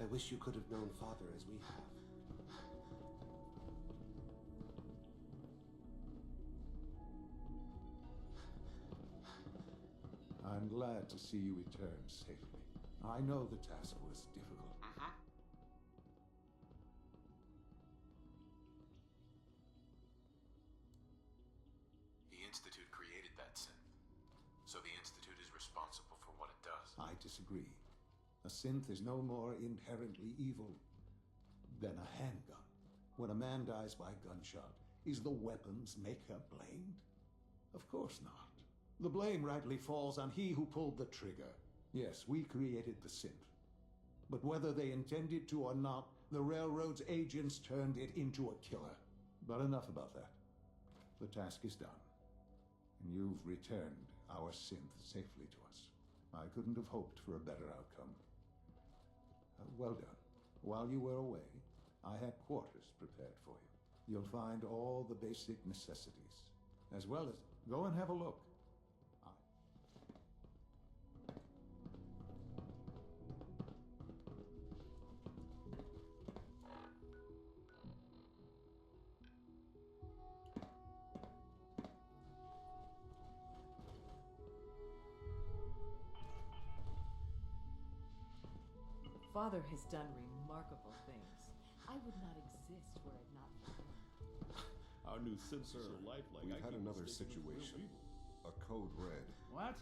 I wish you could have known Father as we have. I'm glad to see you return safely. I know the task was difficult. The Institute created that synth, so the Institute is responsible for what it does. I disagree. A synth is no more inherently evil than a handgun. When a man dies by gunshot, is the weapon's maker blamed? Of course not. The blame rightly falls on he who pulled the trigger. Yes, we created the synth. But whether they intended to or not, the Railroad's agents turned it into a killer. But enough about that. The task is done. And you've returned our synth safely to us. I couldn't have hoped for a better outcome. Well done. While you were away, I had quarters prepared for you. You'll find all the basic necessities, as well as... Go and have a look. Father has done remarkable things. I would not exist were it not for him. Our new sensor lifelike. We've had another situation. A code red. What?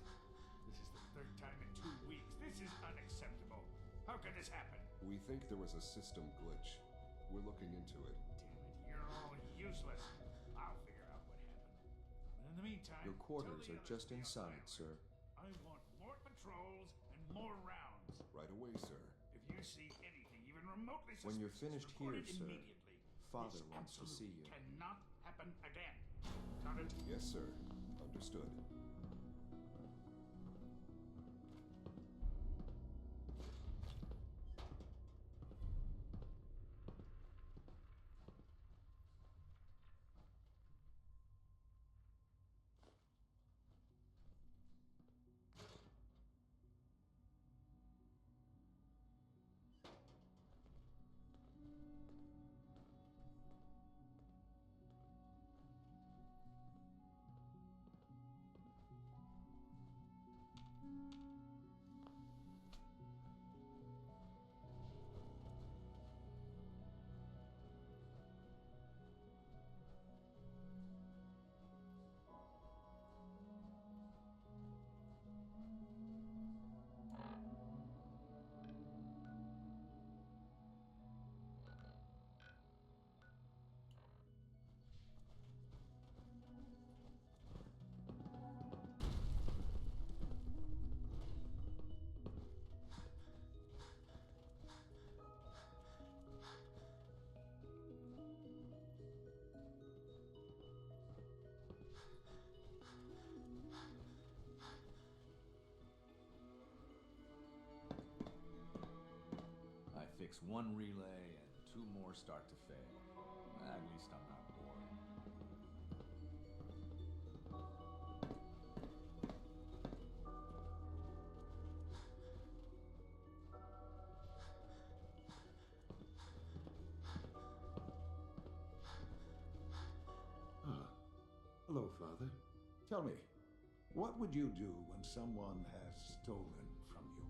This is the third time in 2 weeks. This is unacceptable. How could this happen? We think there was a system glitch. We're looking into it. Damn it, you're all useless. I'll figure out what happened. But in the meantime, Your quarters tell are the just others to be on inside, alert. sir. I want more patrols and more rounds. Right away, sir. If you see anything even remotely suspicious, When you're finished report here, it sir, immediately. Father This wants to see you. Cannot happen again. Got it? Yes, sir. Understood. I fix one relay and 2 more start to fail. At least I'm not bored. Hello, Father. Tell me, what would you do when someone has stolen from you?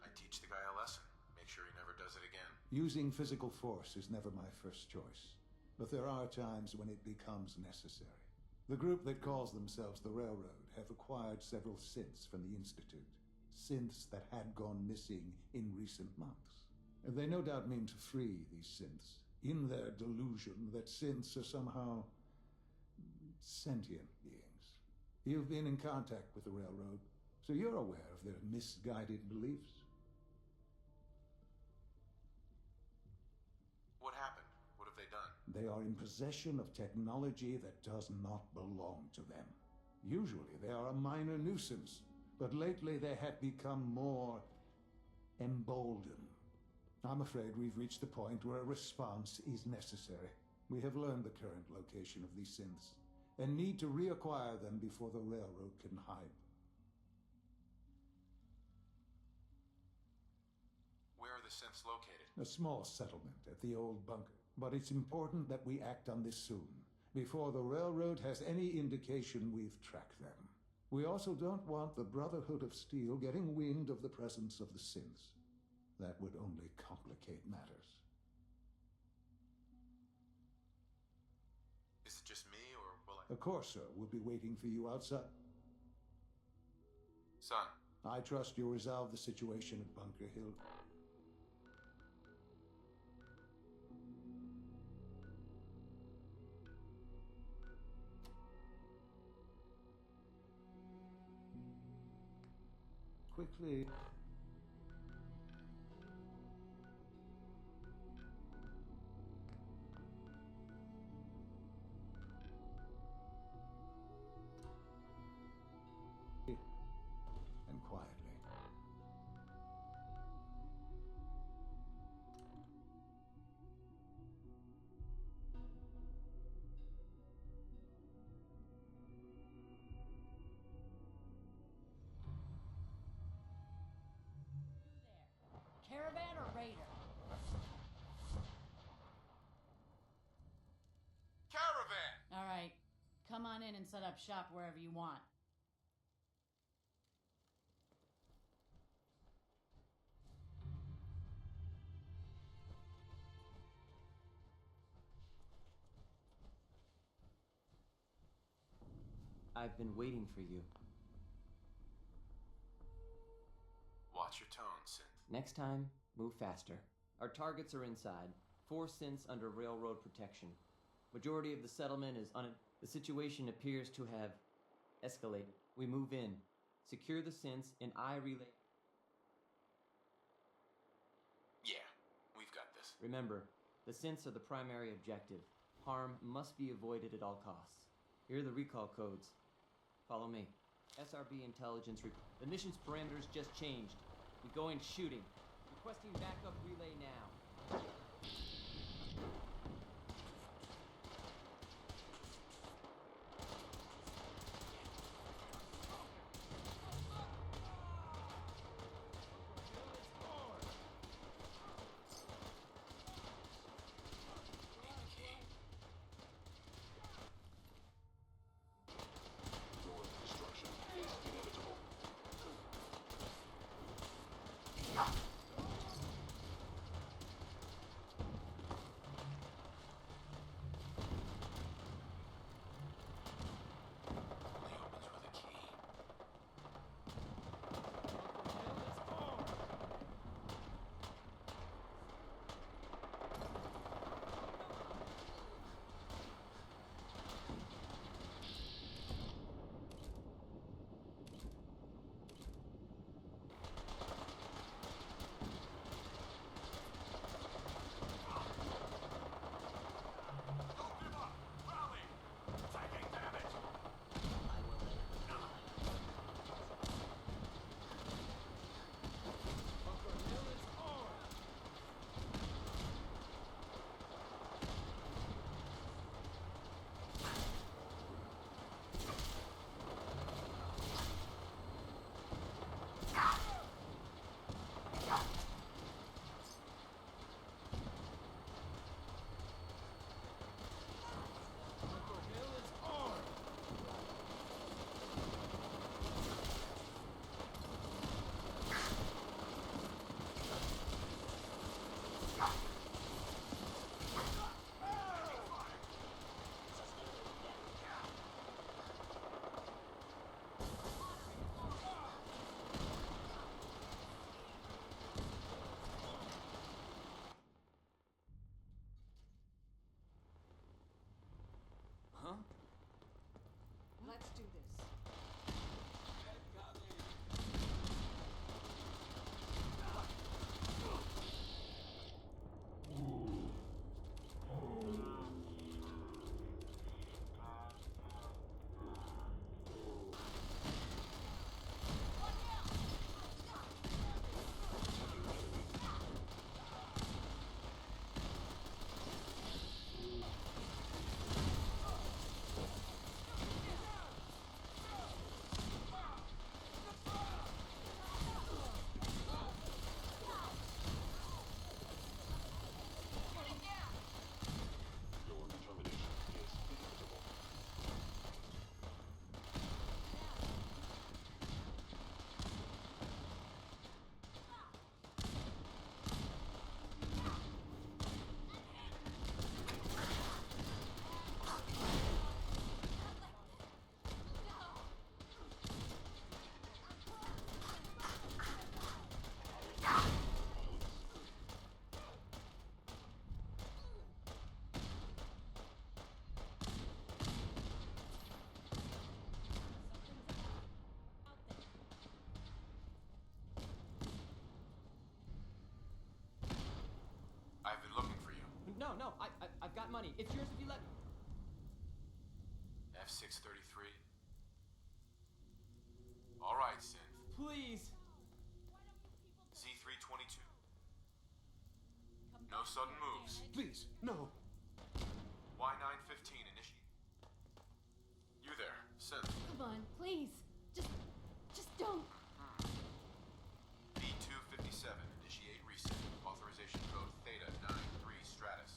I teach the guy a lesson. Make sure he never does it again. Using physical force is never my first choice, but there are times when it becomes necessary. The group that calls themselves the Railroad have acquired several synths from the Institute. Synths that had gone missing in recent months. They no doubt mean to free these synths, in their delusion that synths are somehow sentient beings. You've been in contact with the Railroad, so you're aware of their misguided beliefs. What happened? What have they done? They are in possession of technology that does not belong to them. Usually they are a minor nuisance, but lately they have become more emboldened. I'm afraid we've reached the point where a response is necessary. We have learned the current location of these synths, and need to reacquire them before the Railroad can hide them. synths located? A small settlement at the old bunker. But it's important that we act on this soon, before the railroad has any indication we've tracked them. We also don't want the Brotherhood of Steel getting wind of the presence of the synths. That would only complicate matters. Is it just me, or will I... Of course, sir. We'll be waiting for you outside. Son, I trust you'll resolve the situation at Bunker Hill. Quickly. And quietly. Caravan or Raider? Caravan! Alright, come on in and set up shop wherever you want. I've been waiting for you. Watch your tone, synth. Next time, move faster. Our targets are inside. 4 synths under railroad protection. Majority of the settlement is The situation appears to have escalated. We move in. Secure the synths, and I relay... Yeah, we've got this. Remember, the synths are the primary objective. Harm must be avoided at all costs. Here are the recall codes. Follow me. SRB intelligence The mission's parameters just changed. We go in shooting. Requesting backup relay now. money. It's yours if you let me. F633. All right, Synth. Please. Z322. No sudden moves. Please, no. Y915 initiate. You there, Synth. Come on, please. Just don't. B257 initiate reset. Authorization code Theta 93 Stratus.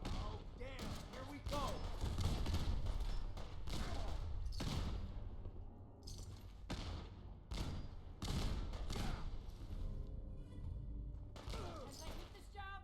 Oh, damn. Here we go. As I hit this job.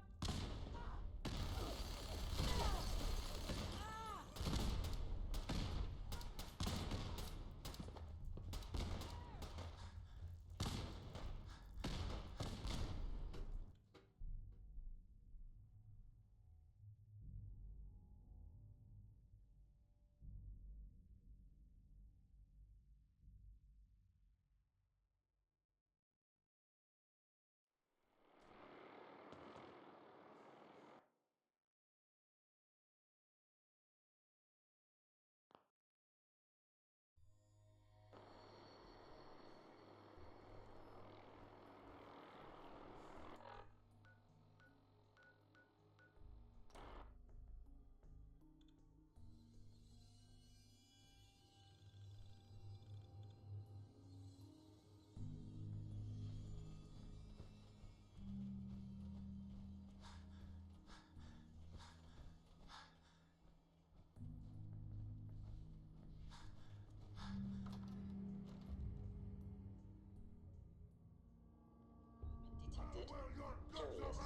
Detected. Curious.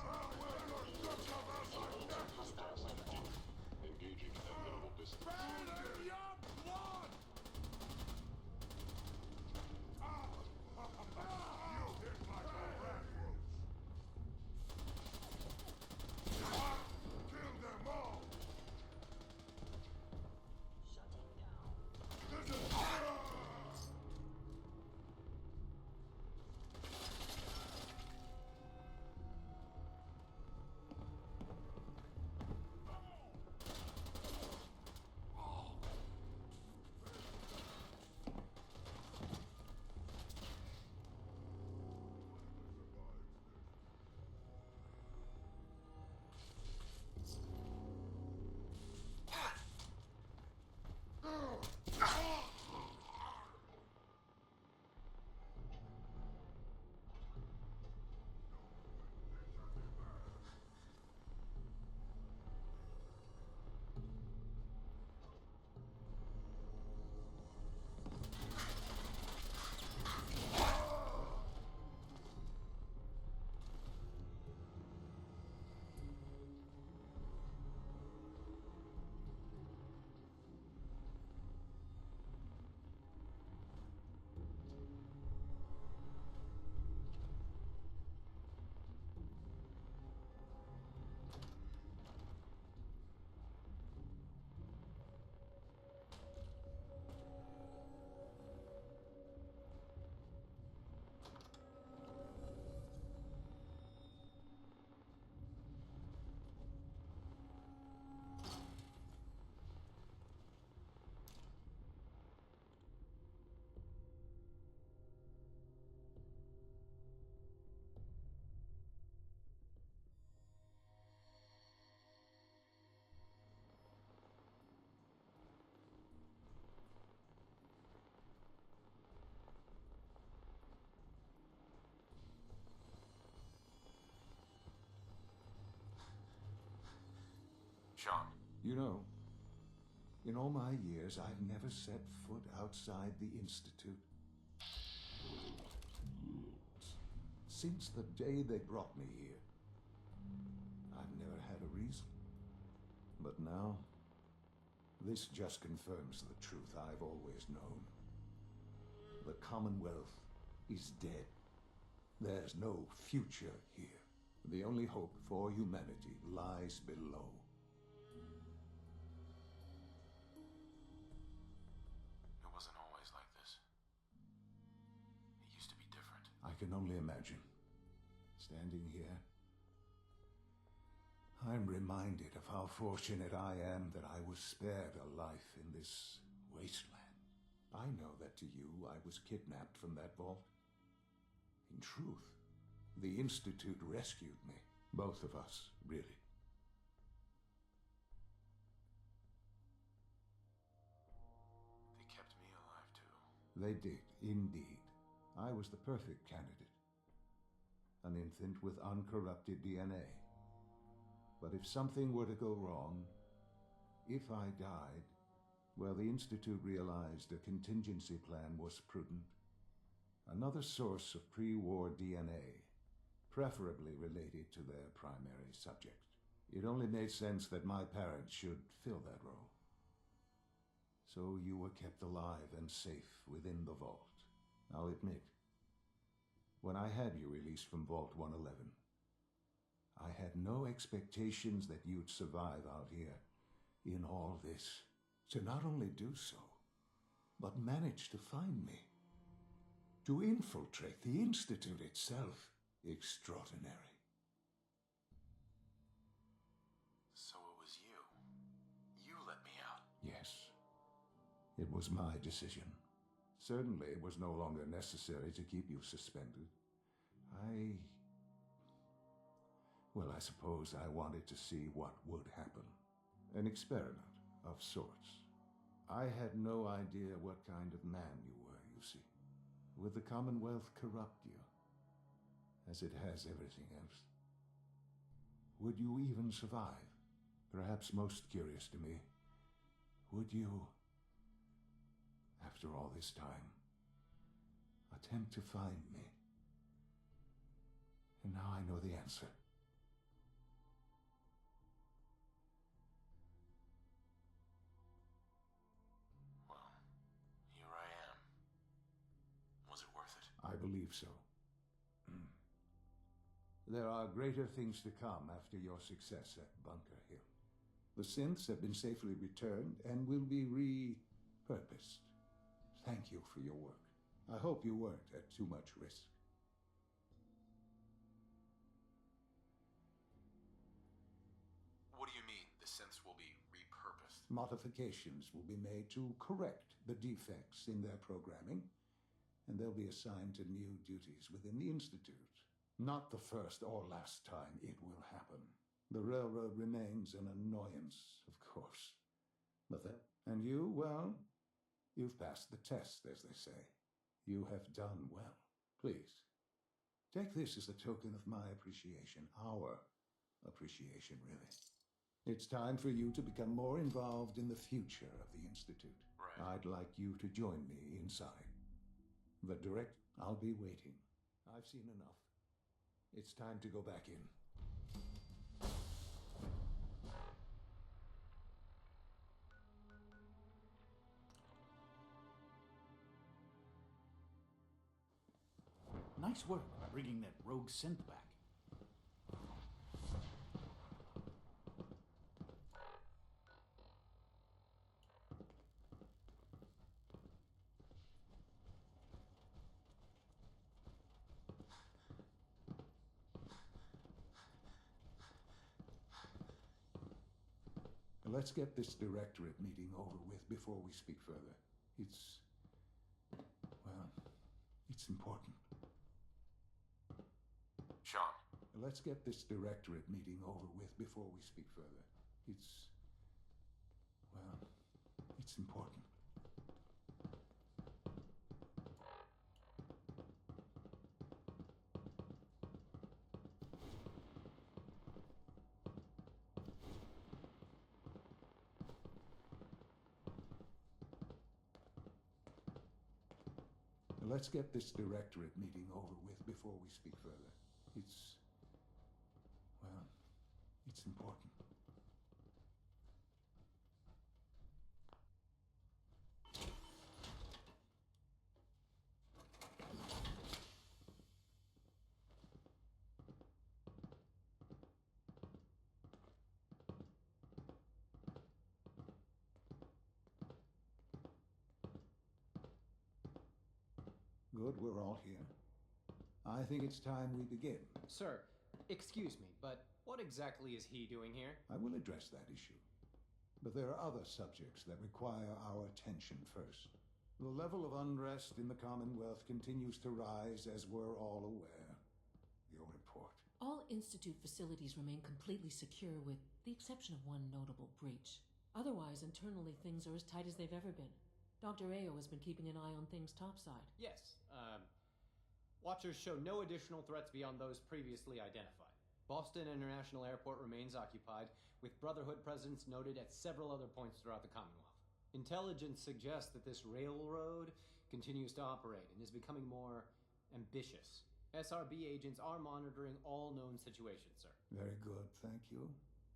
Hostile life. Engaging at minimal distance. Shutting down. Sean. You know, in all my years, I've never set foot outside the Institute. since the day they brought me here. I've never had a reason. But now, this just confirms the truth I've always known. The Commonwealth is dead. There's no future here. The only hope for humanity lies below. It wasn't always like this. It used to be different. I can only imagine. Standing here, I'm reminded of how fortunate I am that I was spared a life in this wasteland. I know that to you, I was kidnapped from that vault. In truth, the Institute rescued me. Both of us, really. They kept me alive, too. They did, indeed. I was the perfect candidate. An infant with uncorrupted DNA. But if something were to go wrong, if I died, well, the Institute realized a contingency plan was prudent. Another source of pre-war DNA, preferably related to their primary subject. It only made sense that my parents should fill that role. So you were kept alive and safe within the vault. I'll admit, when I had you released from Vault 111, I had no expectations that you'd survive out here in all this. To not only do so, but manage to find me. To infiltrate the Institute itself. Extraordinary. So it was you. You let me out. Yes. It was my decision. Certainly it was no longer necessary to keep you suspended. Well, I suppose I wanted to see what would happen. An experiment of sorts. I had no idea what kind of man you were, you see. Would the Commonwealth corrupt you, as it has everything else? Would you even survive? Perhaps most curious to me, would you, after all this time, attempt to find me? And now I know the answer. I believe so. There are greater things to come after your success at Bunker Hill. The synths have been safely returned and will be repurposed. Thank you for your work. I hope you weren't at too much risk. What do you mean, the synths will be repurposed? Modifications will be made to correct the defects in their programming, and they'll be assigned to new duties within the Institute. Not the first or last time it will happen. The Railroad remains an annoyance, of course. But that... And you, well, you've passed the test, as they say. You have done well. Please, take this as a token of my appreciation. Our appreciation, really. It's time for you to become more involved in the future of the Institute. Right. I'd like you to join me inside. The direct... I'll be waiting. I've seen enough. It's time to go back in. Nice work bringing that rogue synth back. Let's get this directorate meeting over with before we speak further. It's important. Sean. Let's get this directorate meeting over with before we speak further. It's important. let's get this directorate meeting over with before we speak further. Well, it's important. Good, we're all here. I think it's time we begin. Sir, excuse me, but what exactly is he doing here? I will address that issue. But there are other subjects that require our attention first. The level of unrest in the Commonwealth continues to rise, as we're all aware. Your report. All Institute facilities remain completely secure with the exception of one notable breach. Otherwise, internally, things are as tight as they've ever been. Dr. Ayo has been keeping an eye on things topside. Yes, Watchers show no additional threats beyond those previously identified. Boston International Airport remains occupied, with Brotherhood presence noted at several other points throughout the Commonwealth. Intelligence suggests that this railroad continues to operate and is becoming more ambitious. SRB agents are monitoring all known situations, sir. Very good, thank you.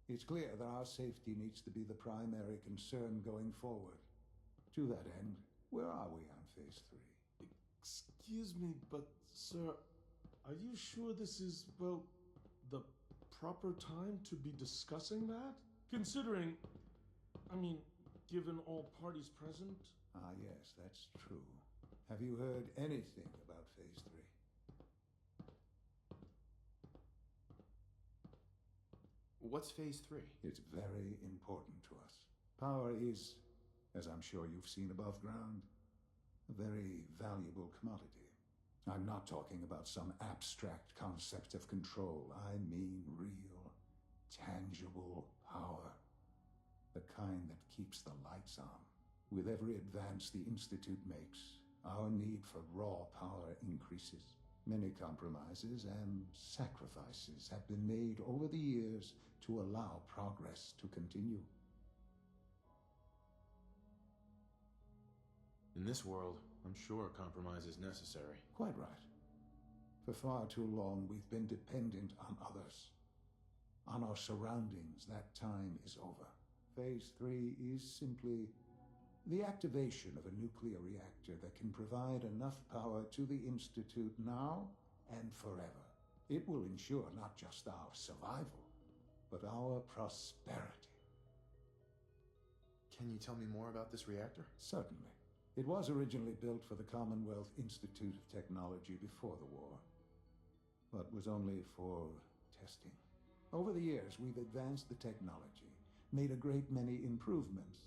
It's clear that our safety needs to be the primary concern going forward. To that end, where are we on Phase 3? Excuse me, but, sir, are you sure this is, well, the proper time to be discussing that? Considering, given all parties present? Ah, yes, that's true. Have you heard anything about Phase 3? What's Phase 3? It's very important to us. Power is, as I'm sure you've seen above ground, a very valuable commodity. I'm not talking about some abstract concept of control. I mean real, tangible power. The kind that keeps the lights on. With every advance the Institute makes, our need for raw power increases. Many compromises and sacrifices have been made over the years to allow progress to continue. In this world, I'm sure compromise is necessary. Quite right. For far too long, we've been dependent on others. On our surroundings. That time is over. Phase 3 is simply the activation of a nuclear reactor that can provide enough power to the Institute now and forever. It will ensure not just our survival, but our prosperity. Can you tell me more about this reactor? Certainly. It was originally built for the Commonwealth Institute of Technology before the war, but was only for testing. Over the years, we've advanced the technology, made a great many improvements,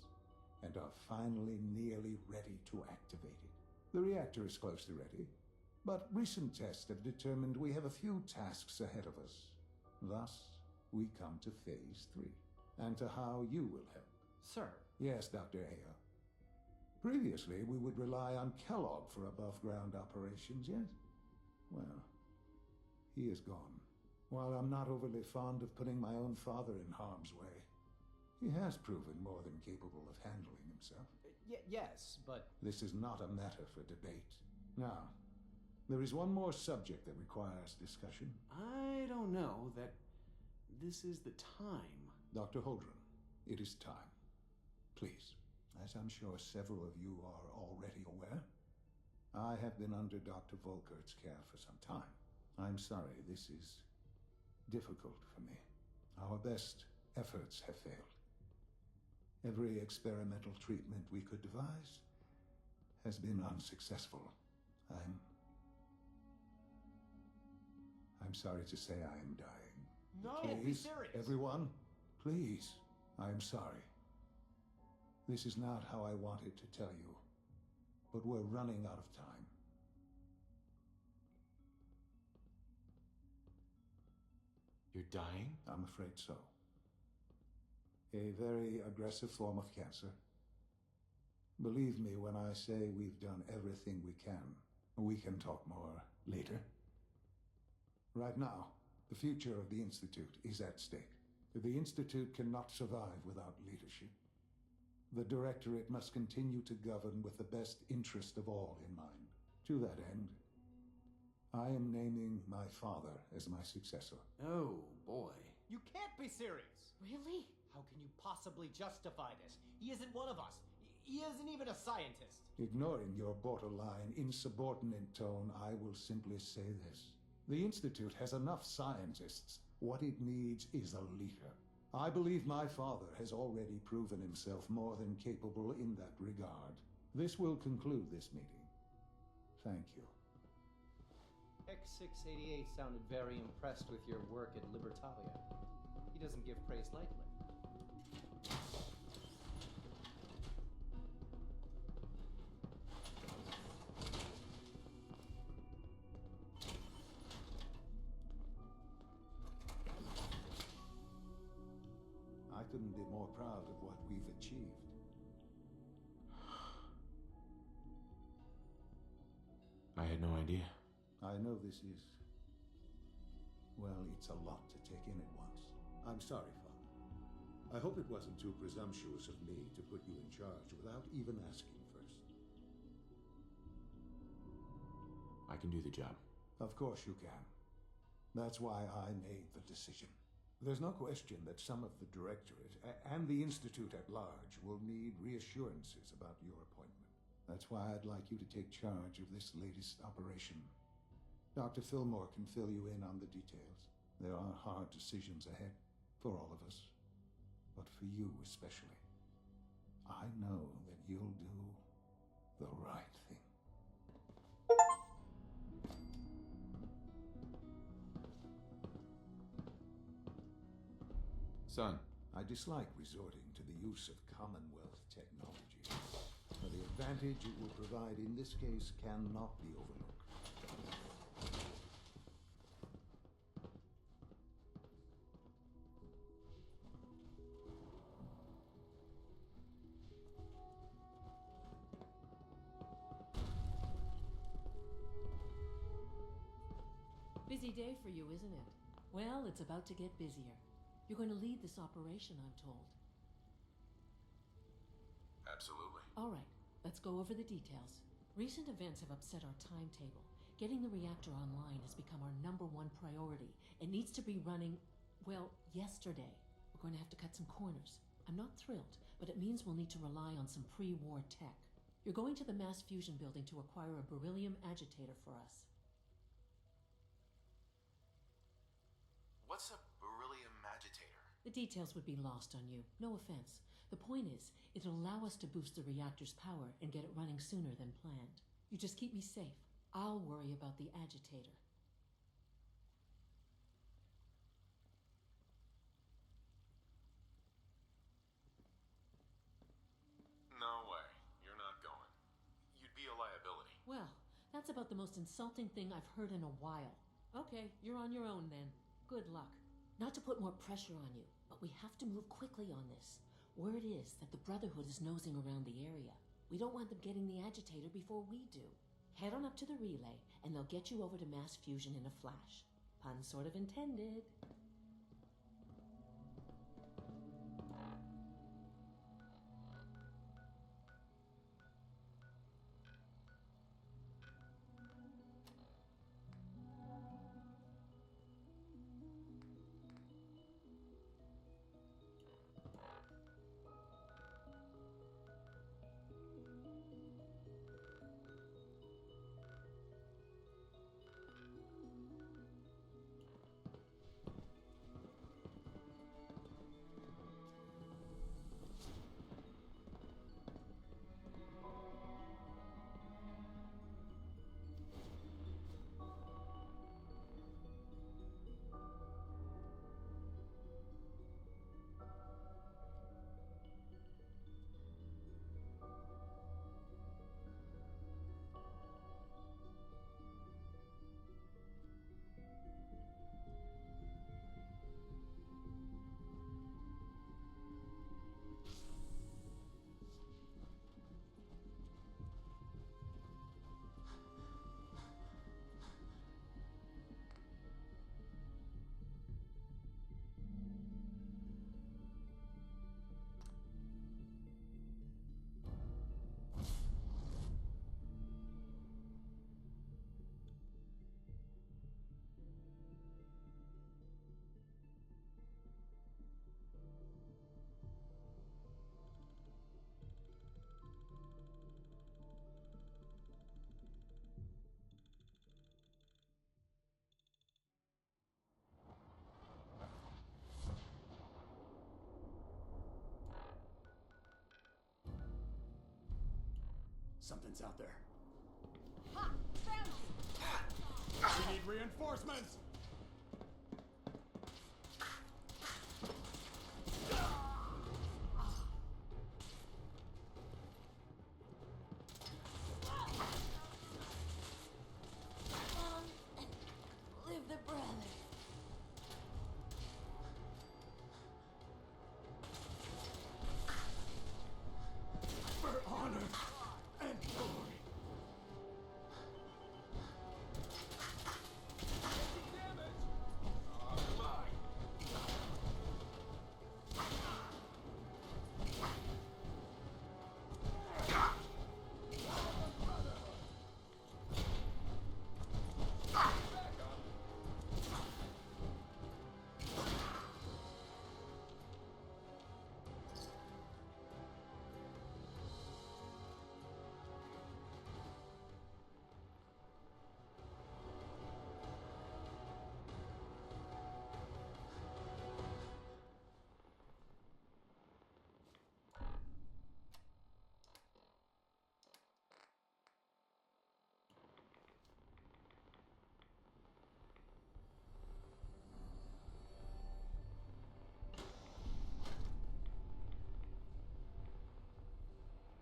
and are finally nearly ready to activate it. The reactor is close to ready, but recent tests have determined we have a few tasks ahead of us. Thus, we come to Phase 3, and to how you will help. Sir. Yes, Dr. Ayo. Previously, we would rely on Kellogg for above-ground operations, yes? Well, he is gone. While I'm not overly fond of putting my own father in harm's way, he has proven more than capable of handling himself. Yes, but... This is not a matter for debate. Now, there is one more subject that requires discussion. I don't know that this is the time. Dr. Holdren, it is time. Please. As I'm sure several of you are already aware, I have been under Dr. Volkert's care for some time. I'm sorry, this is difficult for me. Our best efforts have failed. Every experimental treatment we could devise has been unsuccessful. I'm sorry to say I am dying. No, please, be serious. Everyone, please, I'm sorry. This is not how I wanted to tell you, but we're running out of time. You're dying? I'm afraid so. A very aggressive form of cancer. Believe me when I say we've done everything we can. We can talk more later. Right now, the future of the Institute is at stake. The Institute cannot survive without leadership. The Directorate must continue to govern with the best interest of all in mind. To that end, I am naming my father as my successor. Oh, boy. You can't be serious! Really? How can you possibly justify this? He isn't one of us. He isn't even a scientist. Ignoring your borderline, insubordinate tone, I will simply say this. The Institute has enough scientists. What it needs is a leader. I believe my father has already proven himself more than capable in that regard. This will conclude this meeting. Thank you. X688 sounded very impressed with your work at Libertalia. He doesn't give praise lightly. I couldn't be more proud of what we've achieved. I had no idea. I know this is... well, it's a lot to take in at once. I'm sorry, Father. I hope it wasn't too presumptuous of me to put you in charge without even asking first. I can do the job. Of course you can. That's why I made the decision. There's no question that some of the Directorate and the Institute at large will need reassurances about your appointment. That's why I'd like you to take charge of this latest operation. Dr. Fillmore can fill you in on the details. There are hard decisions ahead, for all of us. But for you especially. I know that you'll do the right thing. Son. I dislike resorting to the use of Commonwealth technology. For the advantage it will provide in this case cannot be overlooked. Busy day for you, isn't it? Well, it's about to get busier. You're going to lead this operation, I'm told. Absolutely. All right, let's go over the details. Recent events have upset our timetable. Getting the reactor online has become our #1 priority. It needs to be running, well, yesterday. We're going to have to cut some corners. I'm not thrilled, but it means we'll need to rely on some pre-war tech. You're going to the mass fusion building to acquire a beryllium agitator for us. What's a beryllium agitator? The details would be lost on you. No offense. The point is, it'll allow us to boost the reactor's power and get it running sooner than planned. You just keep me safe. I'll worry about the agitator. No way. You're not going. You'd be a liability. Well, that's about the most insulting thing I've heard in a while. Okay, you're on your own then. Good luck. Not to put more pressure on you, but we have to move quickly on this. Word is that the Brotherhood is nosing around the area. We don't want them getting the agitator before we do. Head on up to the relay, and they'll get you over to mass fusion in a flash. Pun sort of intended. Something's out there. Ha! Found you! We need reinforcements! Live the brother. For honor and glory.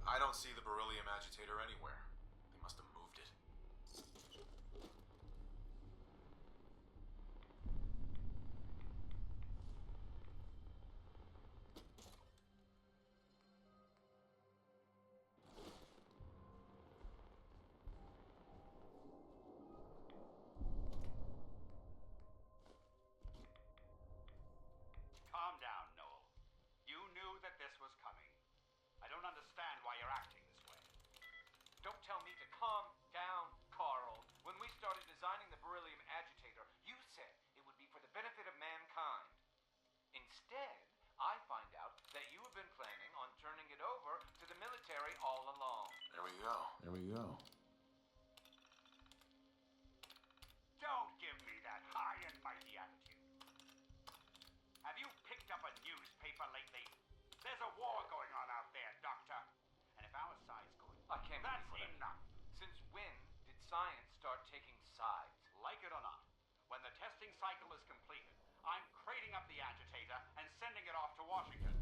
I don't see the beryllium agitator anywhere. They must have moved it. Calm down, Noel. You knew that this was coming. I don't understand why you're acting this way. Don't tell me to calm down, Carl. When we started designing the beryllium agitator, you said it would be for the benefit of mankind. Instead, I find out that you have been planning on turning it over to the military all along. There we go. There we go. Don't give me that high and mighty attitude. Have you picked up a newspaper lately? There's a war going on out there, Doctor. And if our side's going, I can't that's believe it. enough. Since when did science start taking sides? Like it or not, when the testing cycle is completed, I'm crating up the agitator and sending it off to Washington.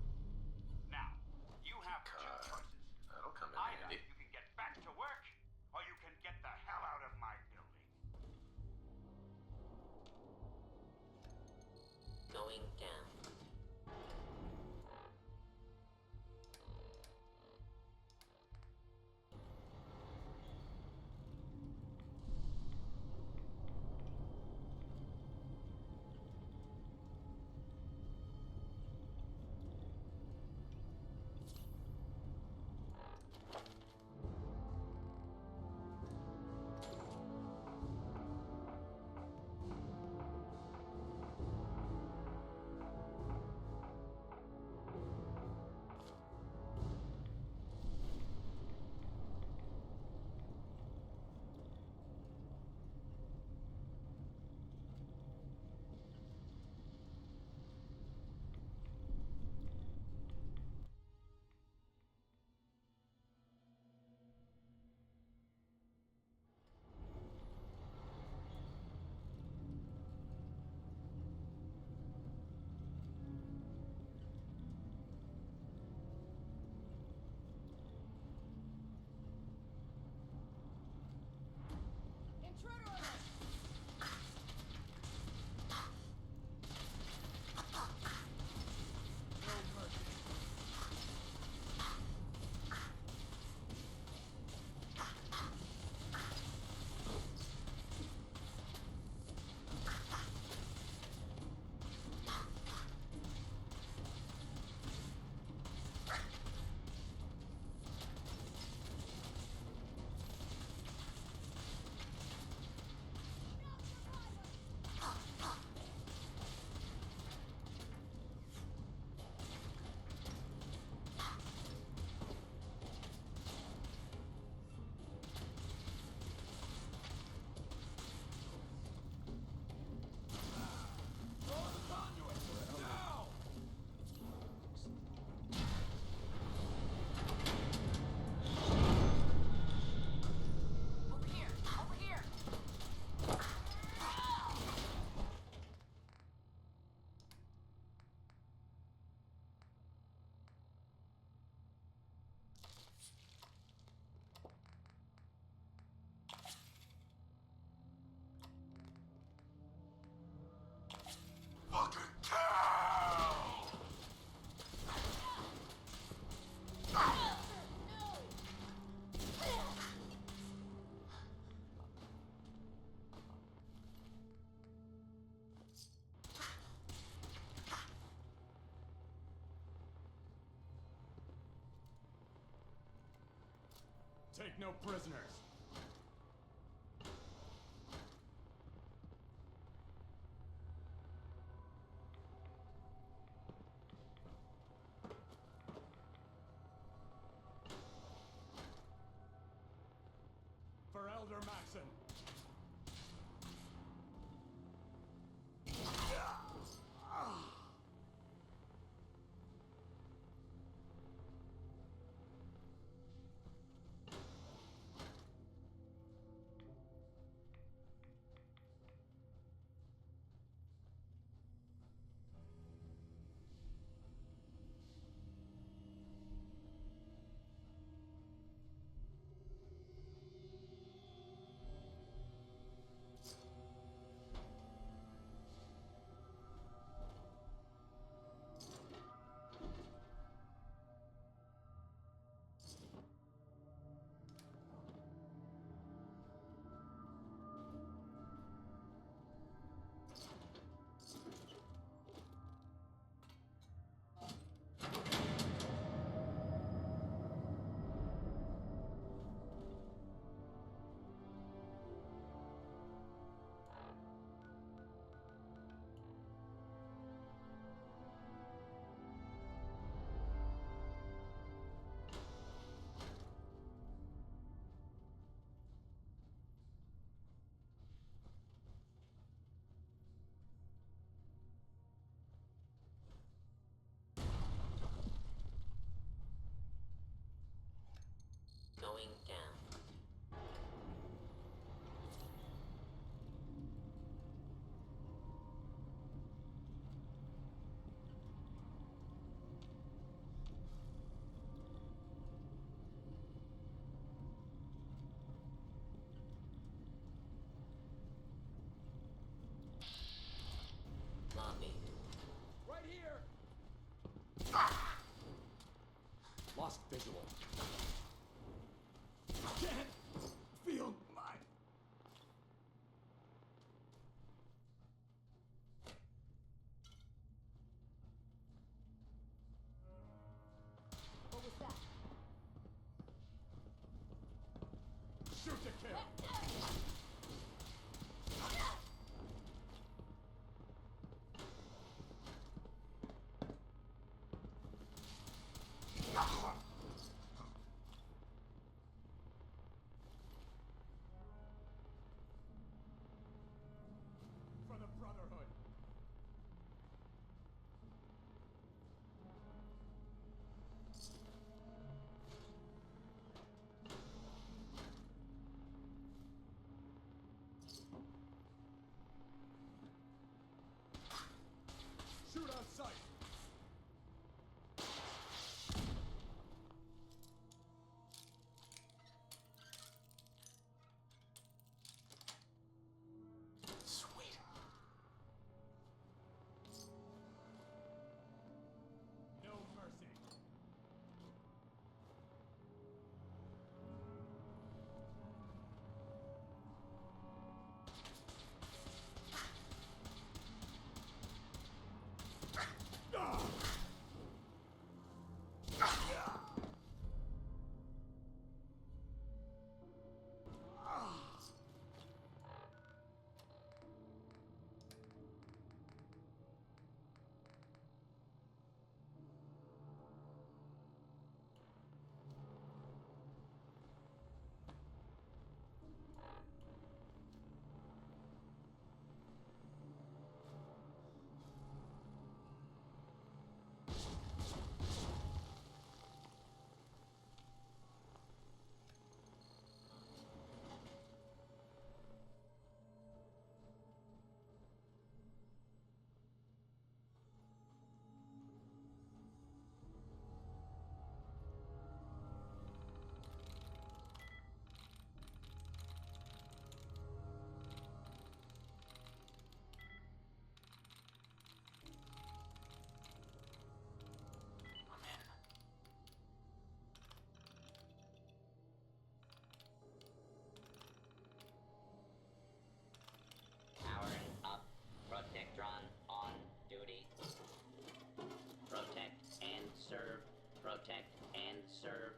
Now, you have two choices. That'll come in Either handy. you can get back to work, or you can get the hell out of my building. Going down. take no prisoners. For Elder Maxon. Going down. Lobby. Right here! Lost visual. Can't feel my... What was that? Shoot to kill! For the Brotherhood! Shoot on sight! Sweet. No mercy. Powering up. Protectron on duty. Protect and serve. Protect and serve.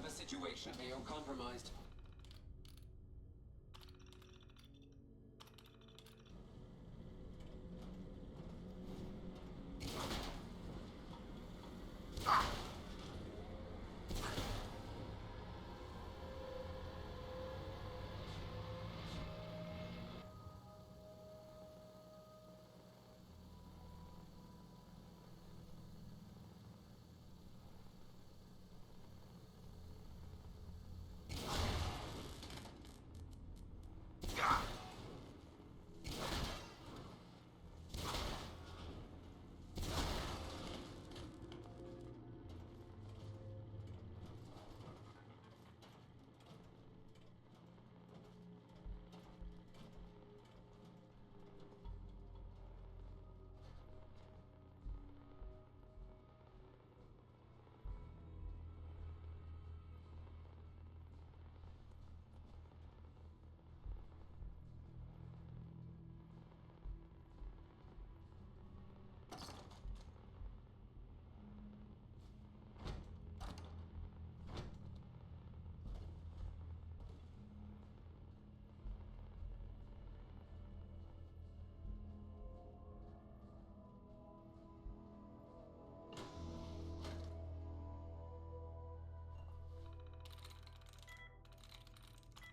have a situation. They are compromised.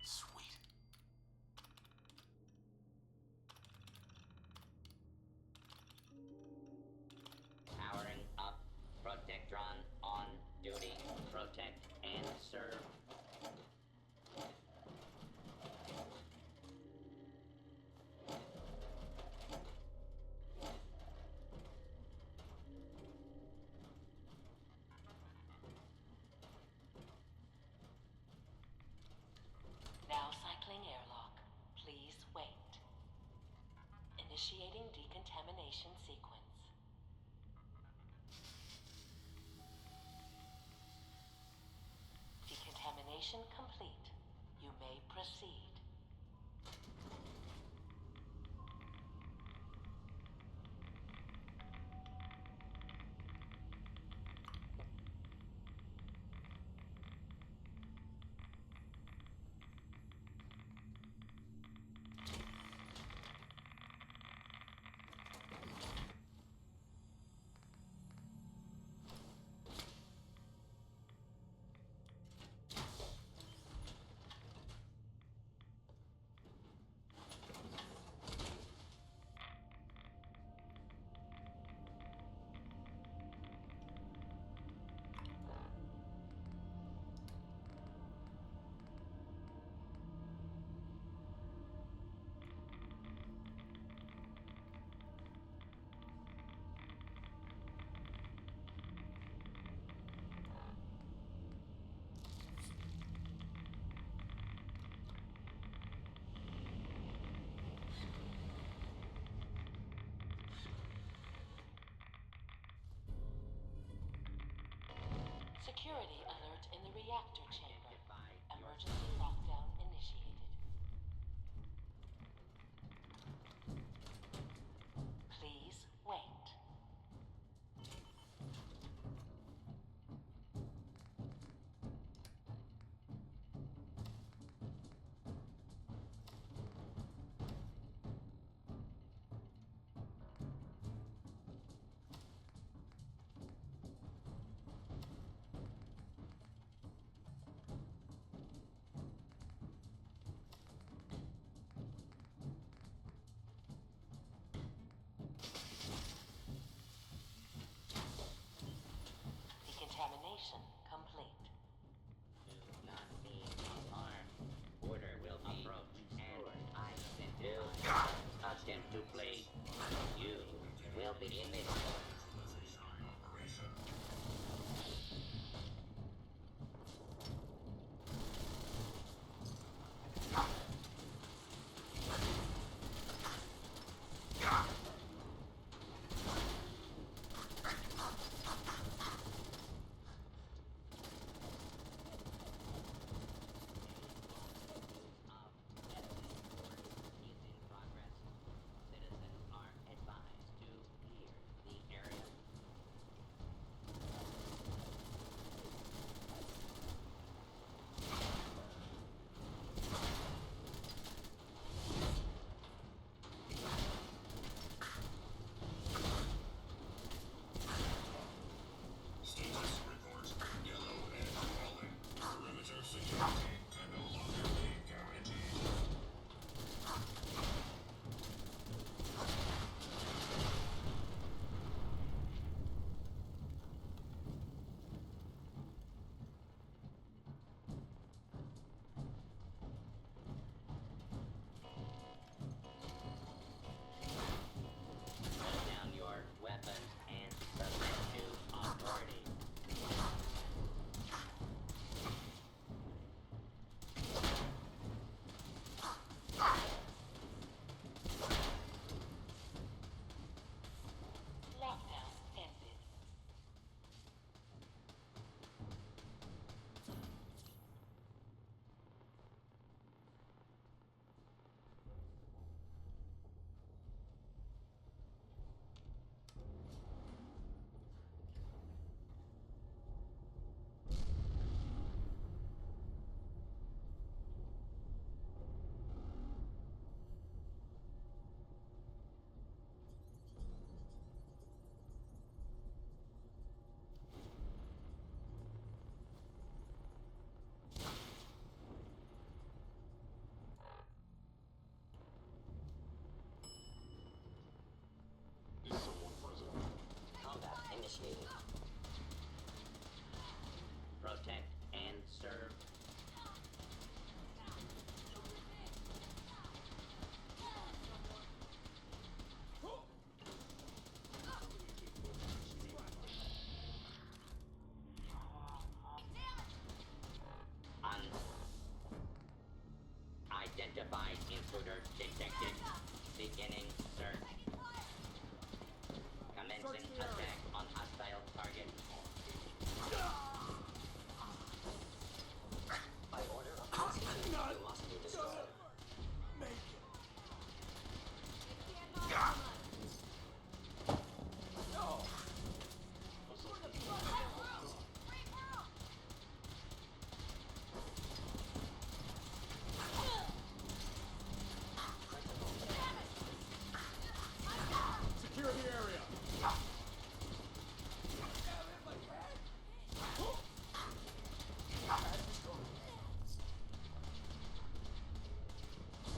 Sweet. Powering up. Protectron on duty. Protect and serve. Now cycling airlock. Please wait. Initiating decontamination sequence. Decontamination complete. You may proceed. Security alert in the reactor chamber. Emergency lockdown initiated. Please wait. Decontamination complete. Do not be alarmed. Order will be approached, and I do attempt to flee. You will be eliminated. Is in progress. Citizens are advised to clear the area. Unidentified intruder detected. Beginning search. Commencing attack on hostile target. By order of the Institute, you must be destroyed. Secure the area.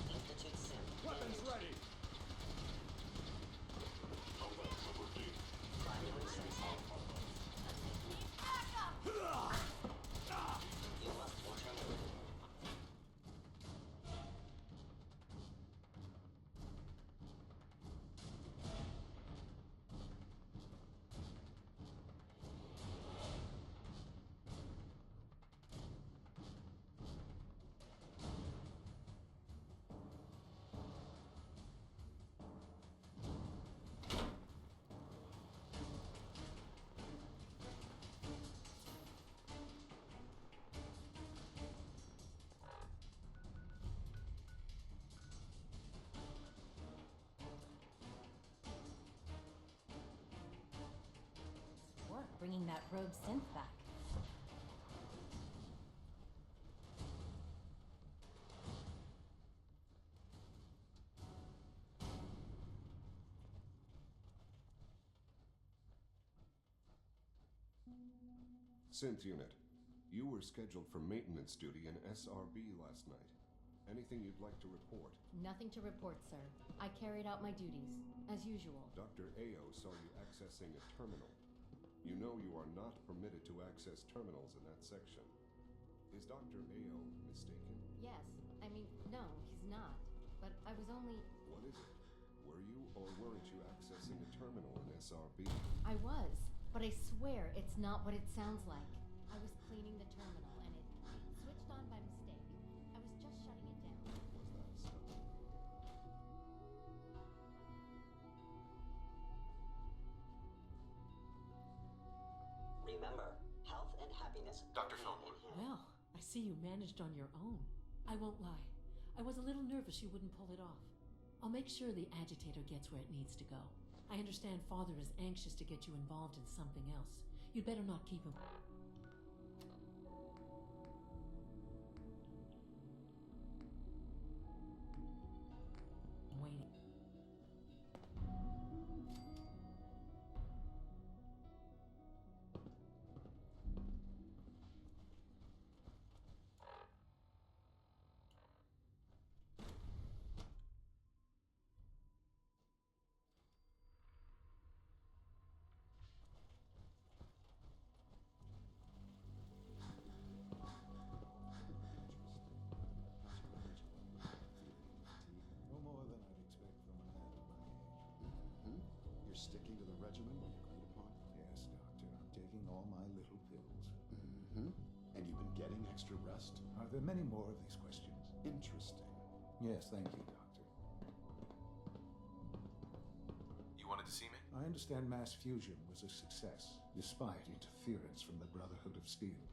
Institute Sim. Weapons ready. Primary sensor. You must be terminated. Work bringing that rogue synth back. Synth unit, you were scheduled for maintenance duty in SRB last night. Anything you'd like to report? Nothing to report, sir. I carried out my duties, as usual. Dr. Ao saw you accessing a terminal. You know you are not permitted to access terminals in that section. Is Dr. Ao mistaken? Yes. I mean, no, he's not. But I was only... What is it? Were you or weren't you accessing a terminal in SRB? I was. But I swear it's not what it sounds like. I was cleaning the terminal and it switched on by mistake. I was just shutting it down. Was that so? Remember, health and happiness. Dr. go hand in hand. Well, I see you managed on your own. I won't lie. I was a little nervous you wouldn't pull it off. I'll make sure the agitator gets where it needs to go. I understand Father is anxious to get you involved in something else. You'd better not keep him. Waiting. No more than I'd expect from a man of my age. You're sticking to the regimen we agreed upon? Yes, Doctor. I'm taking all my little pills. And you've been getting extra rest? Are there many more of these questions? Interesting. Yes, thank you, Doctor. You wanted to see me? I understand mass fusion was a success, despite interference from the Brotherhood of Steel.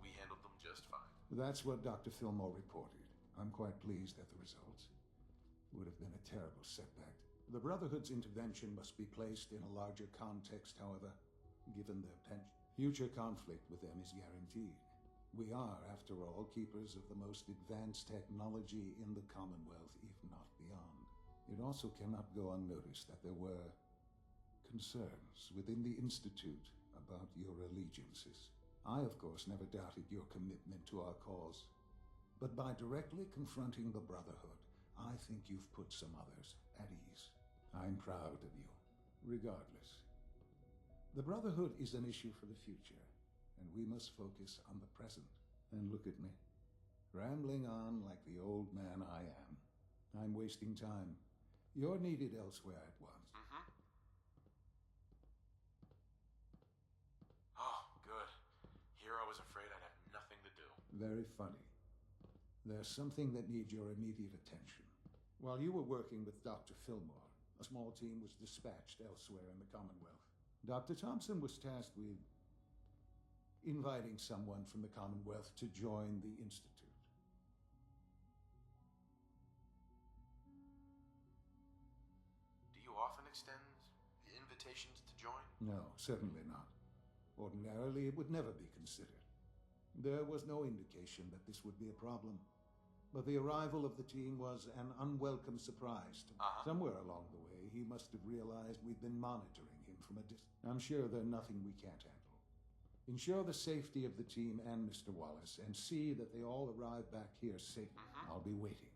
We handled them just fine. That's what Dr. Fillmore reported. I'm quite pleased at the results. Would have been a terrible setback. The Brotherhood's intervention must be placed in a larger context, however, given their future conflict with them is guaranteed. We are, after all, keepers of the most advanced technology in the Commonwealth, if not beyond. It also cannot go unnoticed that there were concerns within the Institute about your allegiances. I, of course, never doubted your commitment to our cause. But by directly confronting the Brotherhood, I think you've put some others at ease. I'm proud of you, regardless. The Brotherhood is an issue for the future, and we must focus on the present. And look at me, rambling on like the old man I am. I'm wasting time. You're needed elsewhere at once. Oh, good. Very funny. There's something that needs your immediate attention. While you were working with Dr. Fillmore, a small team was dispatched elsewhere in the Commonwealth. Dr. Thompson was tasked with inviting someone from the Commonwealth to join the Institute. Do you often extend invitations to join? No, certainly not. Ordinarily, it would never be considered. There was no indication that this would be a problem. But the arrival of the team was an unwelcome surprise to me. Somewhere along the way, he must have realized we'd been monitoring him from a distance. I'm sure there's nothing we can't handle. Ensure the safety of the team and Mr. Wallace, and see that they all arrive back here safely. I'll be waiting.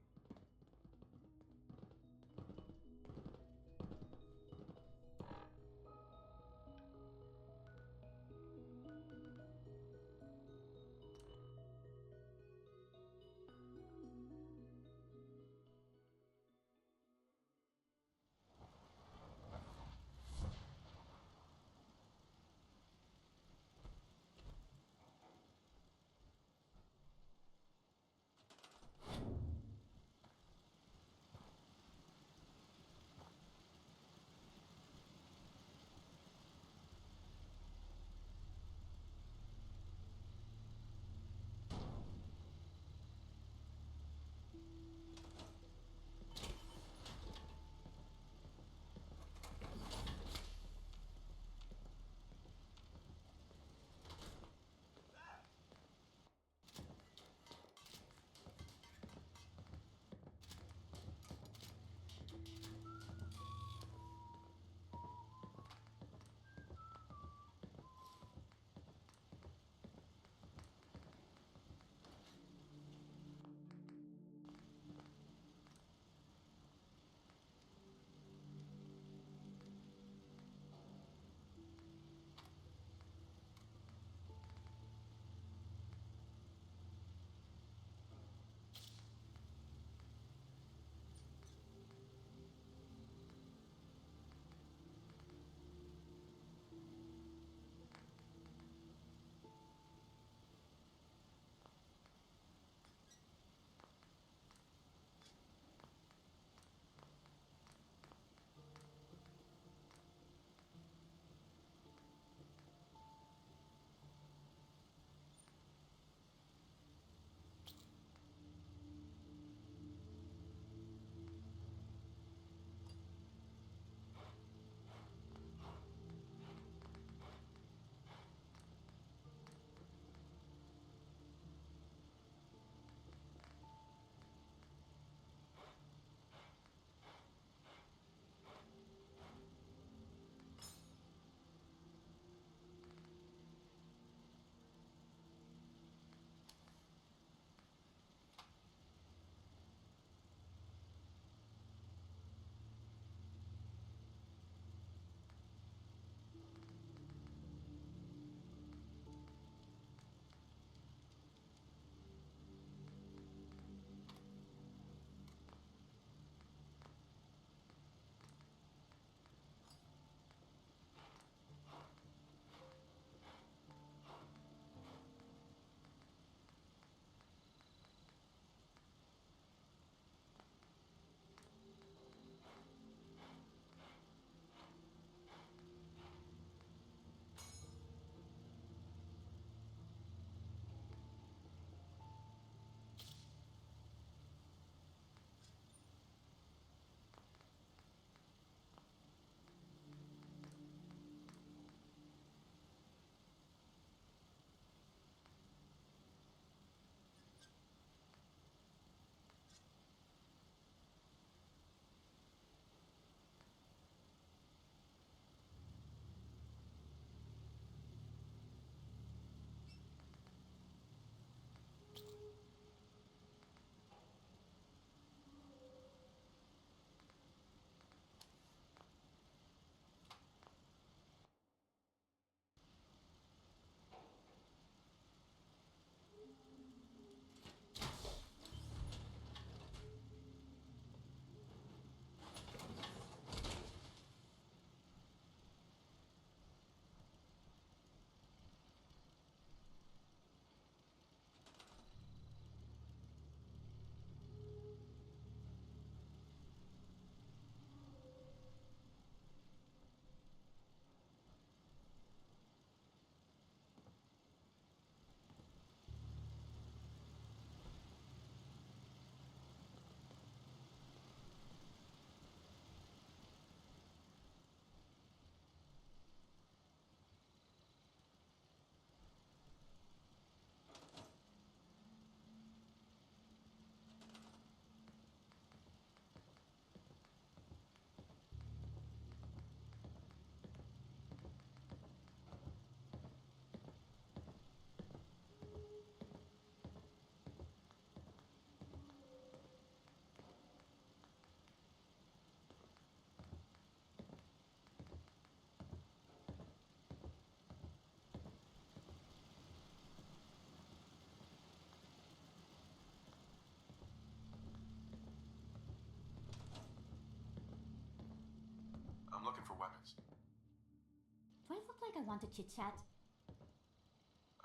want to chit chat?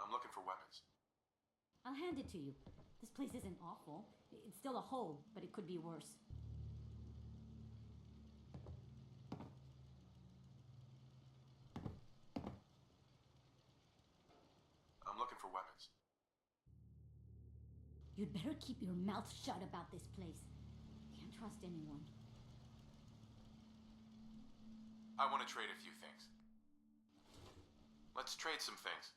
I'm looking for weapons. I'll hand it to you. This place isn't awful. It's still a hole, but it could be worse. I'm looking for weapons. You'd better keep your mouth shut about this place. Can't trust anyone. I want to trade a few things. Let's trade some things.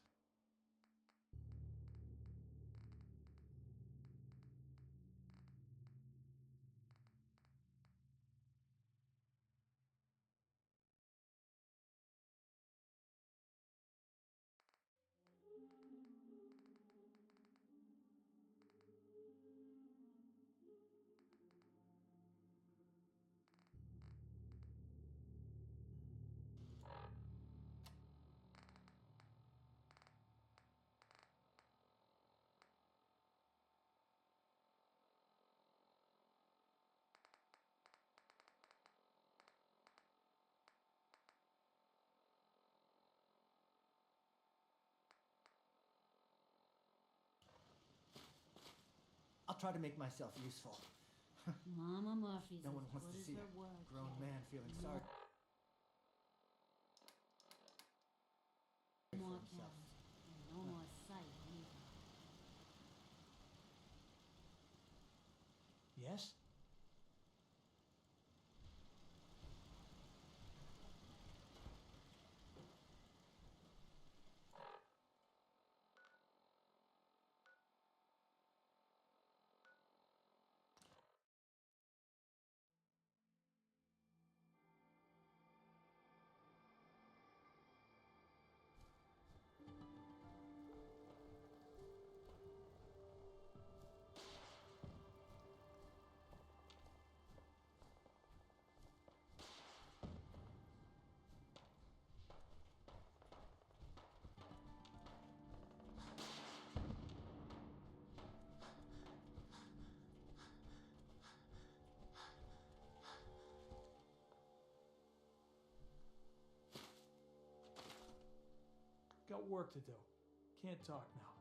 I'll try to make myself useful. Mama Murphy's No one as wants good to as see her a word, grown Kay. man feeling sorry No more for himself. Karen, and no more sight either. Yes? Got work to do. Can't talk now.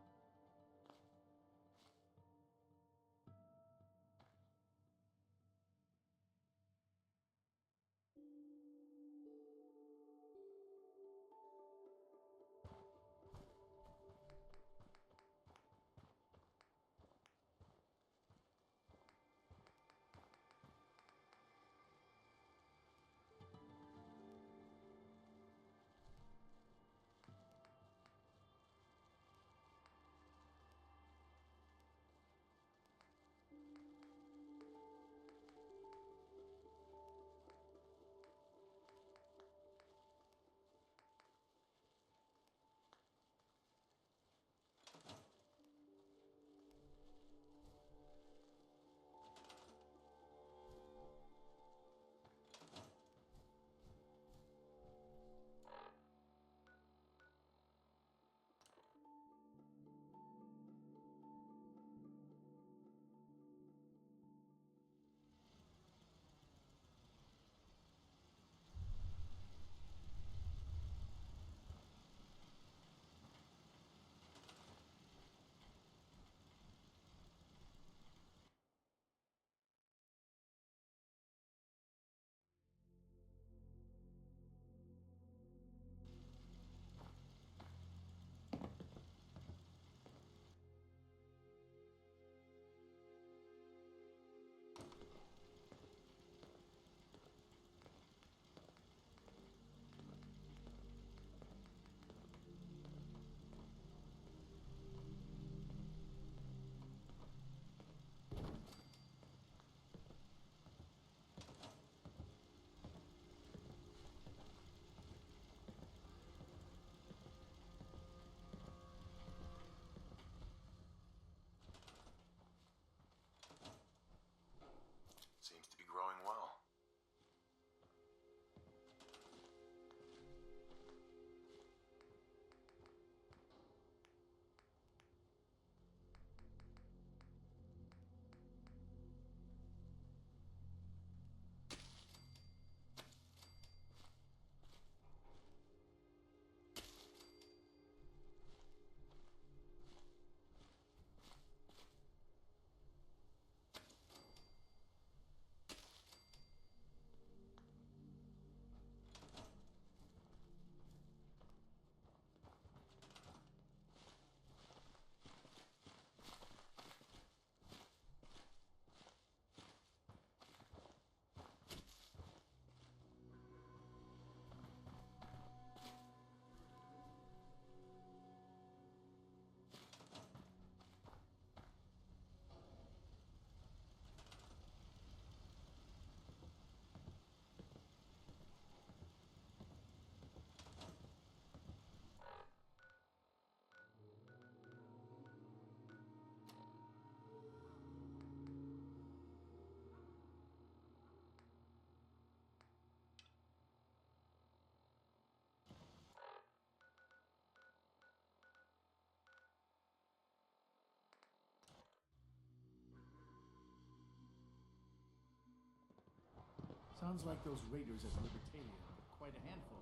Sounds like those raiders at Libertalia are quite a handful.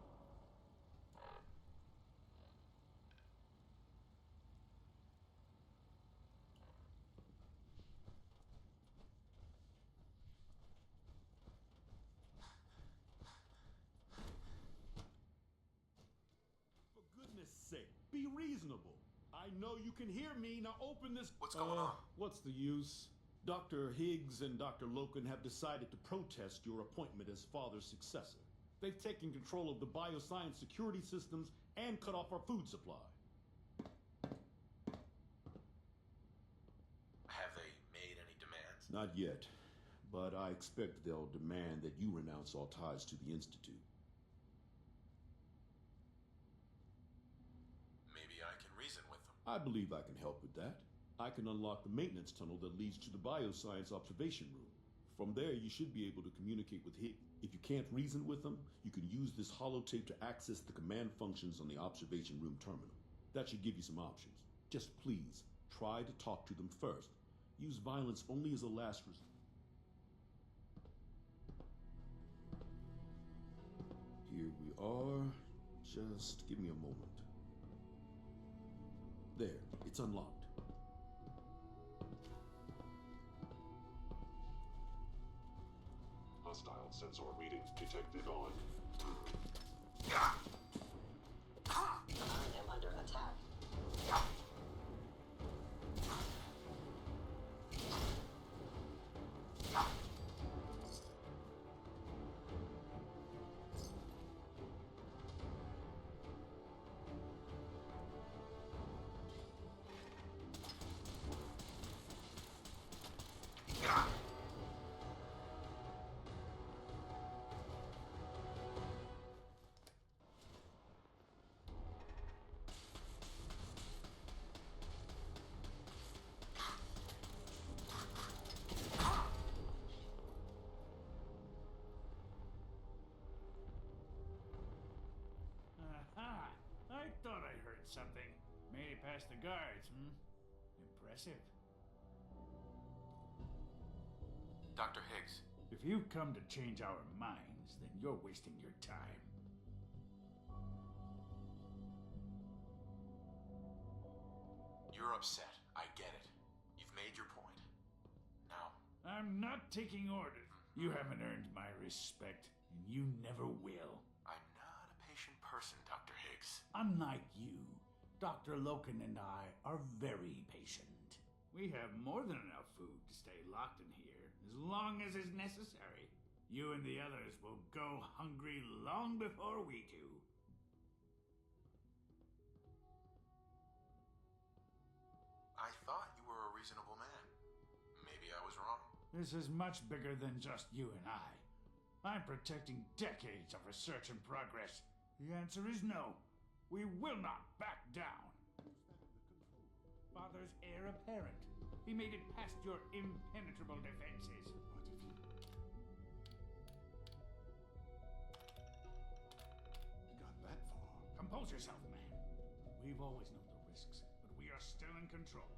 For goodness sake, be reasonable. I know you can hear me. Now open this. What's going on? What's the use? Dr. Higgs and Dr. Loken have decided to protest your appointment as father's successor. They've taken control of the bioscience security systems and cut off our food supply. Have they made any demands? Not yet, but I expect they'll demand that you renounce all ties to the Institute. Maybe I can reason with them. I believe I can help with that. I can unlock the maintenance tunnel that leads to the bioscience observation room. From there, you should be able to communicate with Higgs. If you can't reason with them, you can use this holotape to access the command functions on the observation room terminal. That should give you some options. Just please, try to talk to them first. Use violence only as a last resort. Here we are. Just give me a moment. There, it's unlocked. Hostile sensor reading detected on. I am under attack. Aha! I thought I heard something. Made it past the guards, Impressive. Dr. Higgs. If you've come to change our minds, then you're wasting your time. You're upset. I get it. You've made your point. Now, I'm not taking orders. You haven't earned my respect, and you never will. I'm not a patient person, Dr. Higgs. Unlike you, Dr. Loken and I are very patient. We have more than enough food to stay locked in here as long as is necessary. You and the others will go hungry long before we do. I thought you were a reasonable man. Maybe I was wrong. This is much bigger than just you and I. I'm protecting decades of research and progress. The answer is no. We will not back down. Father's heir apparent. He made it past your impenetrable defenses. Got that far. Compose yourself, man. We've always known the risks, but we are still in control.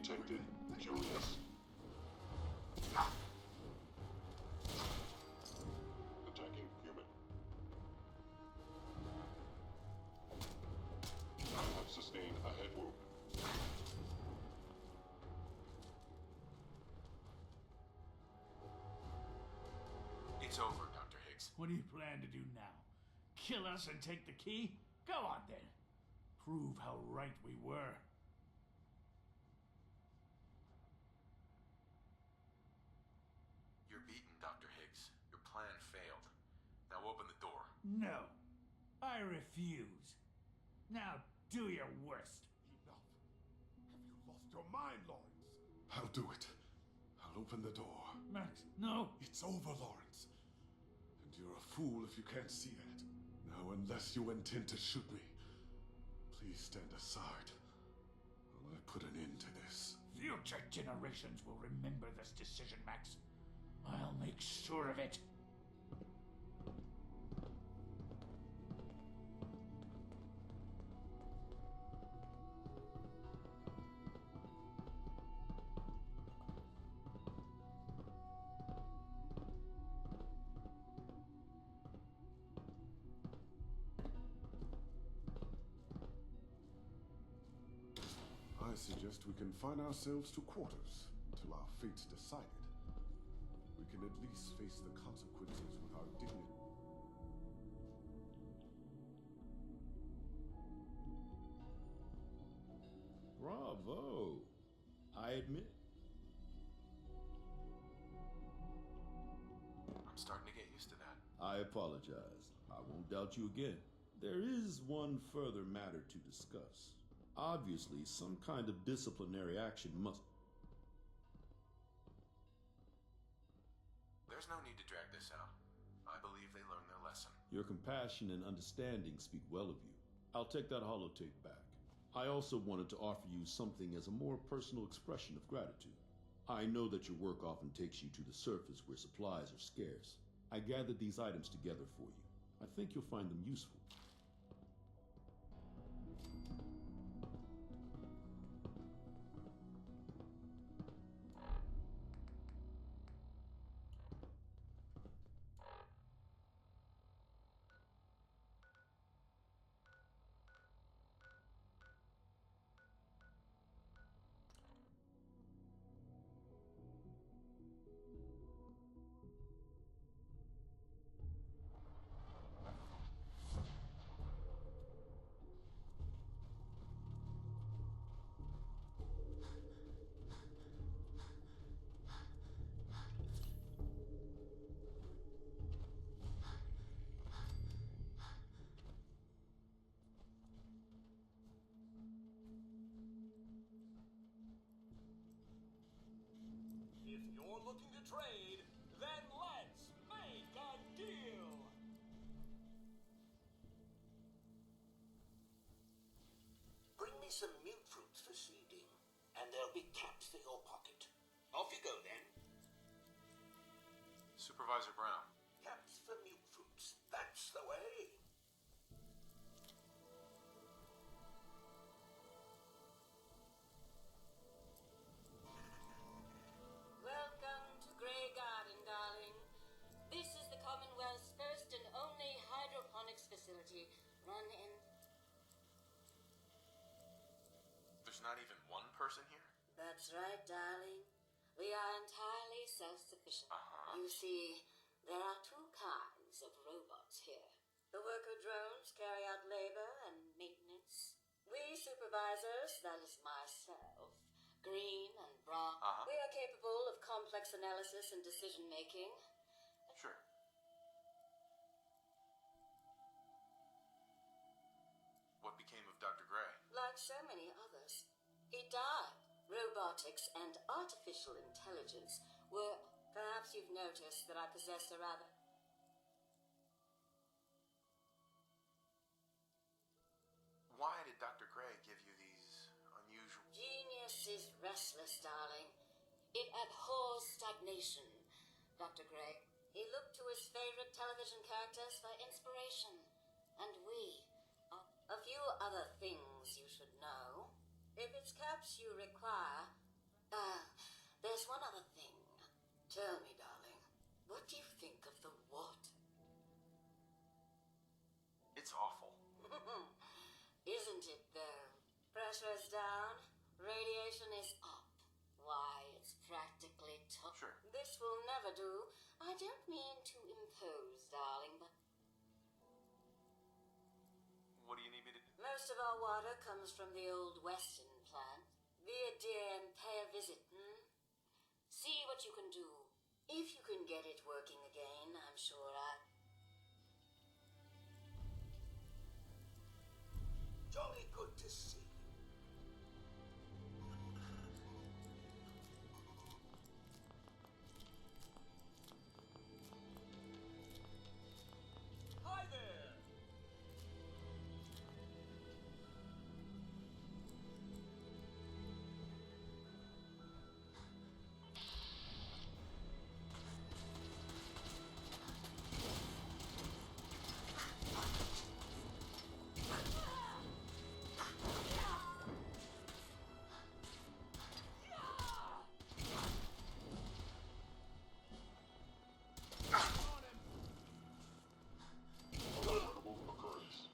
detected. Curious. Attacking human. You have sustained a head wound. It's over, Dr. Higgs. What do you plan to do now? Kill us and take the key? Go on then. Prove how right we were. You're beaten, Dr. Higgs. Your plan failed. Now open the door. No. I refuse. Now do your worst. Enough. Have you lost your mind, Lawrence? I'll do it. I'll open the door. Max, no. It's over, Lawrence. And you're a fool if you can't see that. Now, unless you intend to shoot me, please stand aside while I put an end to this. Future generations will remember this decision, Max. I'll make sure of it. I suggest we confine ourselves to quarters until our fate's decided. We can at least face the consequences with our dignity. Bravo. I admit. I'm starting to get used to that. I apologize. I won't doubt you again. There is one further matter to discuss. Obviously, some kind of disciplinary action must... There's no need to drag this out. I believe they learned their lesson. Your compassion and understanding speak well of you. I'll take that holotape back. I also wanted to offer you something as a more personal expression of gratitude. I know that your work often takes you to the surface where supplies are scarce. I gathered these items together for you. I think you'll find them useful. If you're looking to trade, then let's make a deal! Bring me some mute fruits for seeding, and there'll be caps for your pocket. Off you go, then. Supervisor Brown. Caps for mute fruits. That's the way. Welcome to Grey Garden, darling. This is the Commonwealth's first and only hydroponics facility, run in... There's not even one person here? That's right, darling. We are entirely self-sufficient. You see, there are two kinds of robots here. The worker drones carry out labor and maintenance. We supervisors, that is myself, Green and Brown, we are capable of complex analysis and decision-making. Sure. What became of Dr. Gray? Like so many others, he died. Robotics and artificial intelligence were... Perhaps you've noticed that I possess a rather... Why did Dr. Gray give you these unusual... Genius is restless, darling. It abhors stagnation, Dr. Gray. He looked to his favorite television characters for inspiration. And we... A few other things you should know. If it's caps you require, There's one other thing. Tell me, darling, what do you think of the water? It's awful. Isn't it, though? Pressure's down, radiation is up. Why, it's practically tough. Sure. This will never do. I don't mean to impose, darling, but What do you need me to do? most of our water comes from the old Weston plant. Be a dear and pay a visit, See what you can do. If you can get it working again, I'm sure Jolly good to see you. Hi there! Unavoidable occurrence.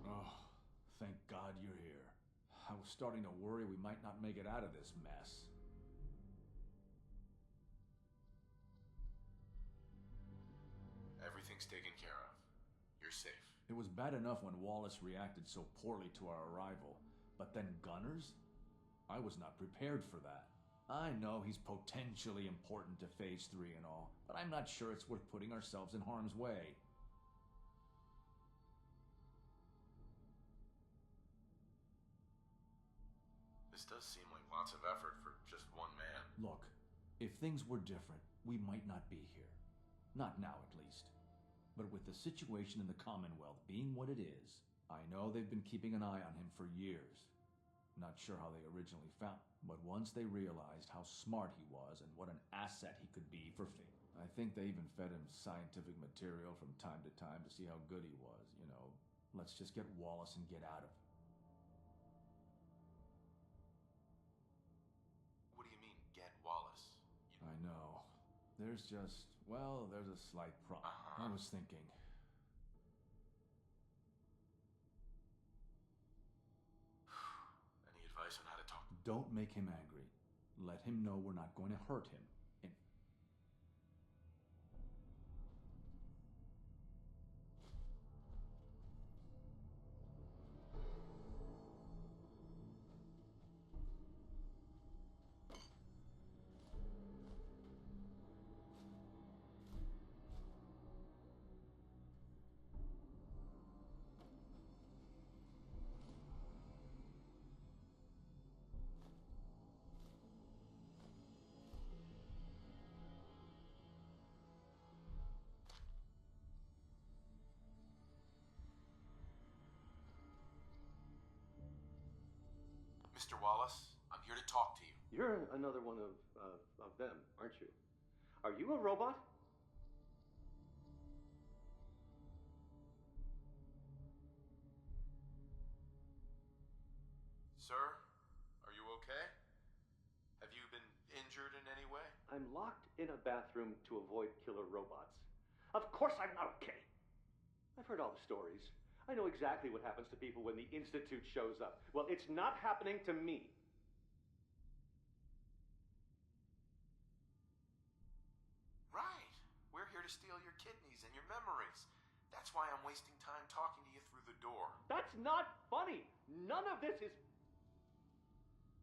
Oh, thank God you're here. I was starting to worry we might not make it out of this mess. Everything's taken care of. You're safe. It was bad enough when Wallace reacted so poorly to our arrival, but then Gunners? I was not prepared for that. I know he's potentially important to Phase 3 and all, but I'm not sure it's worth putting ourselves in harm's way. This does seem like lots of effort for just one man. Look, if things were different, we might not be here. Not now, at least. But with the situation in the Commonwealth being what it is, I know they've been keeping an eye on him for years. Not sure how they originally found him, but once they realized how smart he was and what an asset he could be for Fate, I think they even fed him scientific material from time to time to see how good he was, you know. Let's just get Wallace and get out of it. What do you mean, get Wallace? I know. There's just, well, there's a slight problem. I was thinking. Any advice on how to talk? Don't make him angry. Let him know we're not going to hurt him. And Mr. Wallace. I'm here to talk to you. You're another one of them, aren't you? Are you a robot? Sir, are you okay? Have you been injured in any way? I'm locked in a bathroom to avoid killer robots. Of course I'm not okay. I've heard all the stories. I know exactly what happens to people when the Institute shows up. Well, it's not happening to me. Right. We're here to steal your kidneys and your memories. That's why I'm wasting time talking to you through the door. That's not funny. None of this is...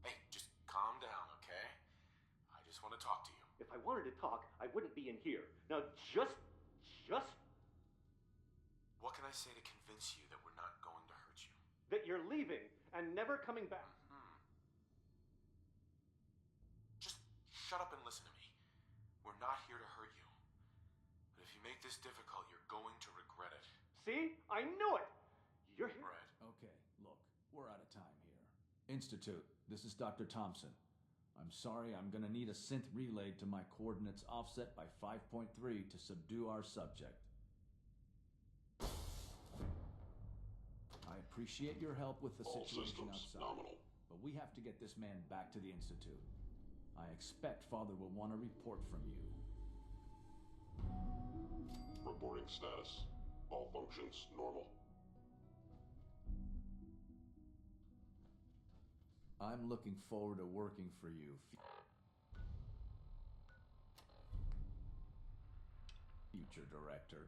Hey, just calm down, okay? I just want to talk to you. If I wanted to talk, I wouldn't be in here. Now, just... What can I say to convince you that we're not going to hurt you? that you're leaving and never coming back. Just shut up and listen to me. We're not here to hurt you. But if you make this difficult, you're going to regret it. See? I knew it! You're here. Red. Okay, look, we're out of time here. Institute, this is Dr. Thompson. I'm sorry, I'm gonna need a synth relayed to my coordinates offset by 5.3 to subdue our subject. I appreciate your help with the All situation systems outside, nominal. but we have to get this man back to the Institute. I expect Father will want a report from you. Reporting status. All functions normal. I'm looking forward to working for you, future director.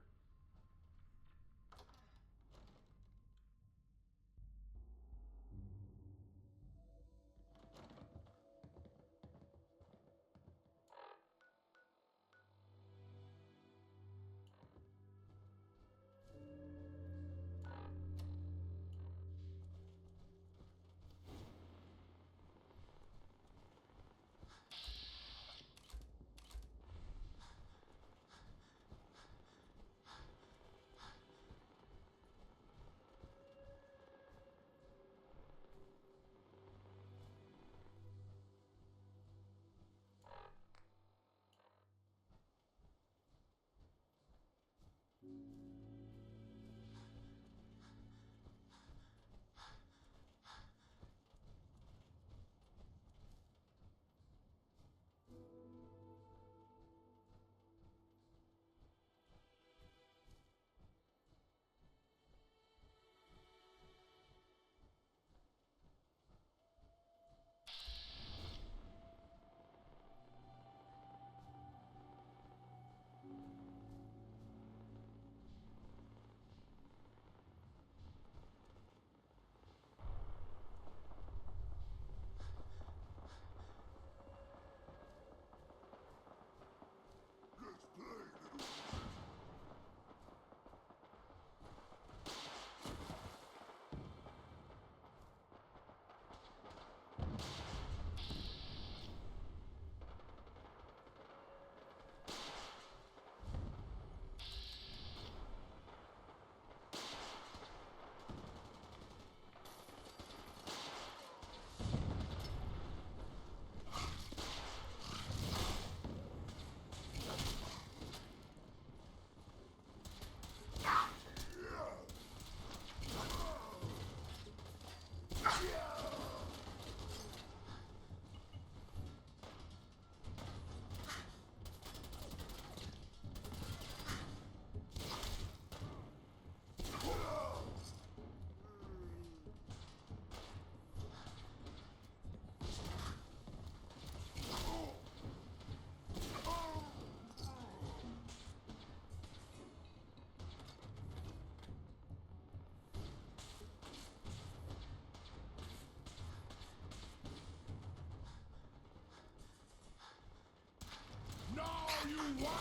You want?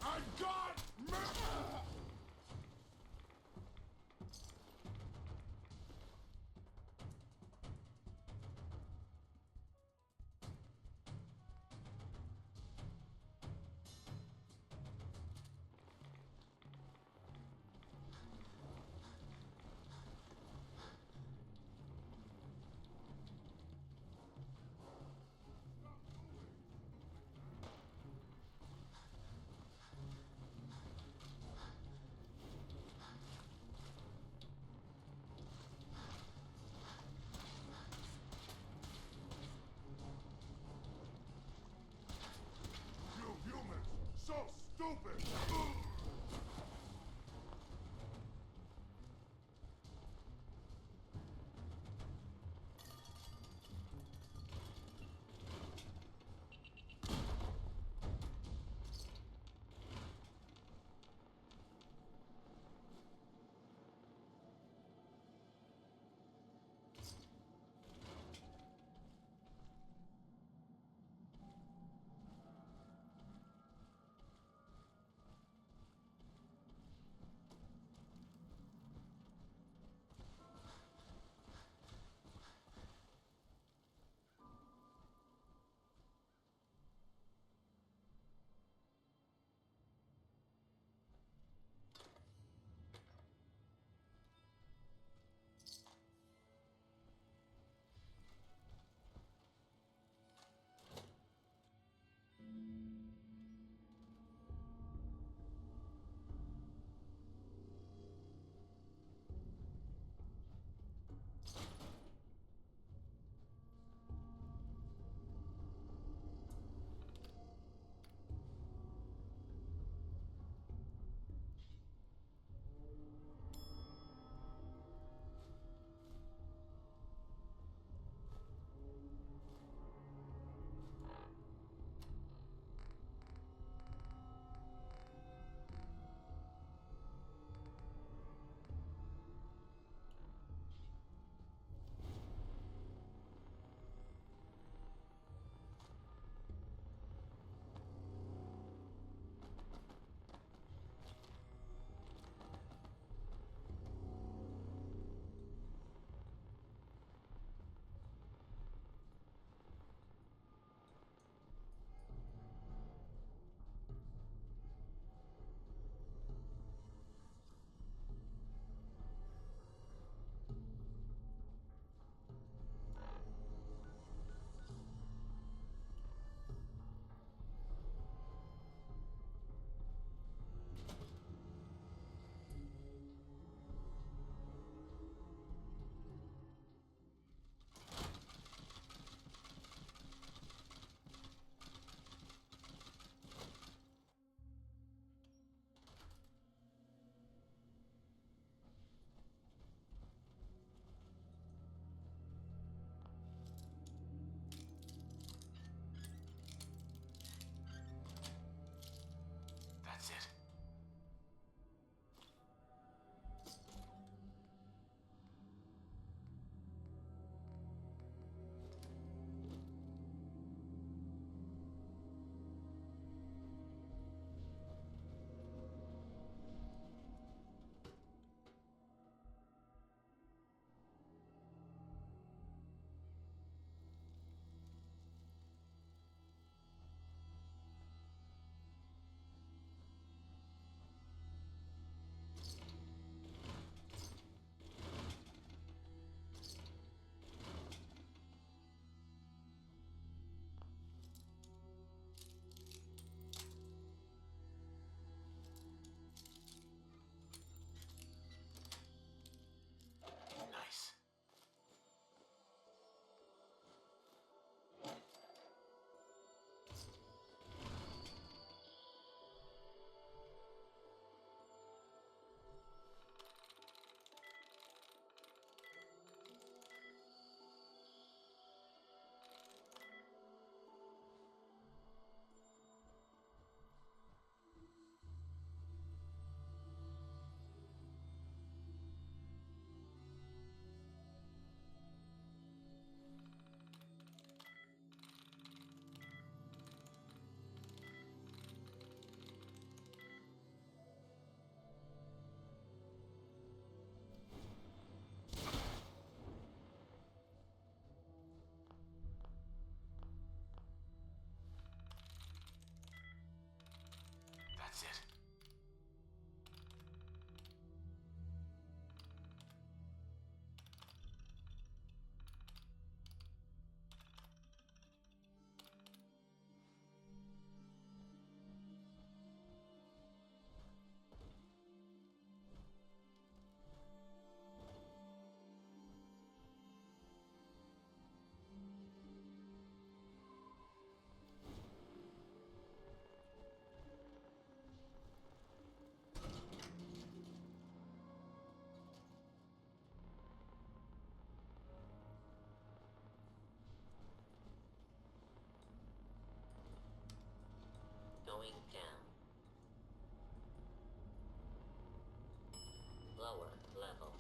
I got me! stupid! going down. Lower level.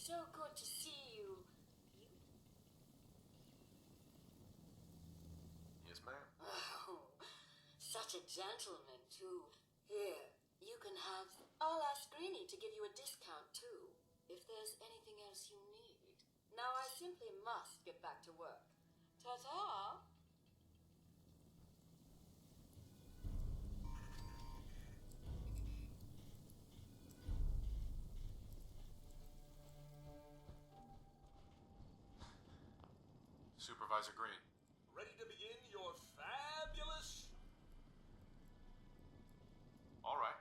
so good to see you. Yes, ma'am. Oh, such a gentleman, too. Here, you can have... I'll ask Greenie to give you a discount, too, if there's anything else you need. Now I simply must get back to work. Ta-ta! Supervisor Green. Ready to begin your fabulous... All right.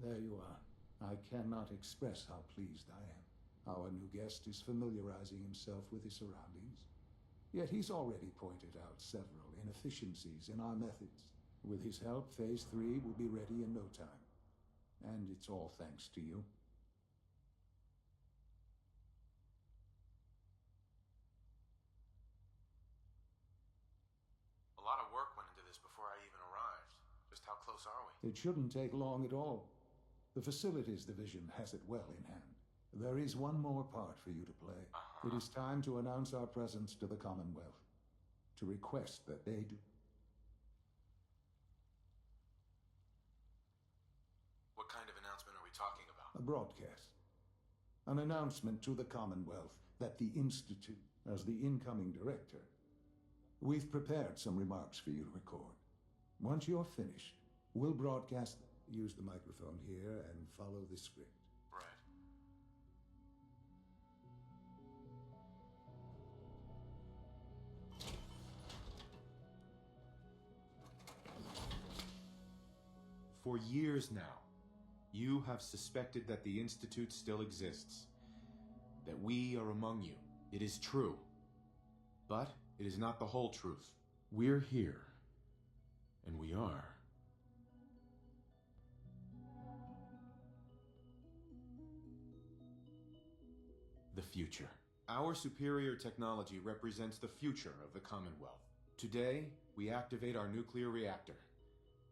There you are. I cannot express how pleased I am. Our new guest is familiarizing himself with his surroundings. Yet he's already pointed out several inefficiencies in our methods. With his help, Phase 3 will be ready in no time. And it's all thanks to you. A lot of work went into this before I even arrived. Just how close are we? It shouldn't take long at all. The Facilities Division has it well in hand. There is one more part for you to play. It is time to announce our presence to the Commonwealth. To request that they do... What kind of announcement are we talking about? A broadcast. An announcement to the Commonwealth that the Institute, as the incoming director, we've prepared some remarks for you to record. Once you're finished, we'll broadcast... Use the microphone here and follow the script. Right. For years now, you have suspected that the Institute still exists. That we are among you. It is true. But it is not the whole truth. We're here. And we are. The future. Our superior technology represents the future of the Commonwealth. Today, we activate our nuclear reactor,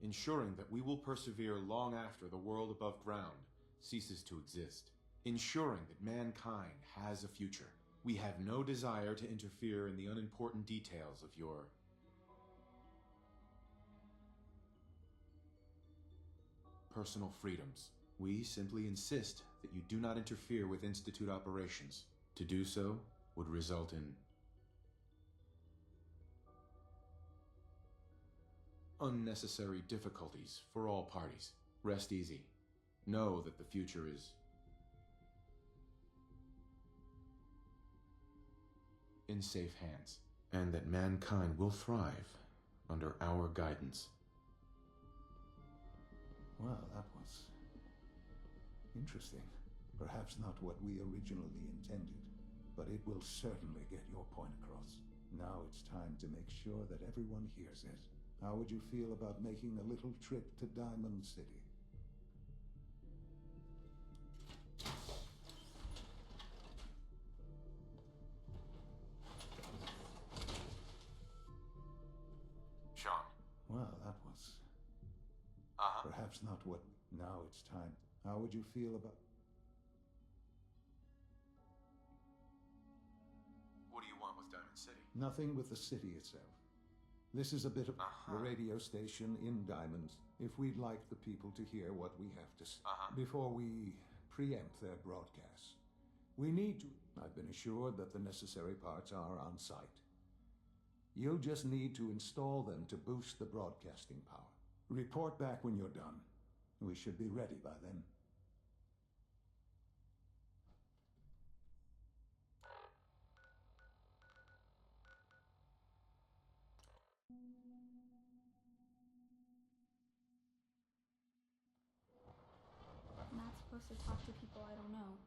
ensuring that we will persevere long after the world above ground ceases to exist, ensuring that mankind has a future. We have no desire to interfere in the unimportant details of your personal freedoms. We simply insist that you do not interfere with Institute operations. To do so would result in unnecessary difficulties for all parties. Rest easy. Know that the future is in safe hands, and that mankind will thrive under our guidance. Well, that was interesting. Perhaps not what we originally intended, but it will certainly get your point across. Now it's time to make sure that everyone hears it. How would you feel about making a little trip to Diamond City? Sean. Well, that was... Perhaps not what... Now it's time. How would you feel about... What do you want with Diamond City? Nothing with the city itself. This is a bit of the radio station in Diamonds, if we'd like the people to hear what we have to say. Before we preempt their broadcasts. We need to... I've been assured that the necessary parts are on site. You'll just need to install them to boost the broadcasting power. Report back when you're done. We should be ready by then. to talk to people I don't know.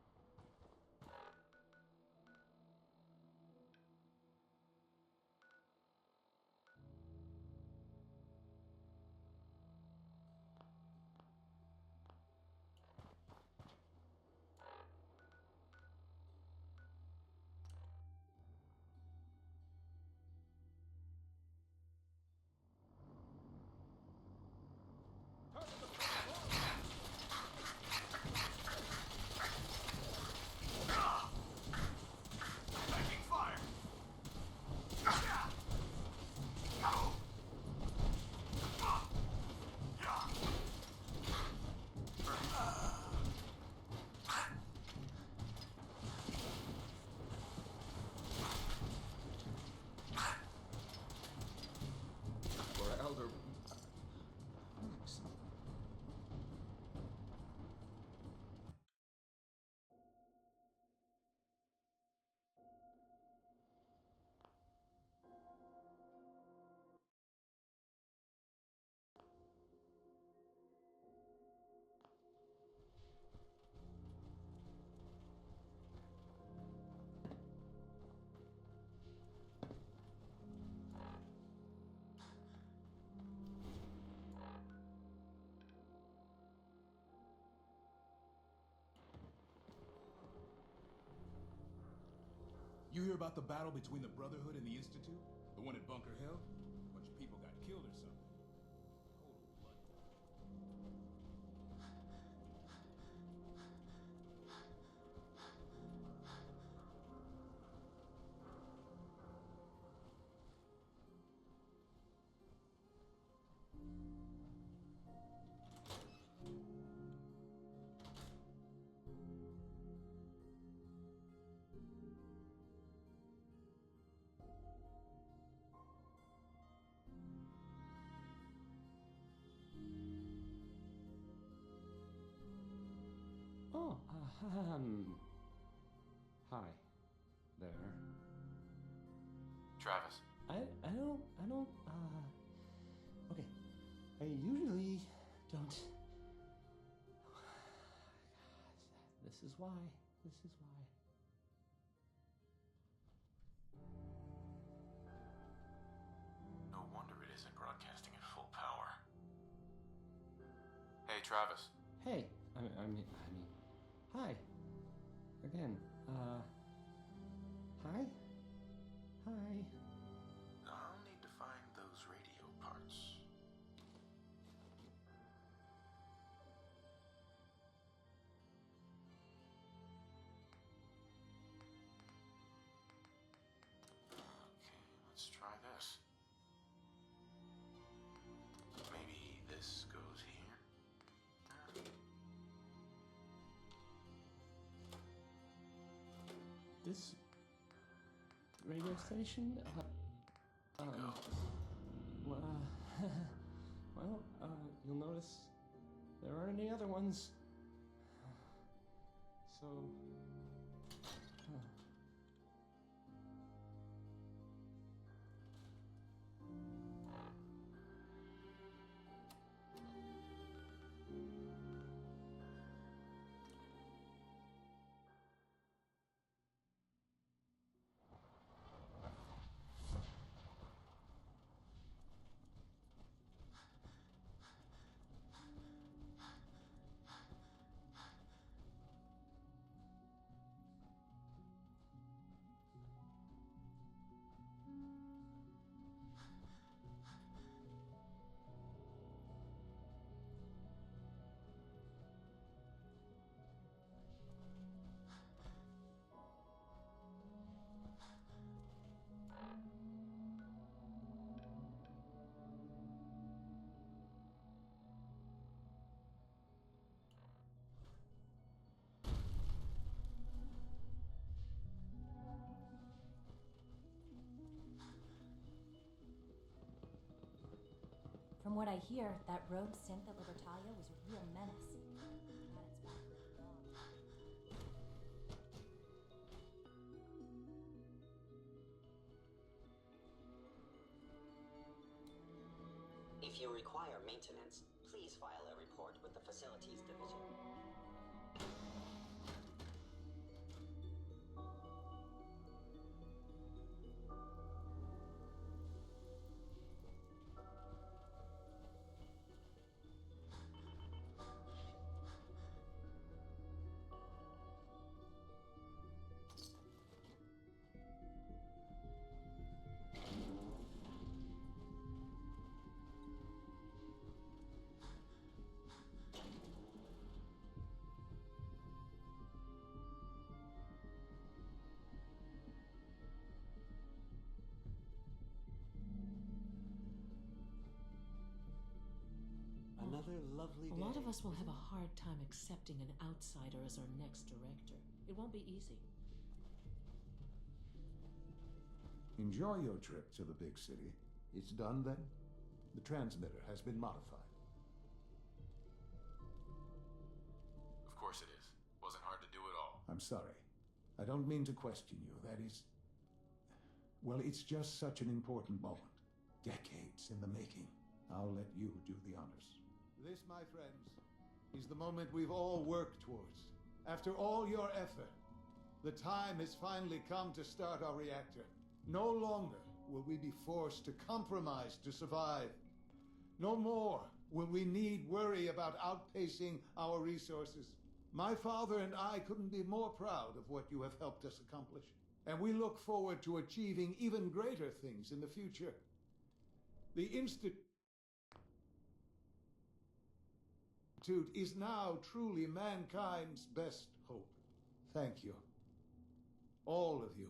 You hear about the battle between the Brotherhood and the Institute? The one at Bunker Hill? A bunch of people got killed or something. Oh, hi. There. Travis. I don't, okay. I usually don't. This is why. No wonder it isn't broadcasting at full power. Hey, Travis. Hey, I mean, hi. Again, hi? Hi. I'll need to find those radio parts. Okay, let's try this. Maybe this goes here. This radio station? You'll notice there aren't any other ones. So, From what I hear, that rogue synth at Libertalia was a real menace. Glad it's back with the dog. If you require maintenance, please file a report with the Facilities Division. lot of us will have a hard time accepting an outsider as our next director. It won't be easy. Enjoy your trip to the big city. It's done then? The transmitter has been modified. Of course it is. Wasn't hard to do at all. I'm sorry. I don't mean to question you. That is... Well, it's just such an important moment. Decades in the making. I'll let you do the honors. This, my friends, is the moment we've all worked towards. After all your effort, the time has finally come to start our reactor. No longer will we be forced to compromise to survive. No more will we need worry about outpacing our resources. My father and I couldn't be more proud of what you have helped us accomplish. And we look forward to achieving even greater things in the future. The Institute is now truly mankind's best hope. Thank you. All of you.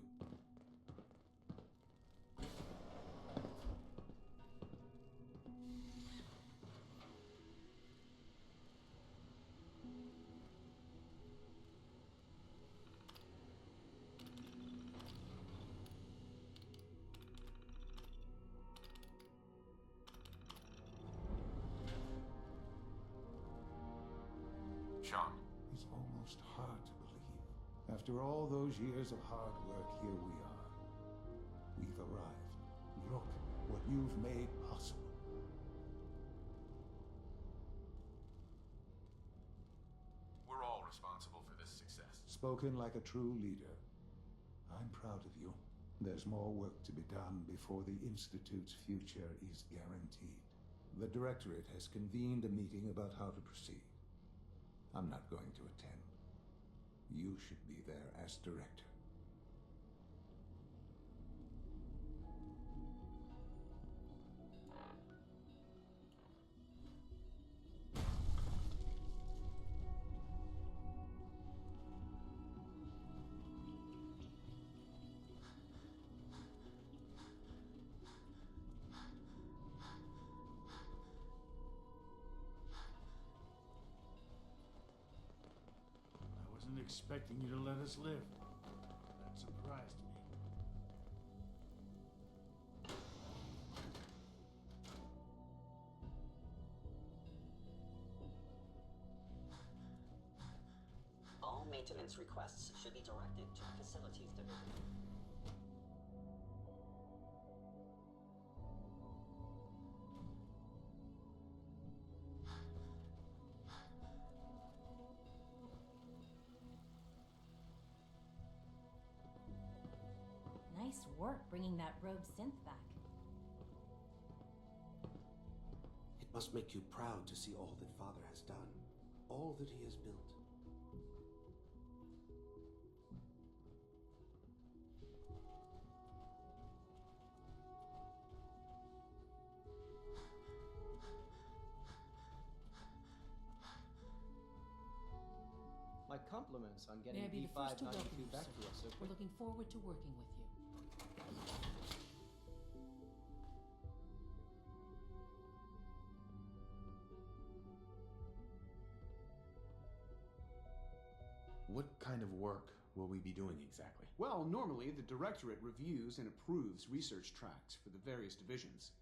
Sean. It's almost hard to believe. After all those years of hard work, here we are. We've arrived. Look what you've made possible. We're all responsible for this success. Spoken like a true leader. I'm proud of you. There's more work to be done before the Institute's future is guaranteed. The Directorate has convened a meeting about how to proceed. I'm not going to attend. You should be there as director. Expecting you to let us live. That surprised me. All maintenance requests should be directed to the Facilities Division. Nice work bringing that rogue synth back. It must make you proud to see all that Father has done, all that he has built. My compliments on May getting I be the first to welcome B592 you, back sir. to us so We're quickly. looking forward to working with you. What kind of work will we be doing exactly? Well, normally the Directorate reviews and approves research tracks for the various divisions.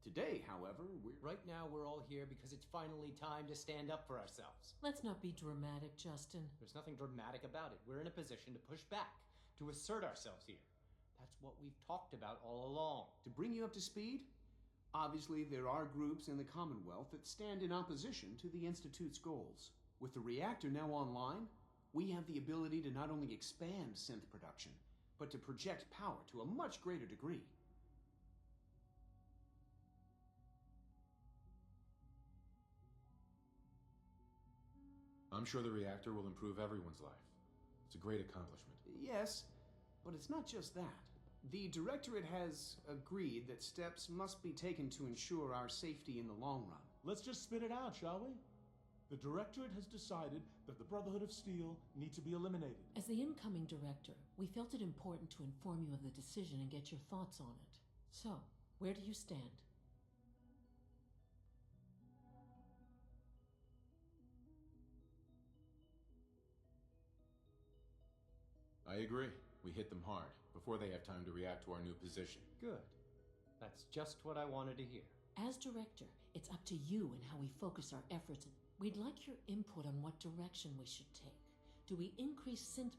Today, however, Right now, we're all here because it's finally time to stand up for ourselves. Let's not be dramatic, Justin. There's nothing dramatic about it. We're in a position to push back, to assert ourselves here. That's what we've talked about all along. To bring you up to speed, obviously there are groups in the Commonwealth that stand in opposition to the Institute's goals. With the reactor now online, we have the ability to not only expand synth production, but to project power to a much greater degree. I'm sure the reactor will improve everyone's life. It's a great accomplishment. Yes, but it's not just that. The Directorate has agreed that steps must be taken to ensure our safety in the long run. Let's just spit it out, shall we? The Directorate has decided that the Brotherhood of Steel need to be eliminated. As the incoming director, we felt it important to inform you of the decision and get your thoughts on it. So, where do you stand? I agree. We hit them hard, before they have time to react to our new position. Good. That's just what I wanted to hear. As director, it's up to you and how we focus our efforts. We'd like your input on what direction we should take. Do we increase synth...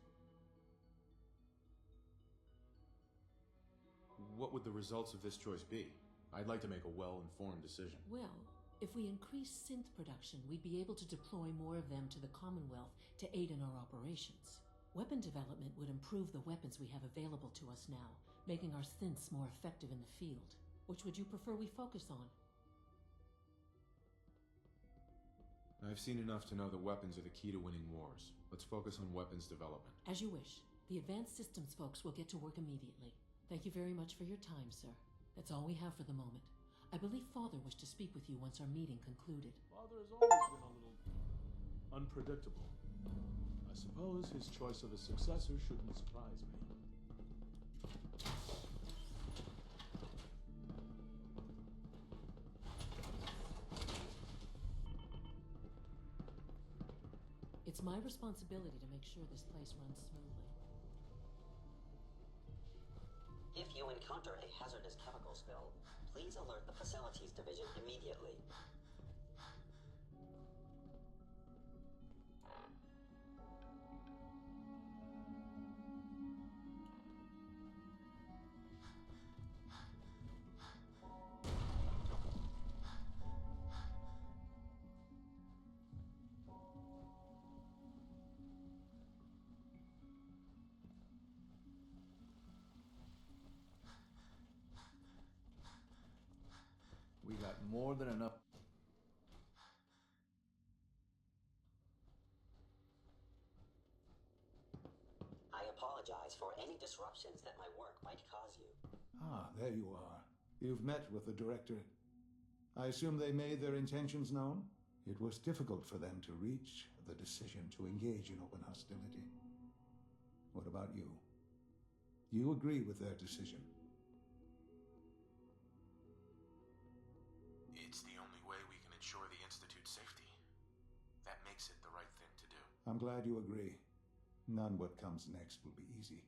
What would the results of this choice be? I'd like to make a well-informed decision. Well, if we increase synth production, we'd be able to deploy more of them to the Commonwealth to aid in our operations. Weapon development would improve the weapons we have available to us now, making our synths more effective in the field. Which would you prefer we focus on? I've seen enough to know that weapons are the key to winning wars. Let's focus on weapons development. As you wish. The advanced systems folks will get to work immediately. Thank you very much for your time, sir. That's all we have for the moment. I believe Father wished to speak with you once our meeting concluded. Father has always been a little unpredictable. I suppose his choice of a successor shouldn't surprise me. It's my responsibility to make sure this place runs smoothly. If you encounter a hazardous chemical spill, please alert the Facilities Division immediately. We got more than enough. I apologize for any disruptions that my work might cause you. Ah, there you are. You've met with the director. I assume they made their intentions known? It was difficult for them to reach the decision to engage in open hostility. What about you? You agree with their decision? It's the only way we can ensure the Institute's safety. That makes it the right thing to do. I'm glad you agree. None what comes next will be easy.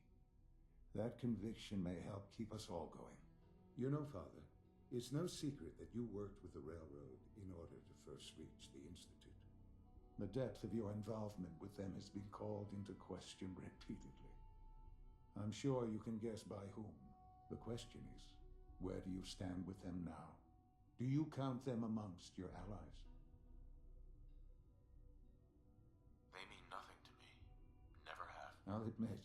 That conviction may help keep us all going. You know, Father, it's no secret that you worked with the Railroad in order to first reach the Institute. The depth of your involvement with them has been called into question repeatedly. I'm sure you can guess by whom. The question is, where do you stand with them now? Do you count them amongst your allies? They mean nothing to me. Never have. I'll admit,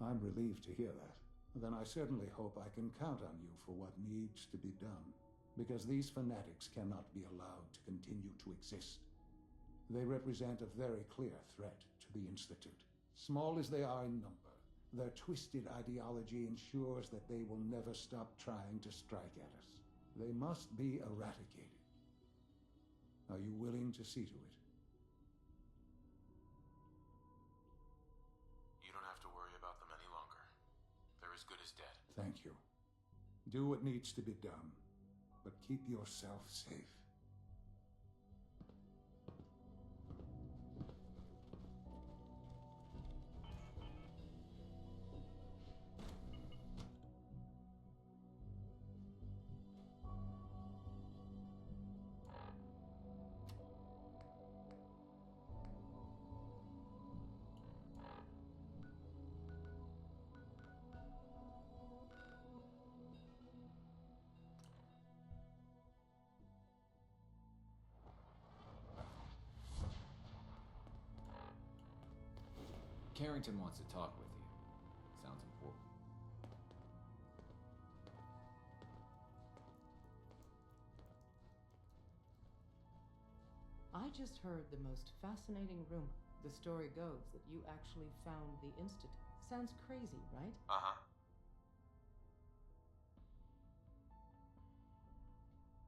I'm relieved to hear that. Then I certainly hope I can count on you for what needs to be done, because these fanatics cannot be allowed to continue to exist. They represent a very clear threat to the Institute. Small as they are in number, their twisted ideology ensures that they will never stop trying to strike at us. They must be eradicated. Are you willing to see to it? You don't have to worry about them any longer. They're as good as dead. Thank you. Do what needs to be done, but keep yourself safe. Carrington wants to talk with you. Sounds important. I just heard the most fascinating rumor. The story goes that you actually found the Institute. Sounds crazy, right? Uh-huh.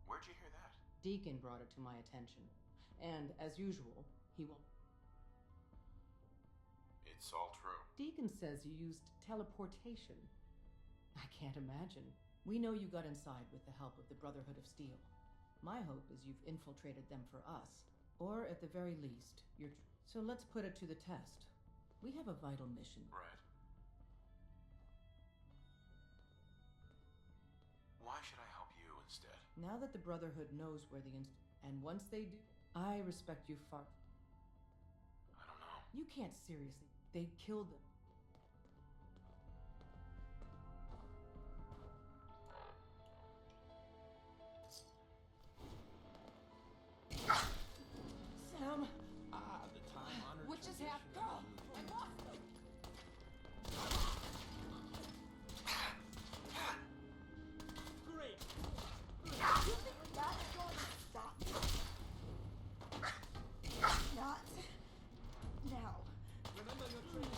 Where'd you hear that? Deacon brought it to my attention. And, as usual, he will... It's all true. Deacon says you used teleportation. I can't imagine. We know you got inside with the help of the Brotherhood of Steel. My hope is you've infiltrated them for us. Or, at the very least, you're... So let's put it to the test. We have a vital mission. Right. Why should I help you instead? Now that the Brotherhood knows where the and once they do, I respect you far. I don't know. You can't seriously. They killed them. Sam! The time-honored What just happened? Girl! I lost them! Great! You think that's going to stop me? Not now. Remember your training.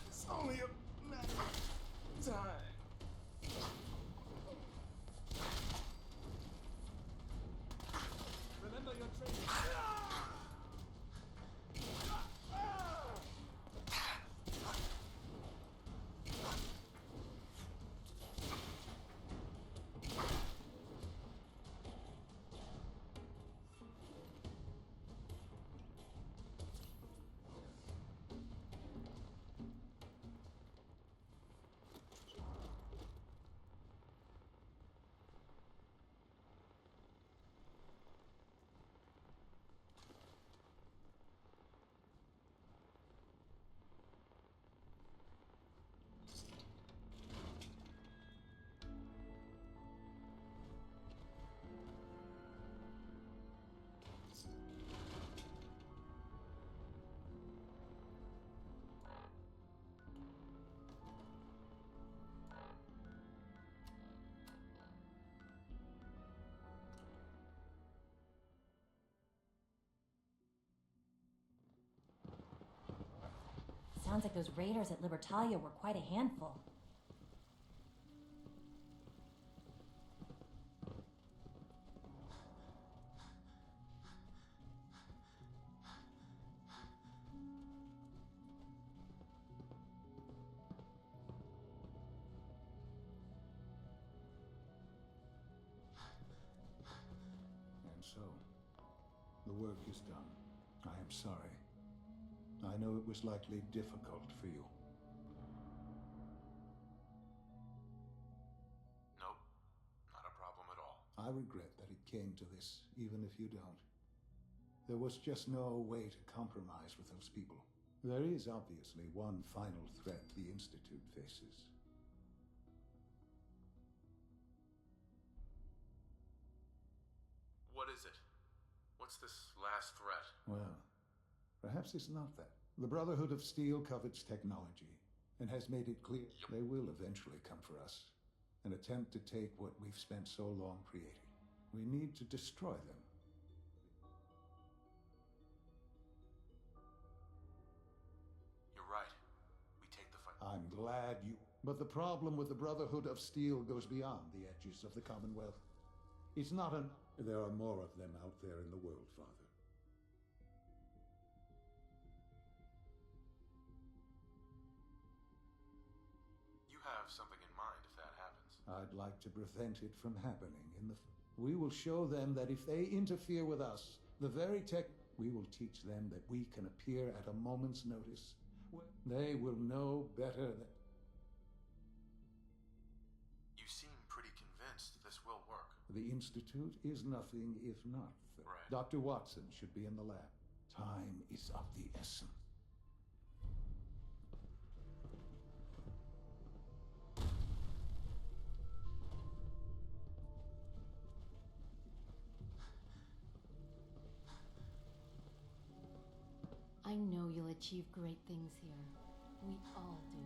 It's only a matter of time. Remember your training. Sounds like those raiders at Libertalia were quite a handful. And so, the work is done. I am sorry. I know it was likely difficult for you. Nope. Not a problem at all. I regret that it came to this, even if you don't. There was just no way to compromise with those people. There is obviously one final threat the Institute faces. What is it? What's this last threat? Well, perhaps it's not that. The Brotherhood of Steel covets technology and has made it clear they will eventually come for us and attempt to take what we've spent so long creating. We need to destroy them. You're right. We take the fight. I'm glad you... But the problem with the Brotherhood of Steel goes beyond the edges of the Commonwealth. It's not an... There are more of them out there in the world, Father. You have something in mind if that happens. I'd like to prevent it from happening in the... We will show them that if they interfere with us, the very tech... We will teach them that we can appear at a moment's notice. They will know better than... You seem pretty convinced this will work. The Institute is nothing if not thorough. Right. Dr. Watson should be in the lab. Time is of the essence. I know you'll achieve great things here. We all do.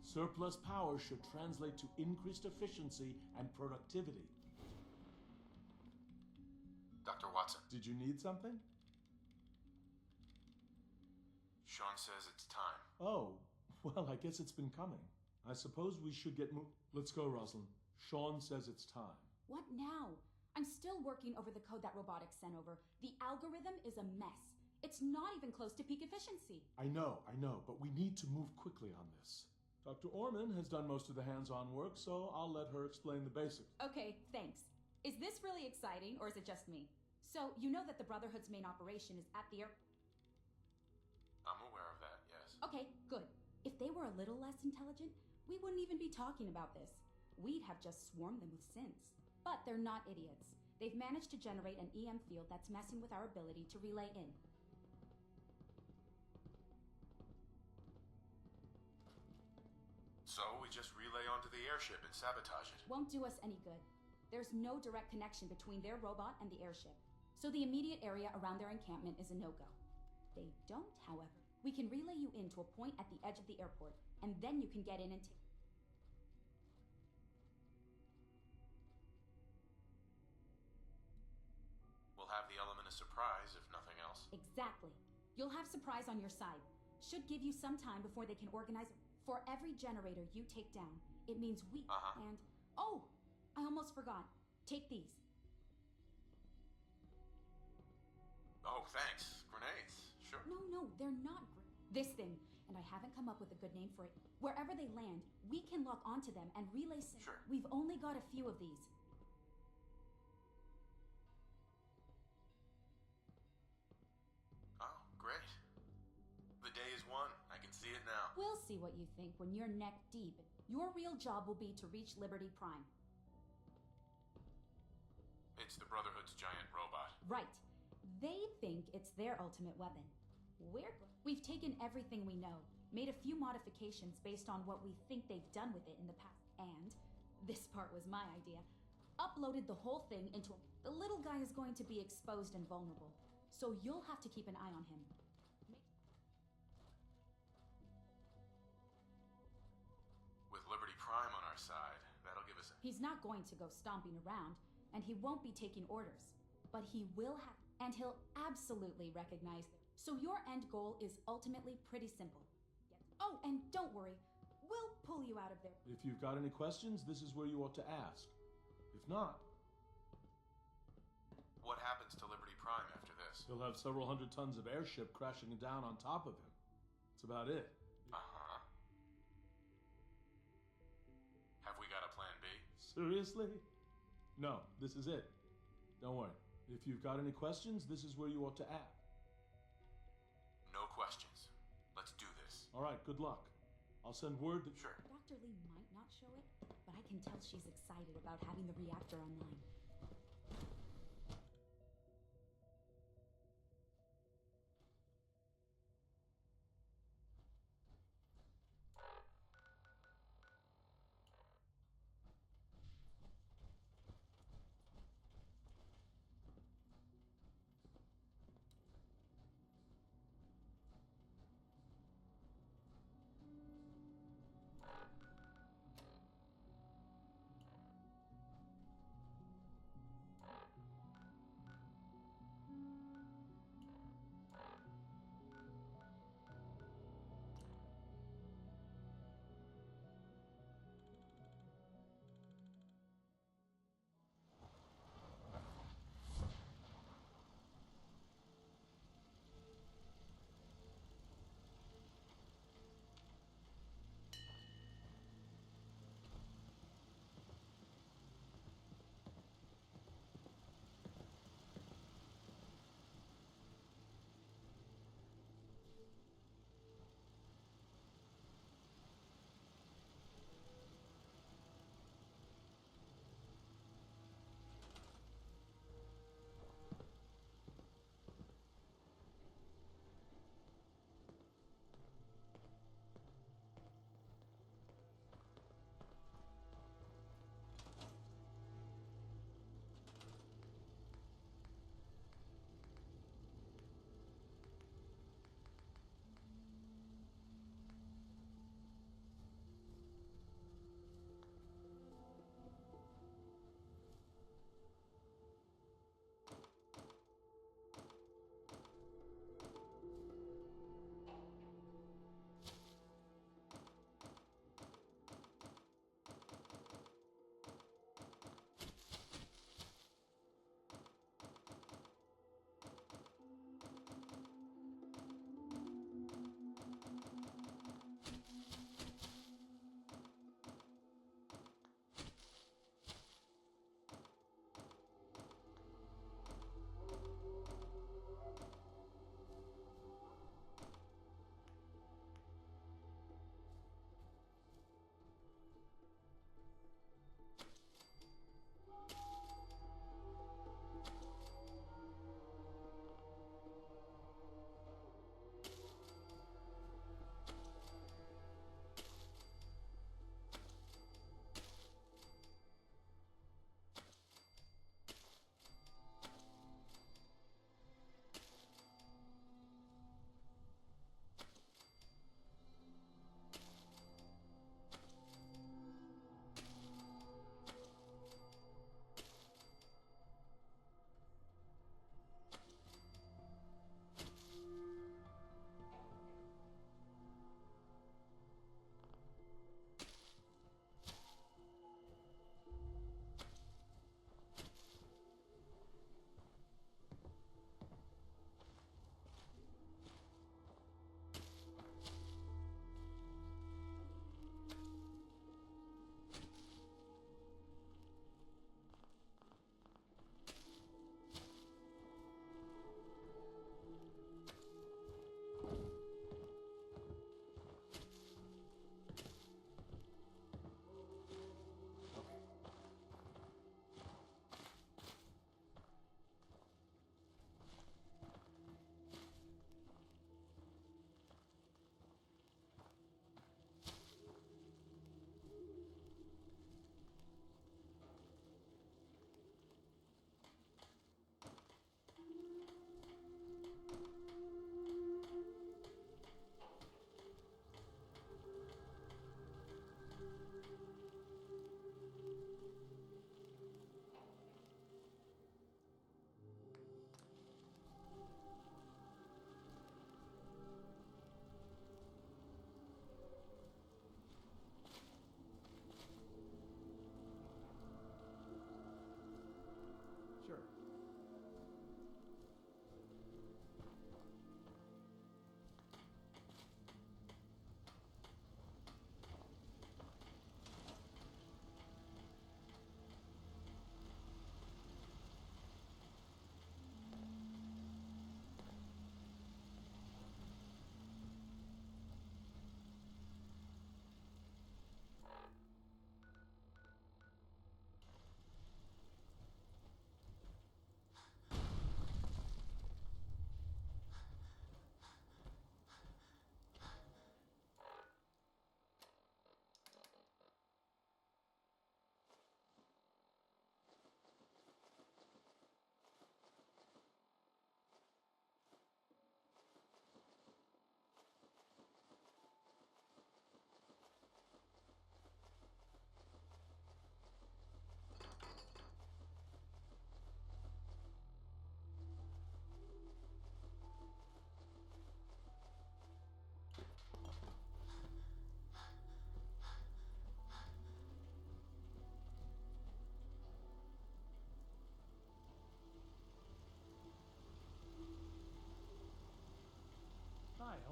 Surplus power should translate to increased efficiency and productivity. Dr. Watson. Did you need something? Sean says it's time. Oh, well, I guess it's been coming. I suppose we should get Let's go, Rosalind. Sean says it's time. What now? I'm still working over the code that robotics sent over. The algorithm is a mess. It's not even close to peak efficiency. I know, but we need to move quickly on this. Dr. Orman has done most of the hands-on work, so I'll let her explain the basics. Okay, thanks. Is this really exciting, or is it just me? So, you know that the Brotherhood's main operation is at the airport. I'm aware of that, yes. Okay, good. If they were a little less intelligent, we wouldn't even be talking about this. We'd have just swarmed them with synths. But they're not idiots. They've managed to generate an EM field that's messing with our ability to relay in. So we just relay onto the airship and sabotage it. Won't do us any good. There's no direct connection between their robot and the airship, so the immediate area around their encampment is a no-go. They don't, however. We can relay you in to a point at the edge of the airport, and then you can get in and take... We'll have the element of surprise, if nothing else. Exactly. You'll have surprise on your side. Should give you some time before they can organize... For every generator you take down, it means we... And... Oh! I almost forgot. Take these. Oh, thanks. Grenades. Sure. No, they're not this thing, and I haven't come up with a good name for it. Wherever they land, we can lock onto them and relay... Sure. We've only got a few of these. Oh, great. The day is won. I can see it now. We'll see what you think when you're neck deep. Your real job will be to reach Liberty Prime. It's the Brotherhood's giant robot. Right. They think it's their ultimate weapon. We've taken everything we know, made a few modifications based on what we think they've done with it in the past, and, this part was my idea, uploaded the whole thing into a... The little guy is going to be exposed and vulnerable, so you'll have to keep an eye on him. With Liberty Prime on our side, that'll give us a... He's not going to go stomping around, and he won't be taking orders, but he will have... And he'll absolutely recognize them. So your end goal is ultimately pretty simple. Oh, and don't worry, we'll pull you out of there. If you've got any questions, this is where you ought to ask. If not... What happens to Liberty Prime after this? He'll have several hundred tons of airship crashing down on top of him. That's about it. Uh-huh. Have we got a plan B? Seriously? No, this is it. Don't worry. If you've got any questions, this is where you ought to ask. No questions. Let's do this. All right, good luck. I'll send word that... Sure. Dr. Lee might not show it, but I can tell she's excited about having the reactor online.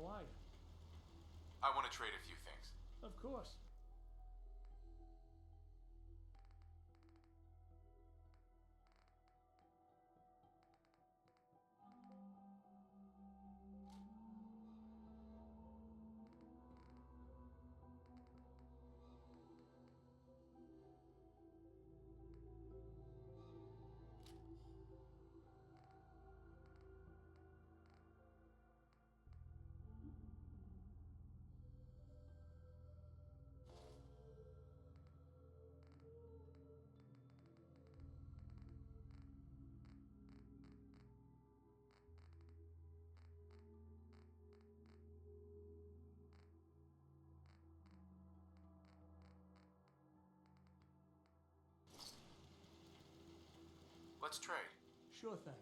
why? I want to trade a few things. Of course. Let's trade. Sure thing.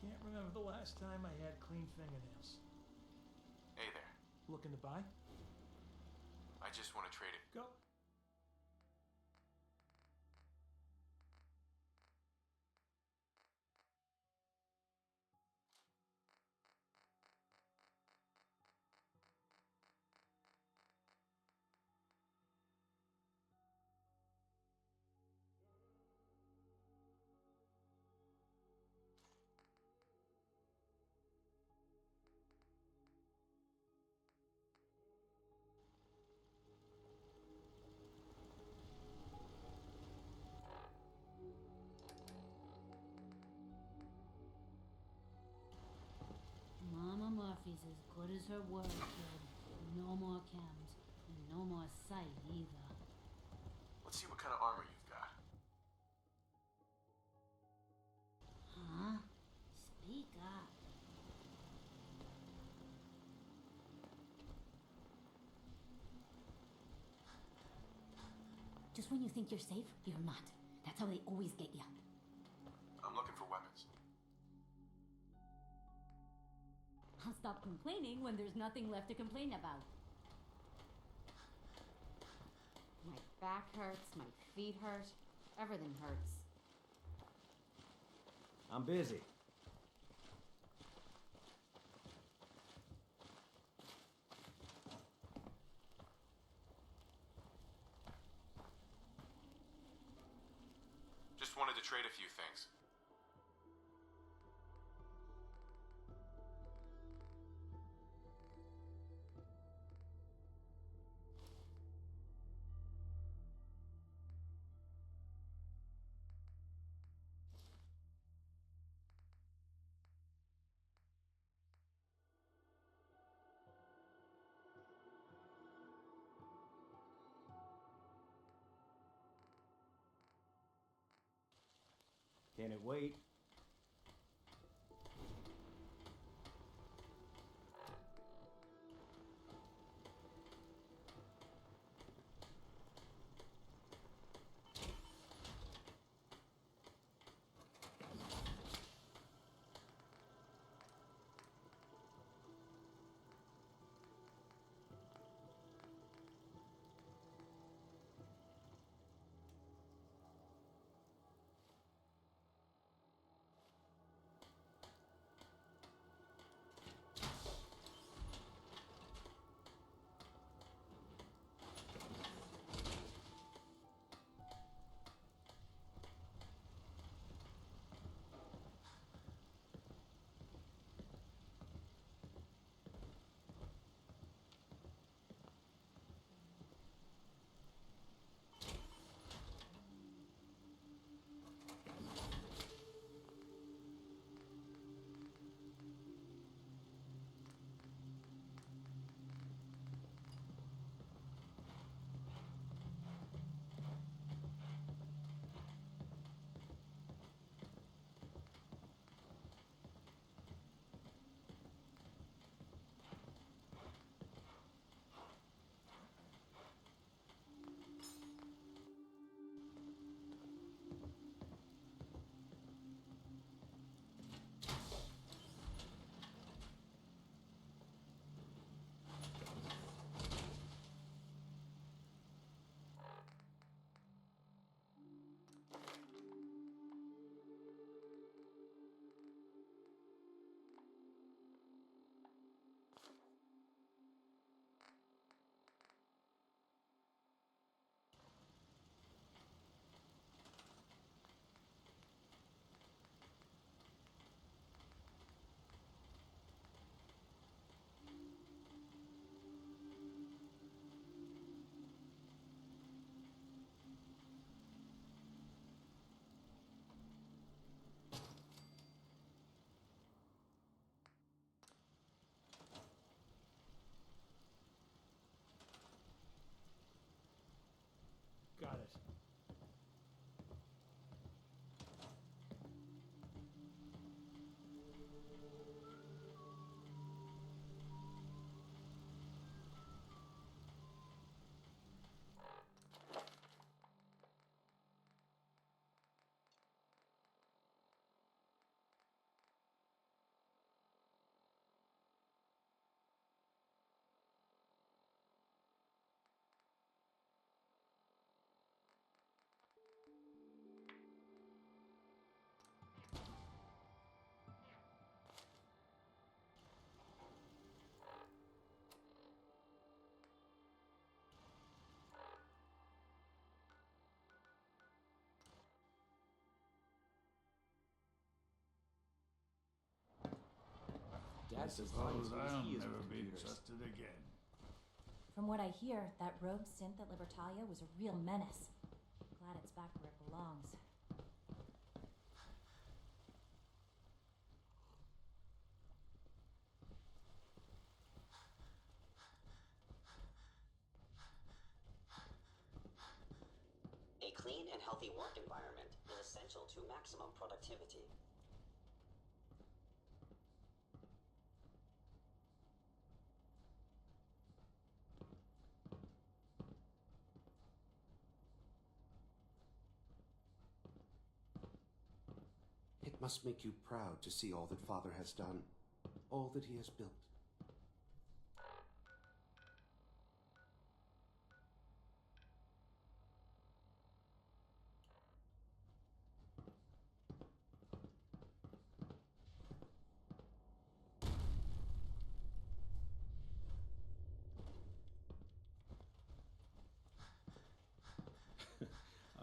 Can't remember the last time I had clean fingernails. Hey there. Looking to buy? I just want to trade it. Go. Mama Murphy's as good as her word, kid. No more chems, and no more sight either. Let's see what kind of armor you've got. Huh? Speak up. Just when you think you're safe, you're not. That's how they always get you. I'm looking for weapons. I'll stop complaining when there's nothing left to complain about. My back hurts, my feet hurt, everything hurts. I'm busy. Just wanted to trade a few things. Can it wait? I as designs suppose as I'll he is never with be computers. trusted again. From what I hear, that rogue synth at Libertalia was a real menace. Glad it's back where it belongs. A clean and healthy work environment is essential to maximum productivity. It must make you proud to see all that Father has done, all that he has built.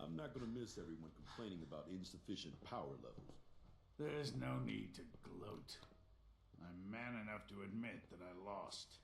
I'm not gonna miss everyone complaining about insufficient power levels. There's no need to gloat. I'm man enough to admit that I lost.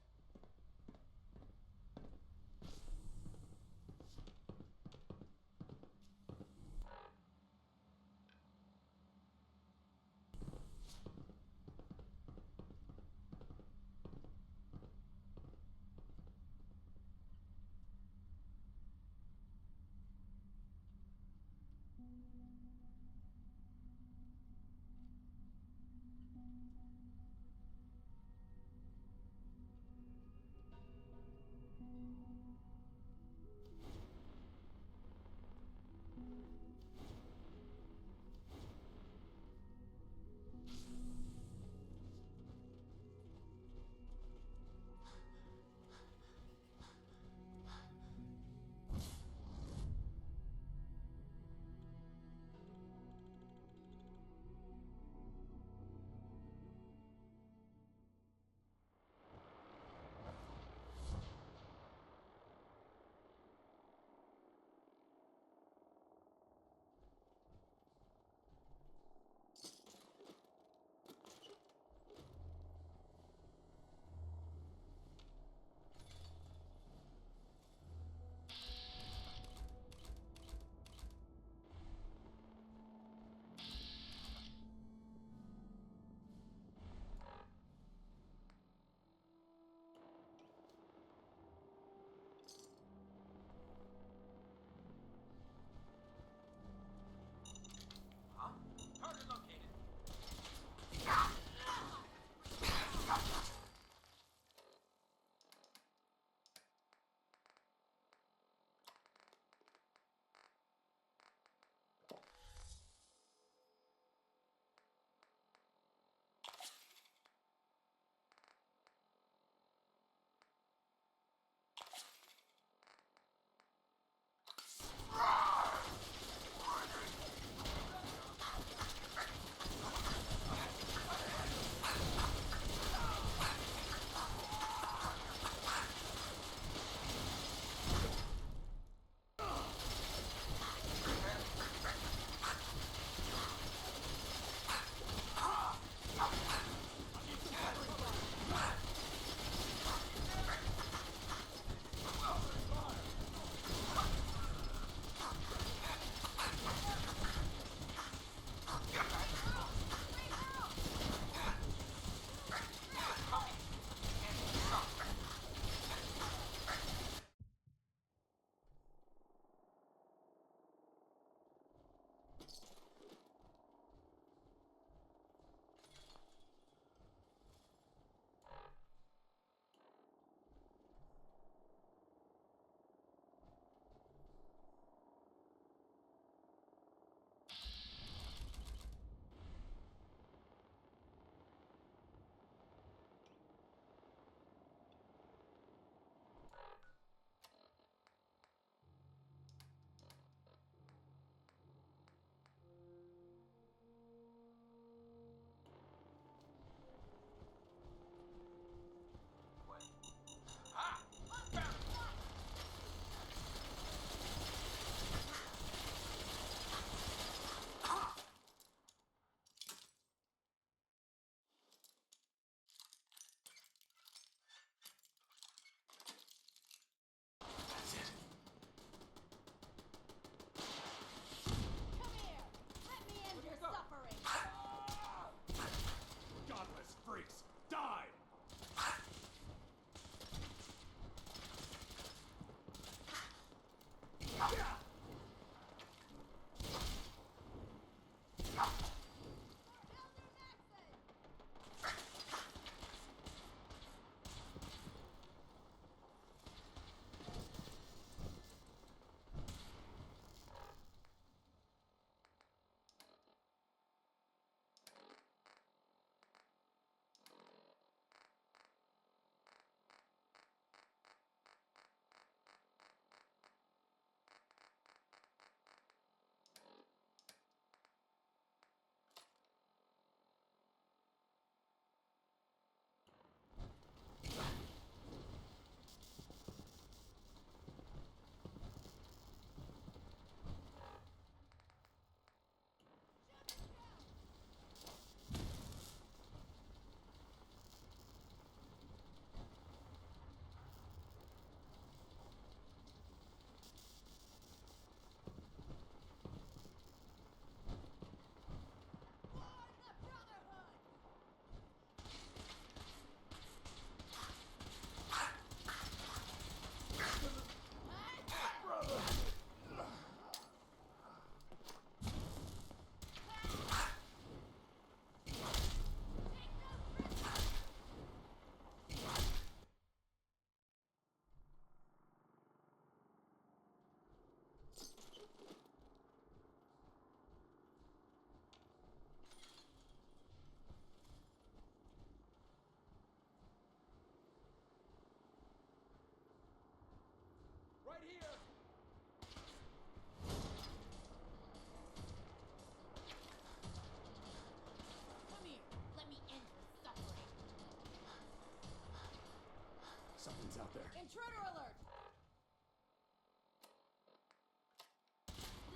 Intruder alert!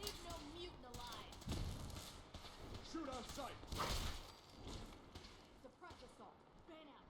Leave no mutant alive. Shoot on sight! Suppress assault. Ban out.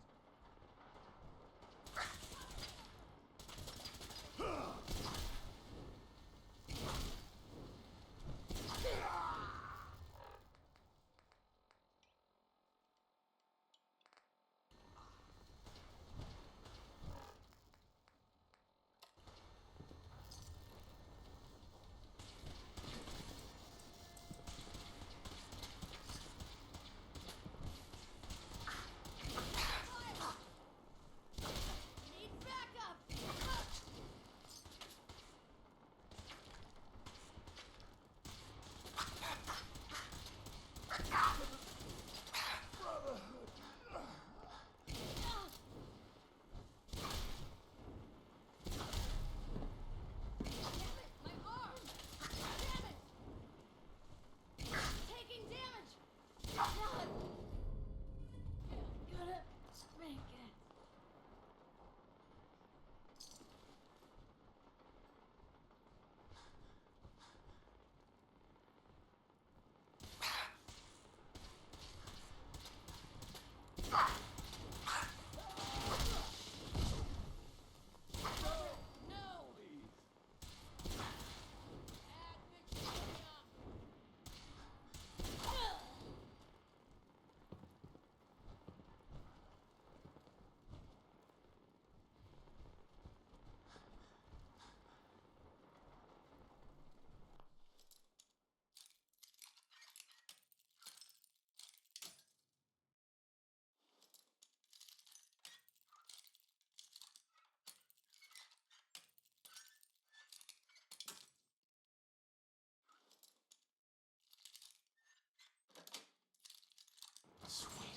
Need backup! Damn it! My arm! Damn it! Taking damage! God! Gotta make it. No! Sweet.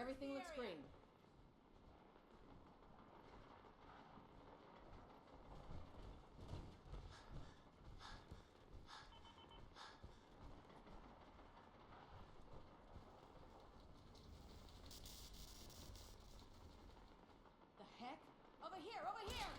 Everything looks green. The heck? Over here! Over here!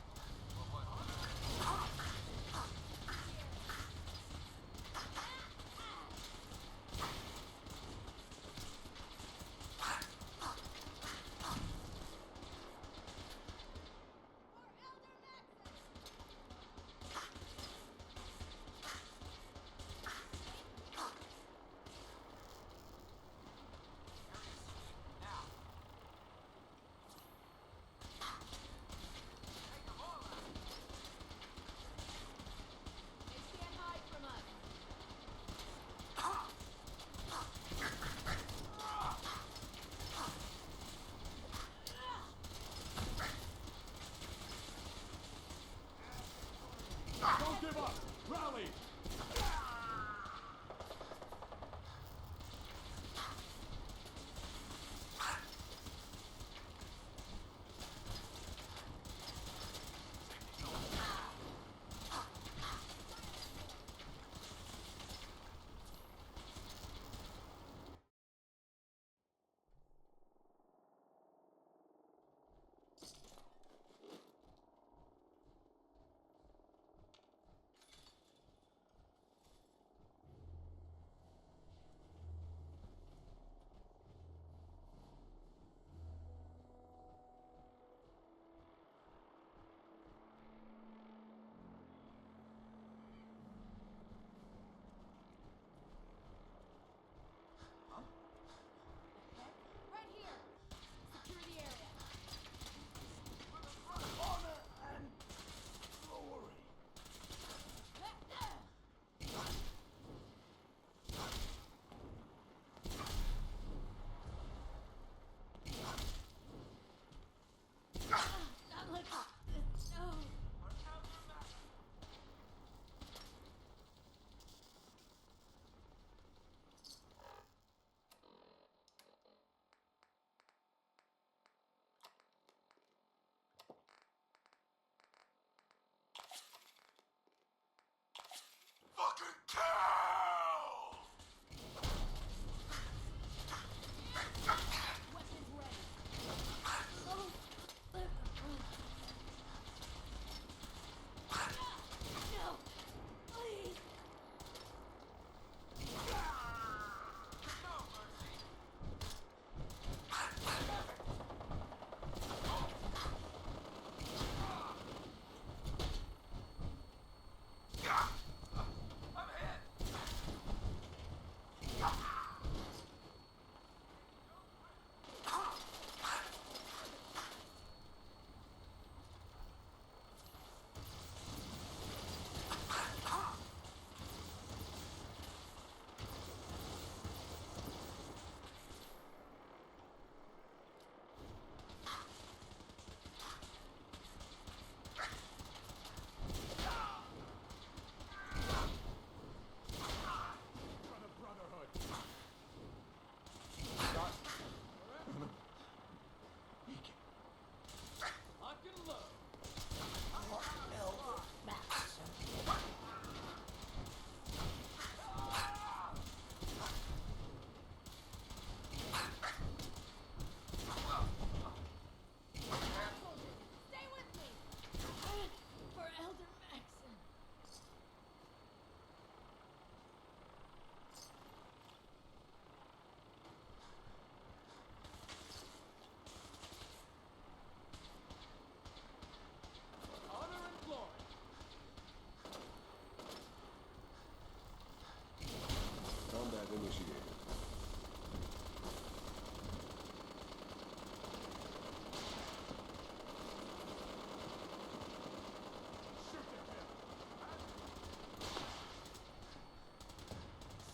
initiated.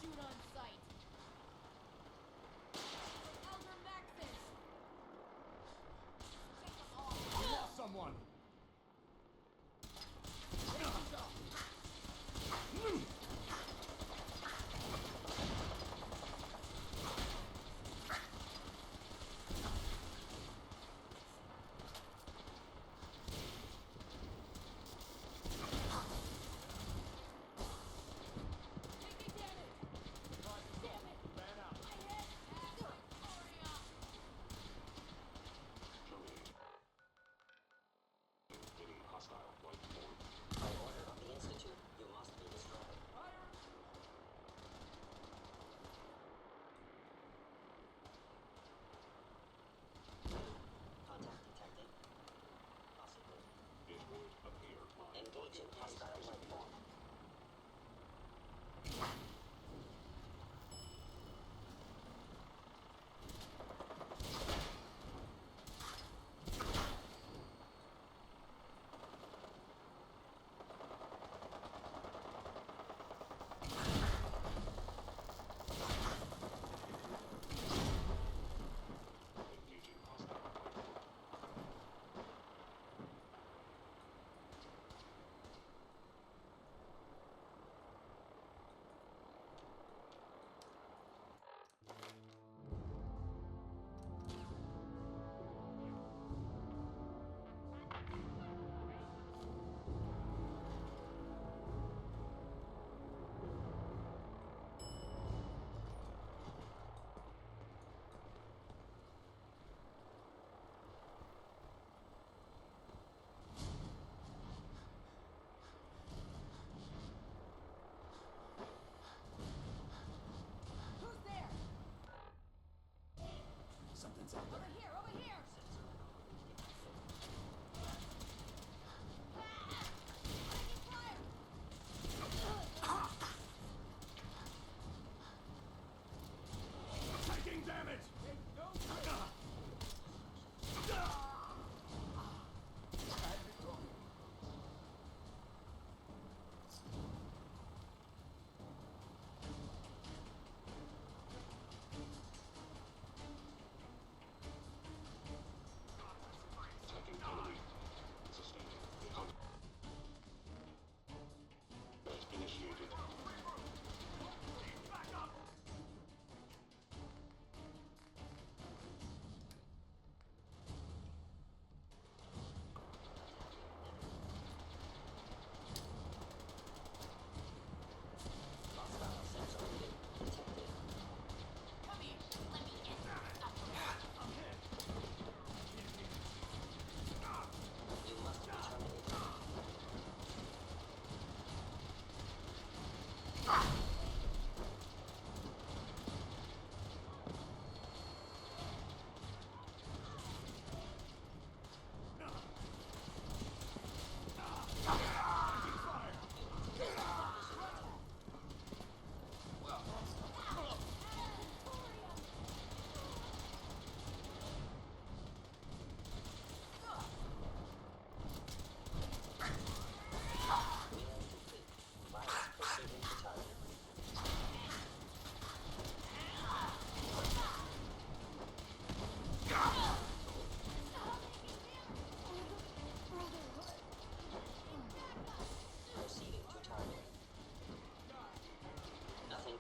Shoot on sight. Elder Maxis. Take them all. We lost someone. By order of the Institute, you must be destroyed. Contact detected. Possibly. It would appear Engaging hostile life form. Who's there? Something's out there. Over here, over here. Taking fire. taking damage.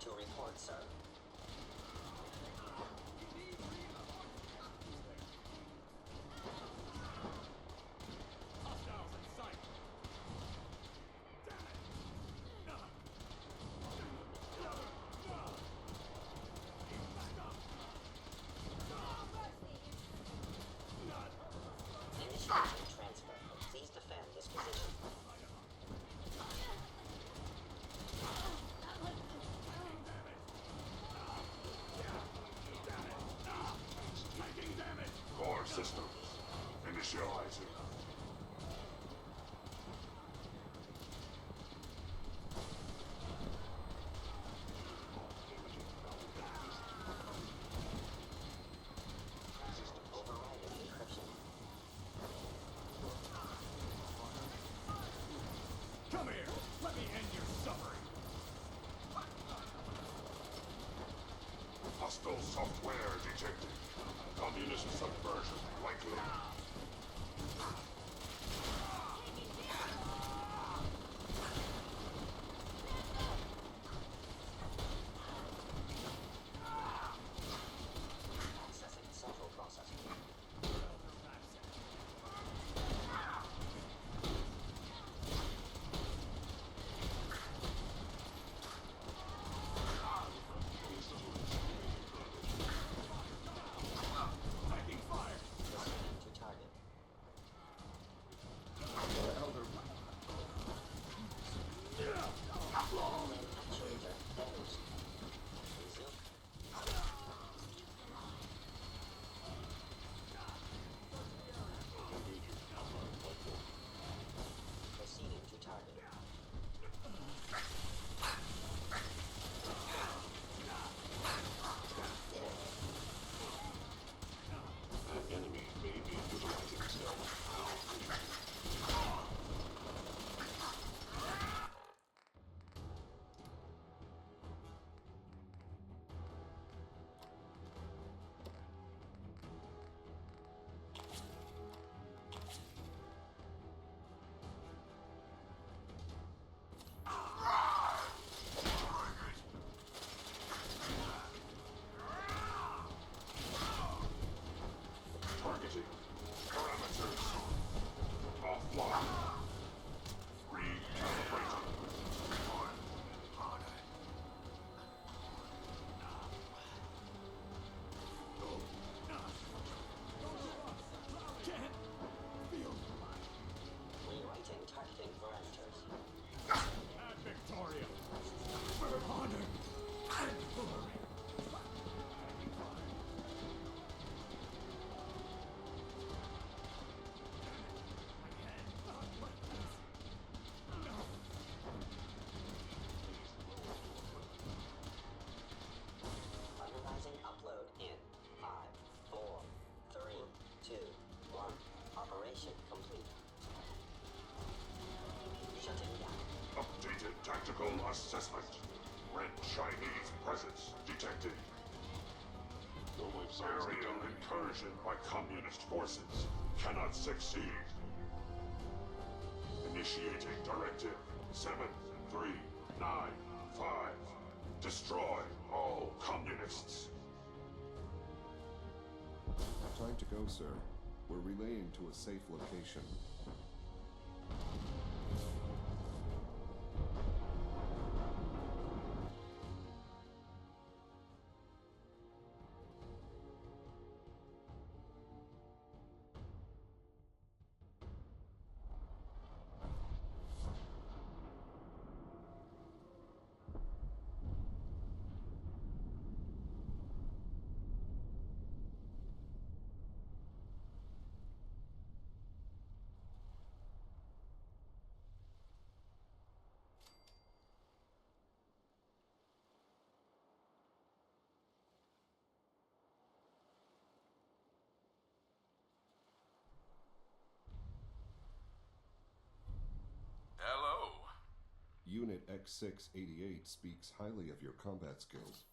to report, sir. Hostiles in sight. Damn it! Initiating transfer. Please defend this position. Hostile software detected. Communist subversion likely. Accessing central processing. Taking fire. Proceeding to target. Actuator closed. Resume. Proceeding to target. An enemy may be utilizing stealth. Targeting. Parameters. Offline. Recalibrating. Rewriting targeting parameters. At Victoria. For honor and glory. Finalizing upload in 5, 4, 3, 2, 1. Operation complete. Shutting down. Updated tactical assessment. Red Chinese presence detected. Aerial incursion by communist forces cannot succeed. Initiating directive 7395. Destroy all communists. Time to go, sir. We're relaying to a safe location. Hello. Unit X688 speaks highly of your combat skills.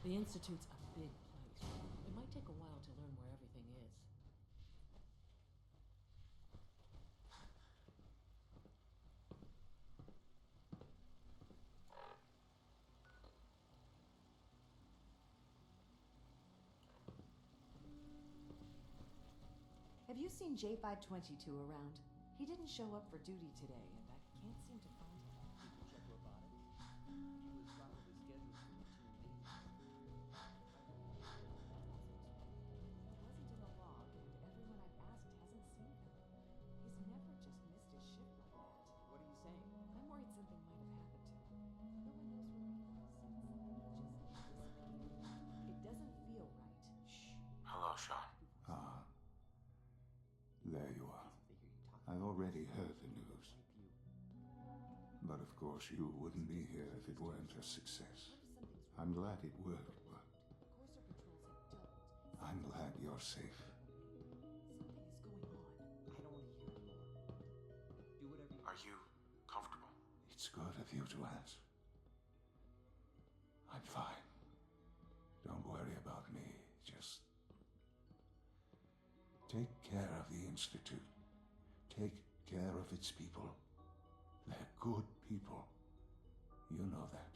The Institute's a big place. It might take a while to learn where everything is. Have you seen J522 around? He didn't show up for duty today, and I can't seem to find him. People check robotics. He was probably scheduled for a team meeting. He wasn't in the log, and everyone I've asked hasn't seen him. He's never just missed his shift like that. What are you saying? I'm worried something might have happened to him. No one knows where he is. He just disappeared. It doesn't feel right. Shh. Hello, Sean. Ah. There you are. I already heard the news. But of course you wouldn't be here if it weren't a success. I'm glad it worked, but I'm glad you're safe. Something is going on. I don't want to hear anymore. Do whatever you... Are you comfortable? It's good of you to ask. I'm fine. Don't worry about me. Just take care of the Institute. Take care of its people. They're good people. You know that.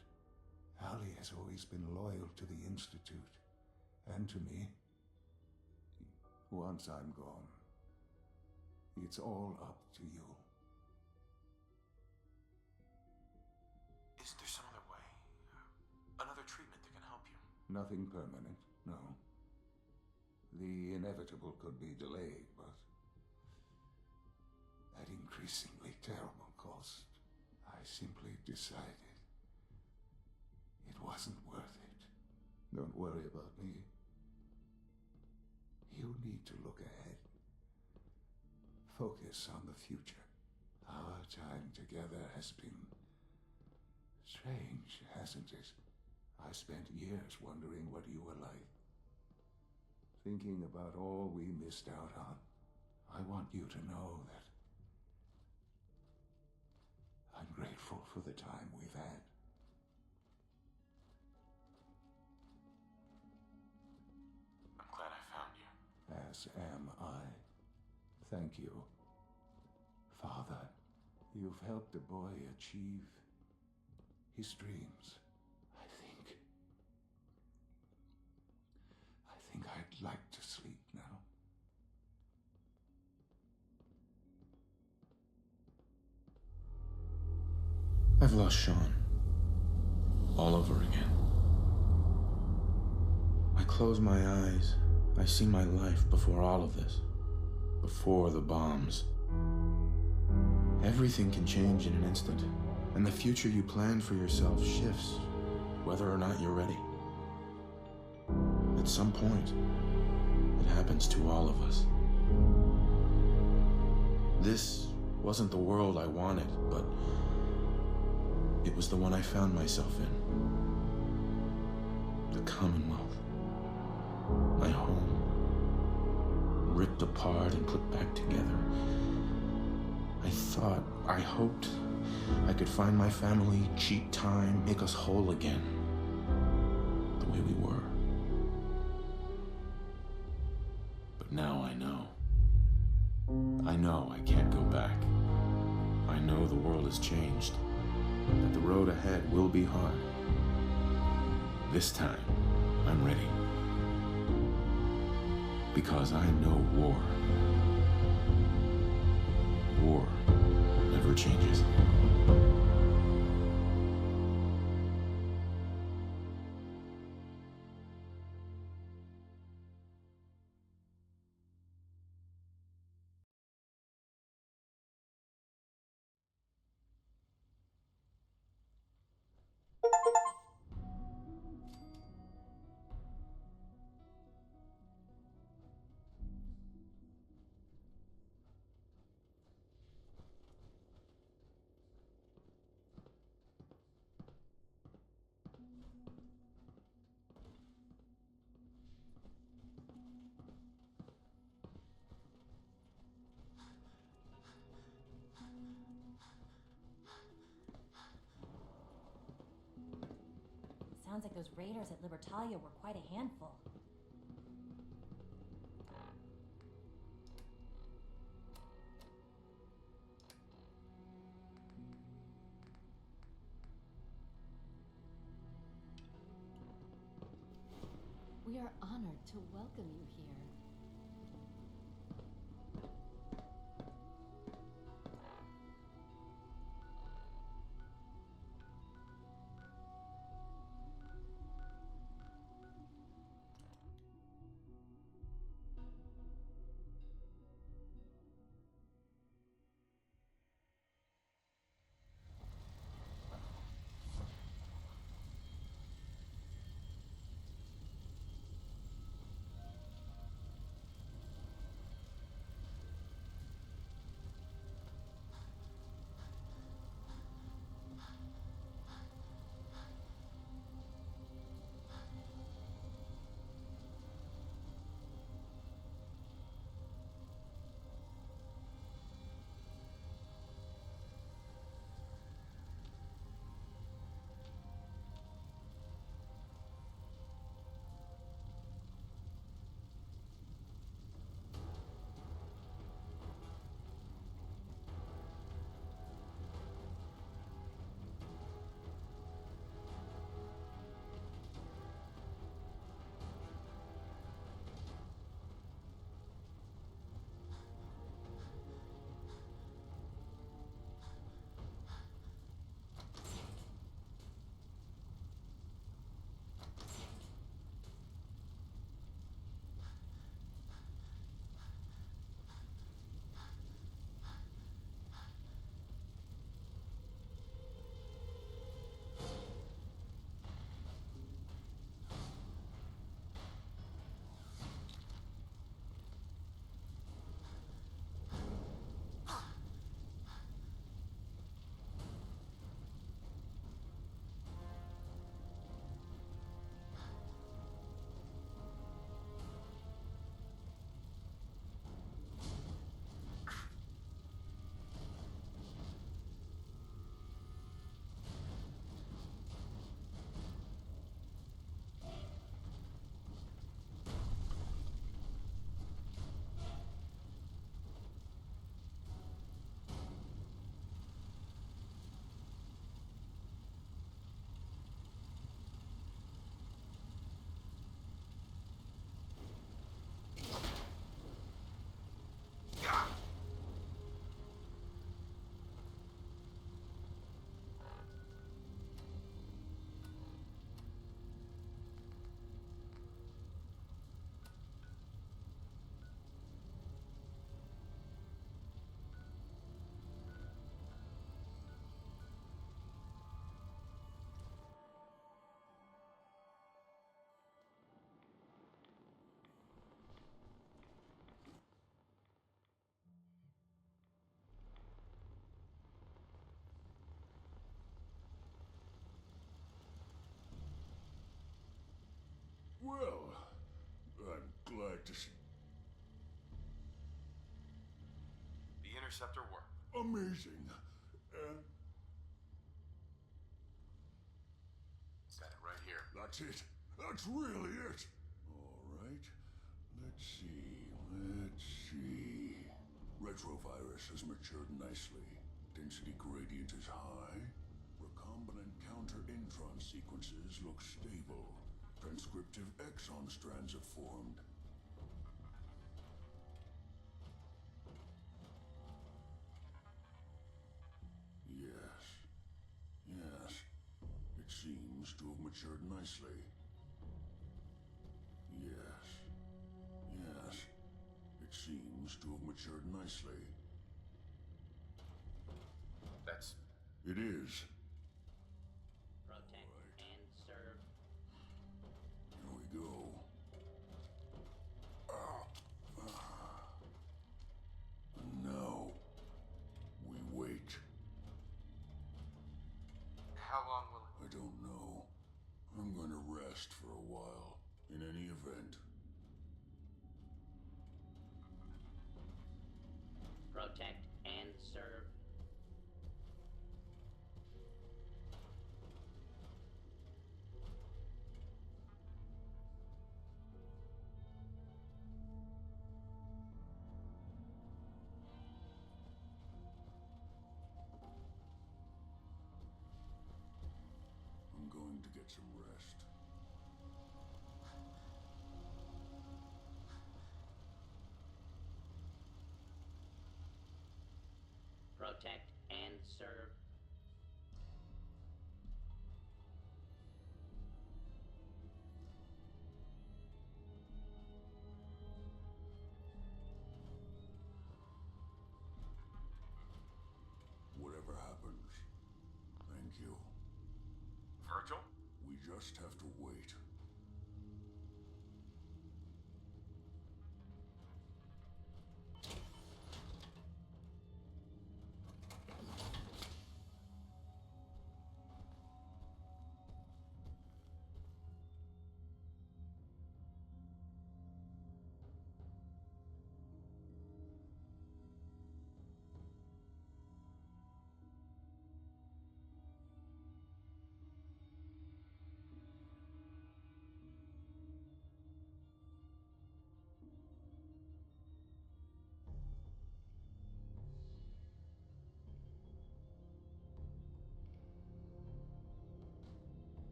Ali has always been loyal to the Institute. And to me. Once I'm gone, it's all up to you. Is there some other way? Another treatment that can help you? Nothing permanent, no. The inevitable could be delayed, but at increasingly terrible cost, I simply decided it wasn't worth it. Don't worry about me. You need to look ahead. Focus on the future. Our time together has been strange, hasn't it? I spent years wondering what you were like. Thinking about all we missed out on. I want you to know that I'm grateful for the time we've had. I'm glad I found you. As am I. Thank you. Father, you've helped a boy achieve his dreams. I think I'd like to sleep now. I've lost Sean. All over again. I close my eyes. I see my life before all of this. Before the bombs. Everything can change in an instant. And the future you planned for yourself shifts, whether or not you're ready. At some point, it happens to all of us. This wasn't the world I wanted, but it was the one I found myself in. The Commonwealth. My home. Ripped apart and put back together. I hoped I could find my family, cheat time, make us whole again. The way we were. But now I know. I know I can't go back. I know the world has changed. That the road ahead will be hard. This time, I'm ready. Because I know war. War never changes. sounds like those raiders at Libertalia were quite a handful. We are honored to welcome you here. Well, I'm glad to see. The interceptor worked. Amazing. Got it right here. That's it. That's really it. All right. Let's see. Retrovirus has matured nicely. Density gradient is high. Recombinant counter-intron sequences look stable. Transcriptive exon strands have formed. Yes. It seems to have matured nicely. Yes. It seems to have matured nicely. That's... It is. Protect and serve. Here we go. And now, we wait. How long will it... I don't know. I'm gonna rest for a while, in any event. Protect and serve. going to get some rest. Protect and serve. Whatever happens, thank you. Virgil? We just have to wait.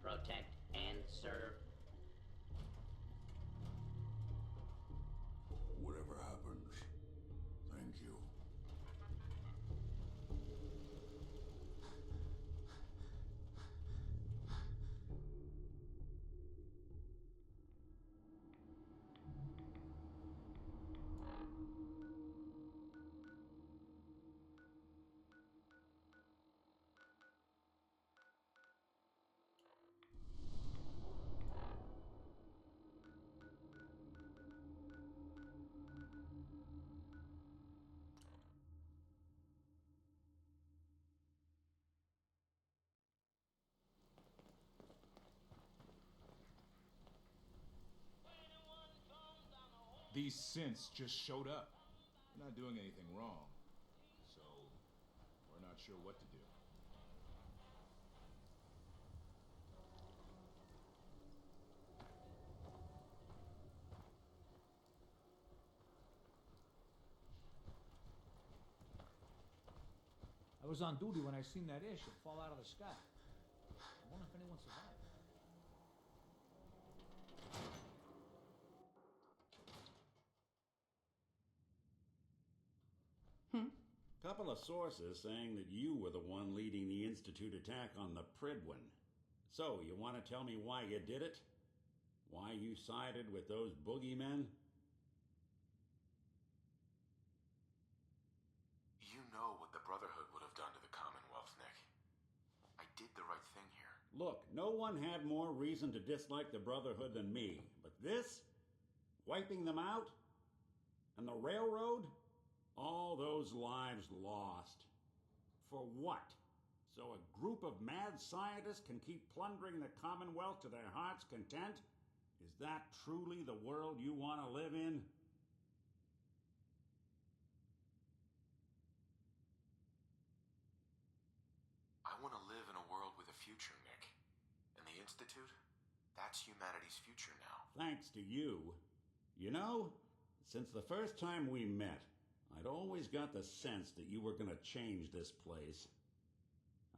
Protect and serve. Whatever happens, thank you. These synths just showed up. They're not doing anything wrong. So, we're not sure what to do. I was on duty when I seen that airship fall out of the sky. I wonder if anyone survived. Couple of sources saying that you were the one leading the Institute attack on the Pridwin. So, you want to tell me why you did it? Why you sided with those boogeymen? You know what the Brotherhood would have done to the Commonwealth, Nick. I did the right thing here. Look, no one had more reason to dislike the Brotherhood than me. But this? Wiping them out? And the railroad? All those lives lost. For what? So a group of mad scientists can keep plundering the Commonwealth to their heart's content? Is that truly the world you want to live in? I want to live in a world with a future, Nick. And the Institute? That's humanity's future now. Thanks to you. You know, since the first time we met, I'd always got the sense that you were going to change this place.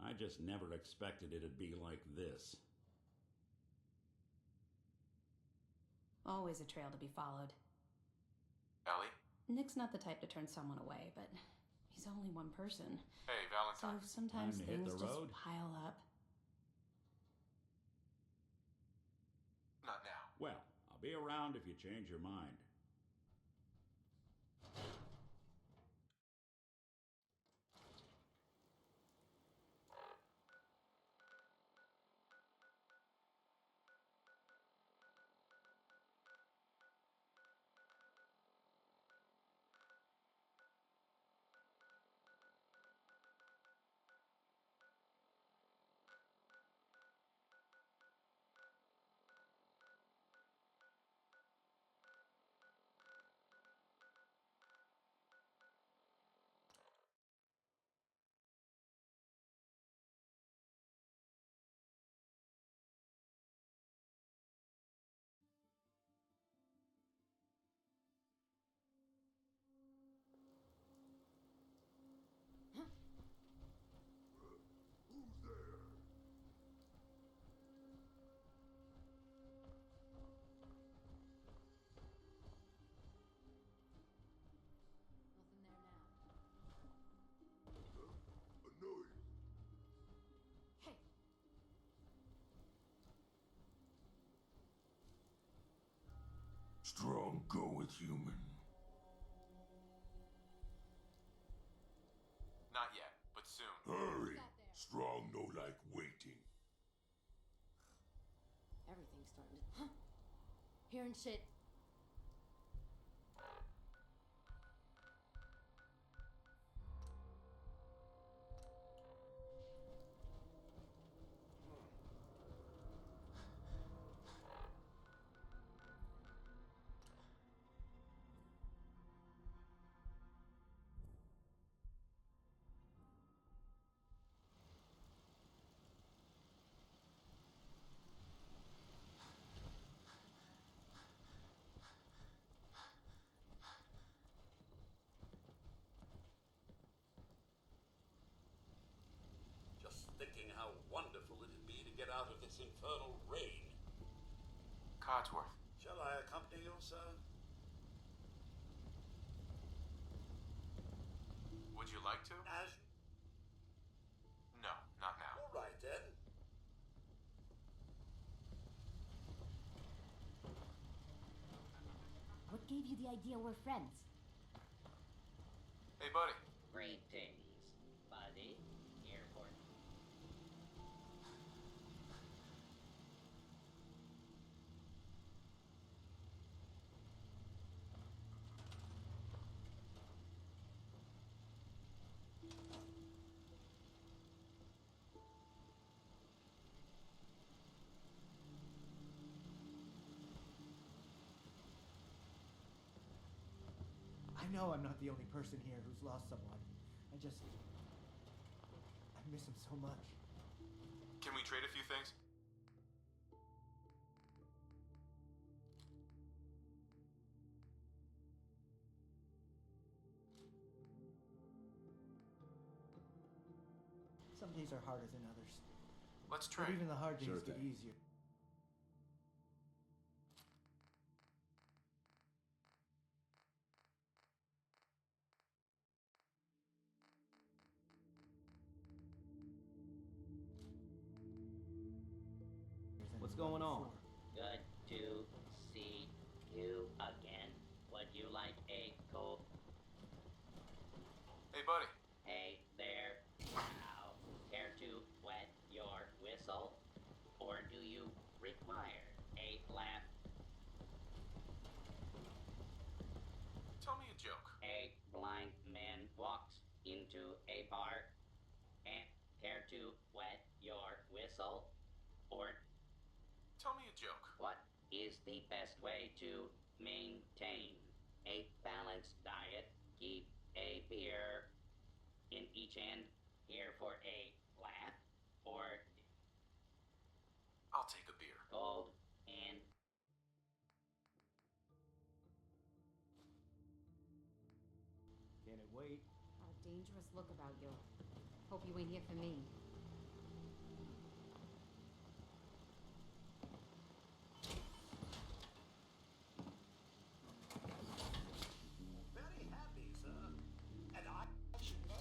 I just never expected it'd be like this. Always a trail to be followed. Ellie? Nick's not the type to turn someone away, but he's only one person. Hey, Valentine. So sometimes Time to hit things the just road? pile up. Not now. Well, I'll be around if you change your mind. Strong, go with human. Not yet, but soon. Hurry! Strong no like waiting. Everything's starting to. Huh? Hearing shit. Just thinking how wonderful it'd be to get out of this infernal rain. Codsworth. Shall I accompany you, sir? Would you like to? As No, not now. all right then. What gave you the idea we're friends? Hey, buddy. Greetings, buddy. Airport. I know I'm not the only person here who's lost someone. I miss him so much. Can we trade a few things? Some days are harder than others. Let's But trade. even the hard days Sure get thing. easier. What's going on? Good to see you again. Would you like a cold? Hey, buddy. Hey there. Now, care to wet your whistle? Or do you require a laugh? Tell me a joke. A blind man walks into a bar and care to wet your whistle? Or Tell me a joke. what is the best way to maintain a balanced diet? Keep a beer in each hand, here for a laugh, or I'll take a beer. cold and Can it wait? Got a dangerous look about you. Hope you ain't here for me. Very happy, sir. And I should know.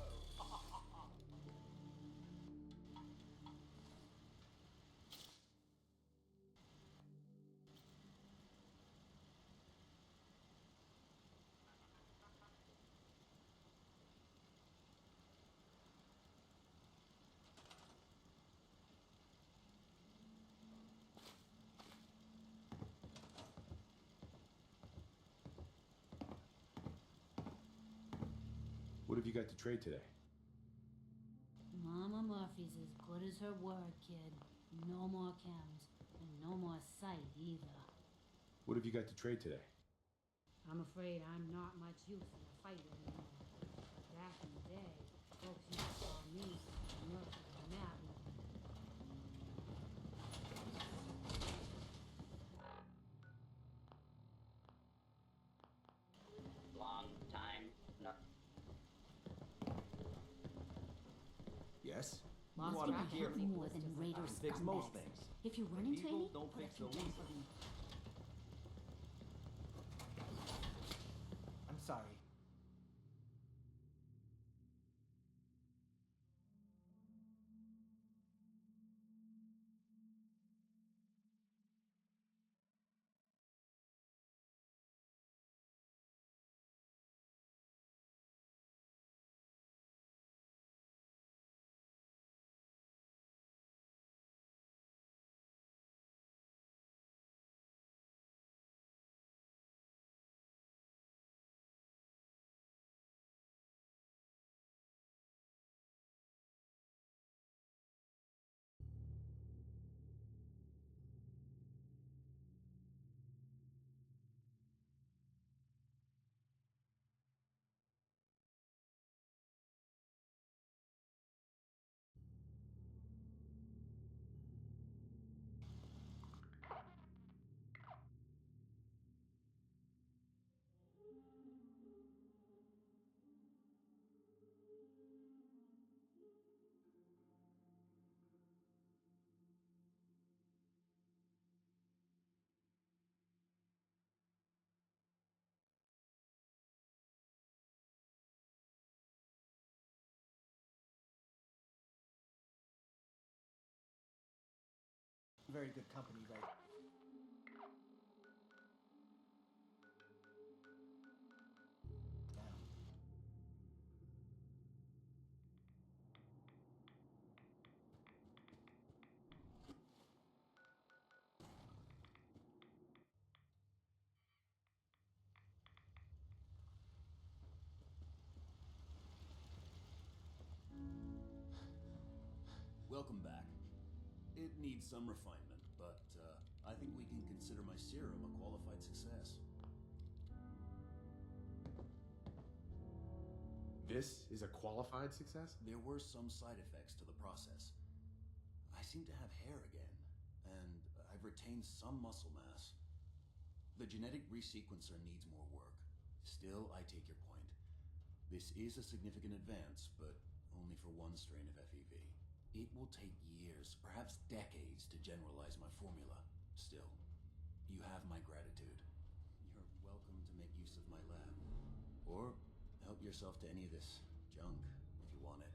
What have you got to trade today? Mama Murphy's as good as her word, kid. No more chems, and no more sight either. What have you got to trade today? I'm afraid I'm not much use in a fight anymore. But back in the day, folks used to call me Murphy the Madman. long time no. Yes? Lost You wanna in be a careful. more than Raider I fix most scumbags. things. If you run into People any, don't put a fix few so down easy. for me. I'm sorry. very good company right now. Welcome back. It needs some refinement, but I think we can consider my serum a qualified success. This is a qualified success? There were some side effects to the process. I seem to have hair again, and I've retained some muscle mass. The genetic resequencer needs more work. Still, I take your point. This is a significant advance, but only for one strain of FEV. It will take years, perhaps decades, to generalize my formula. Still, you have my gratitude. You're welcome to make use of my lab. Or help yourself to any of this junk, if you want it.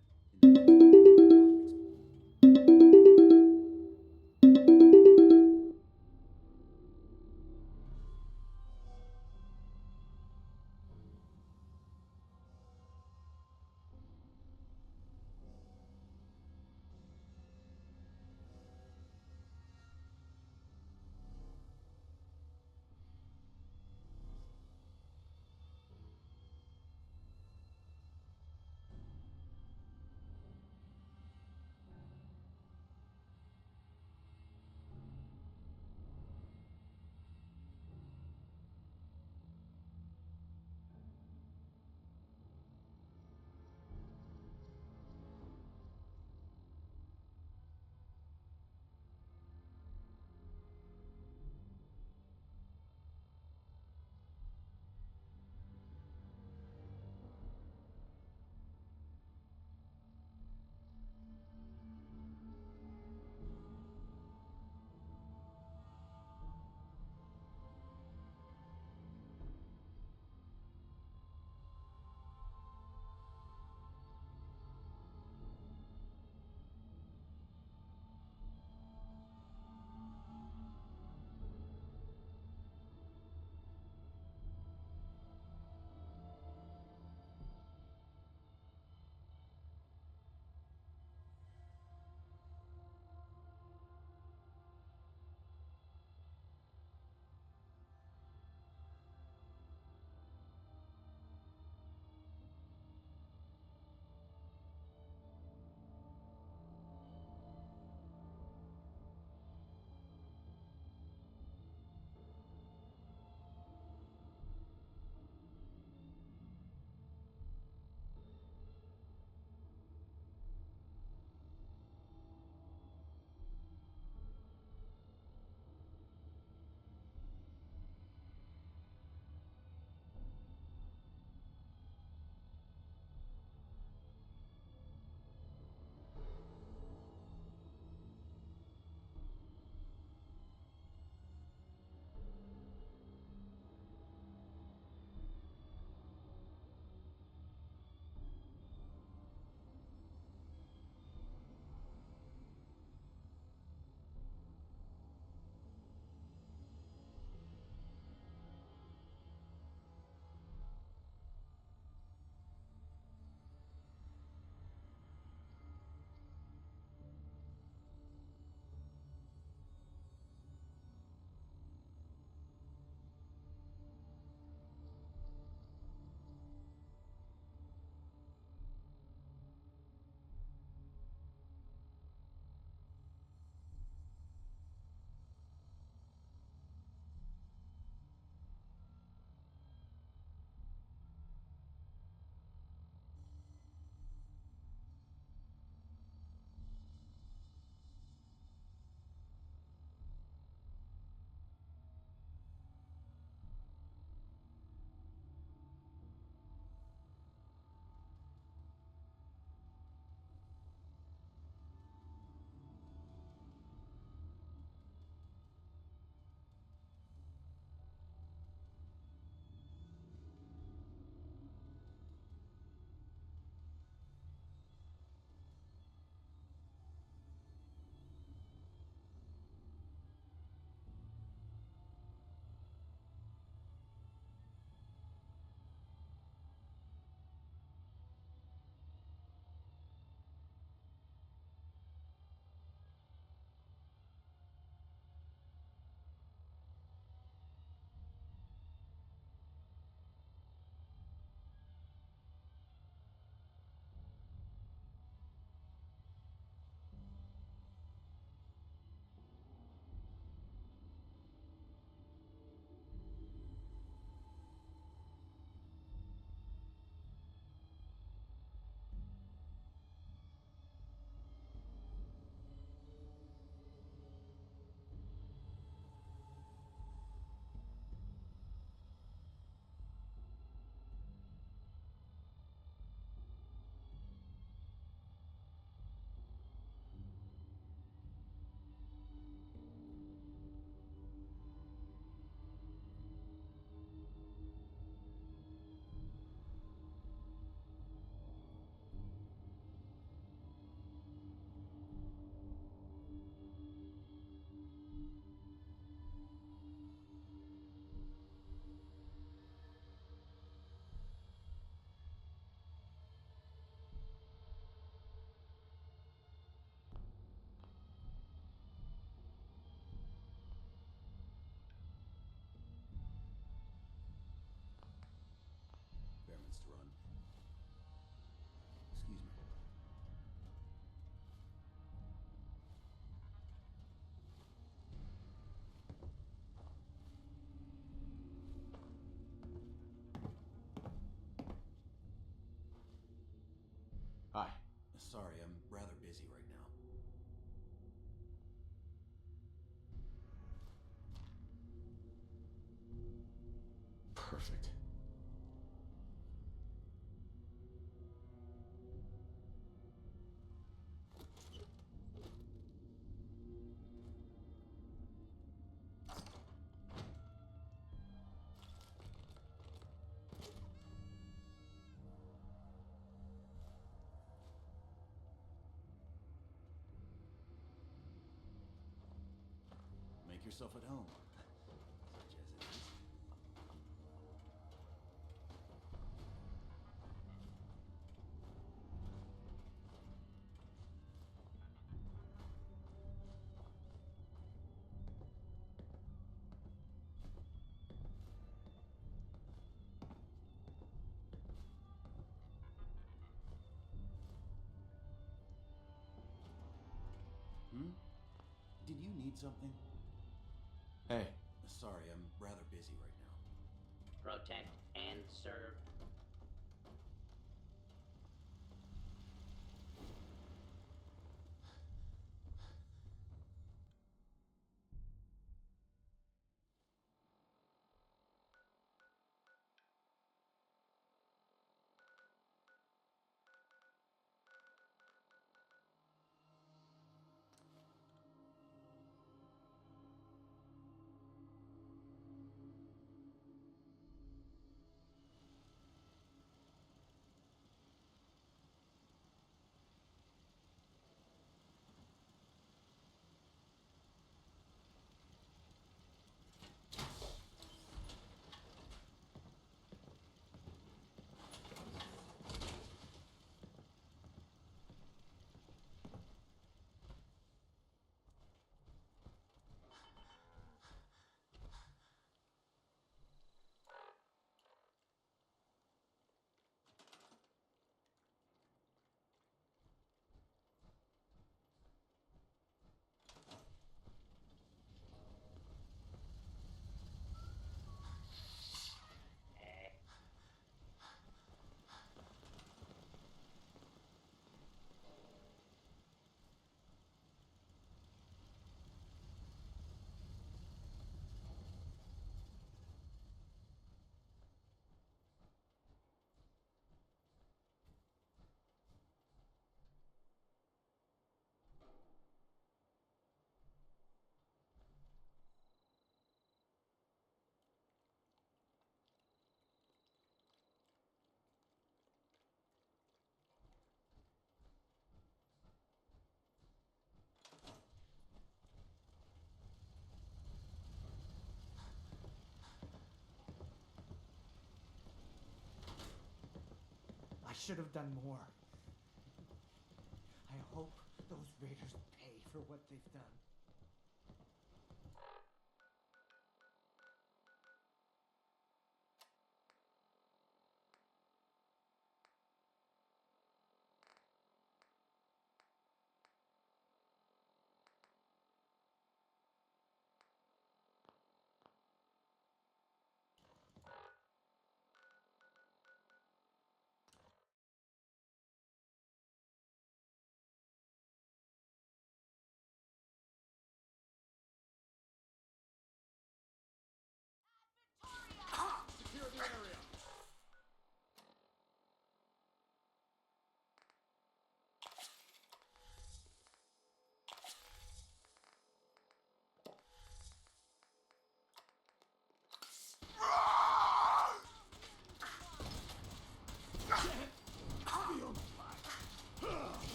Sorry, I'm rather busy right now. Perfect. Make yourself at home. Such as it is. Did you need something? Hey. Sorry, I'm rather busy right now. Protect and serve. I should have done more. I hope those raiders pay for what they've done. Secure the area.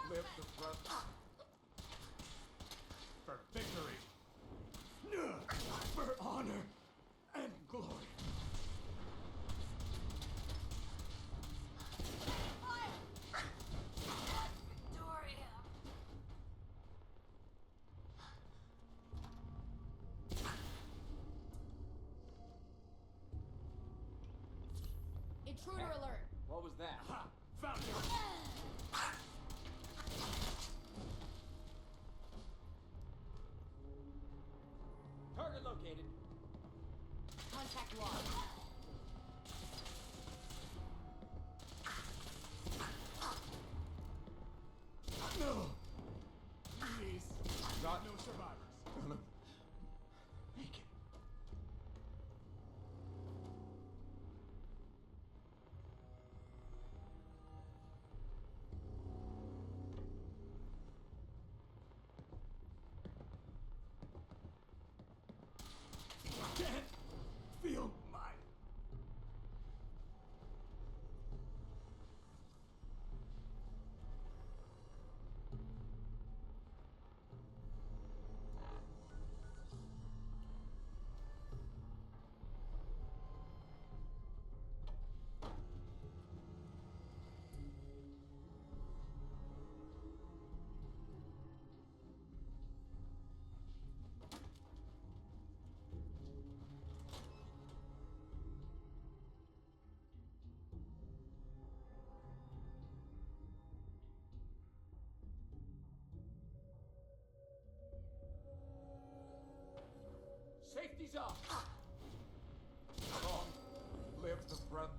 Live the thrust. For victory. For honor and glory. Intruder alert! What was that? Ha! Found you! Target located. Contact lost. No! Please. Not no survivors. Gonna make it. Can't feel my... Safety's up! Long live the brother.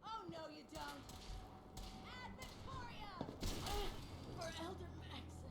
Oh, no, you don't! Ad Victoria! For Elder Maxon.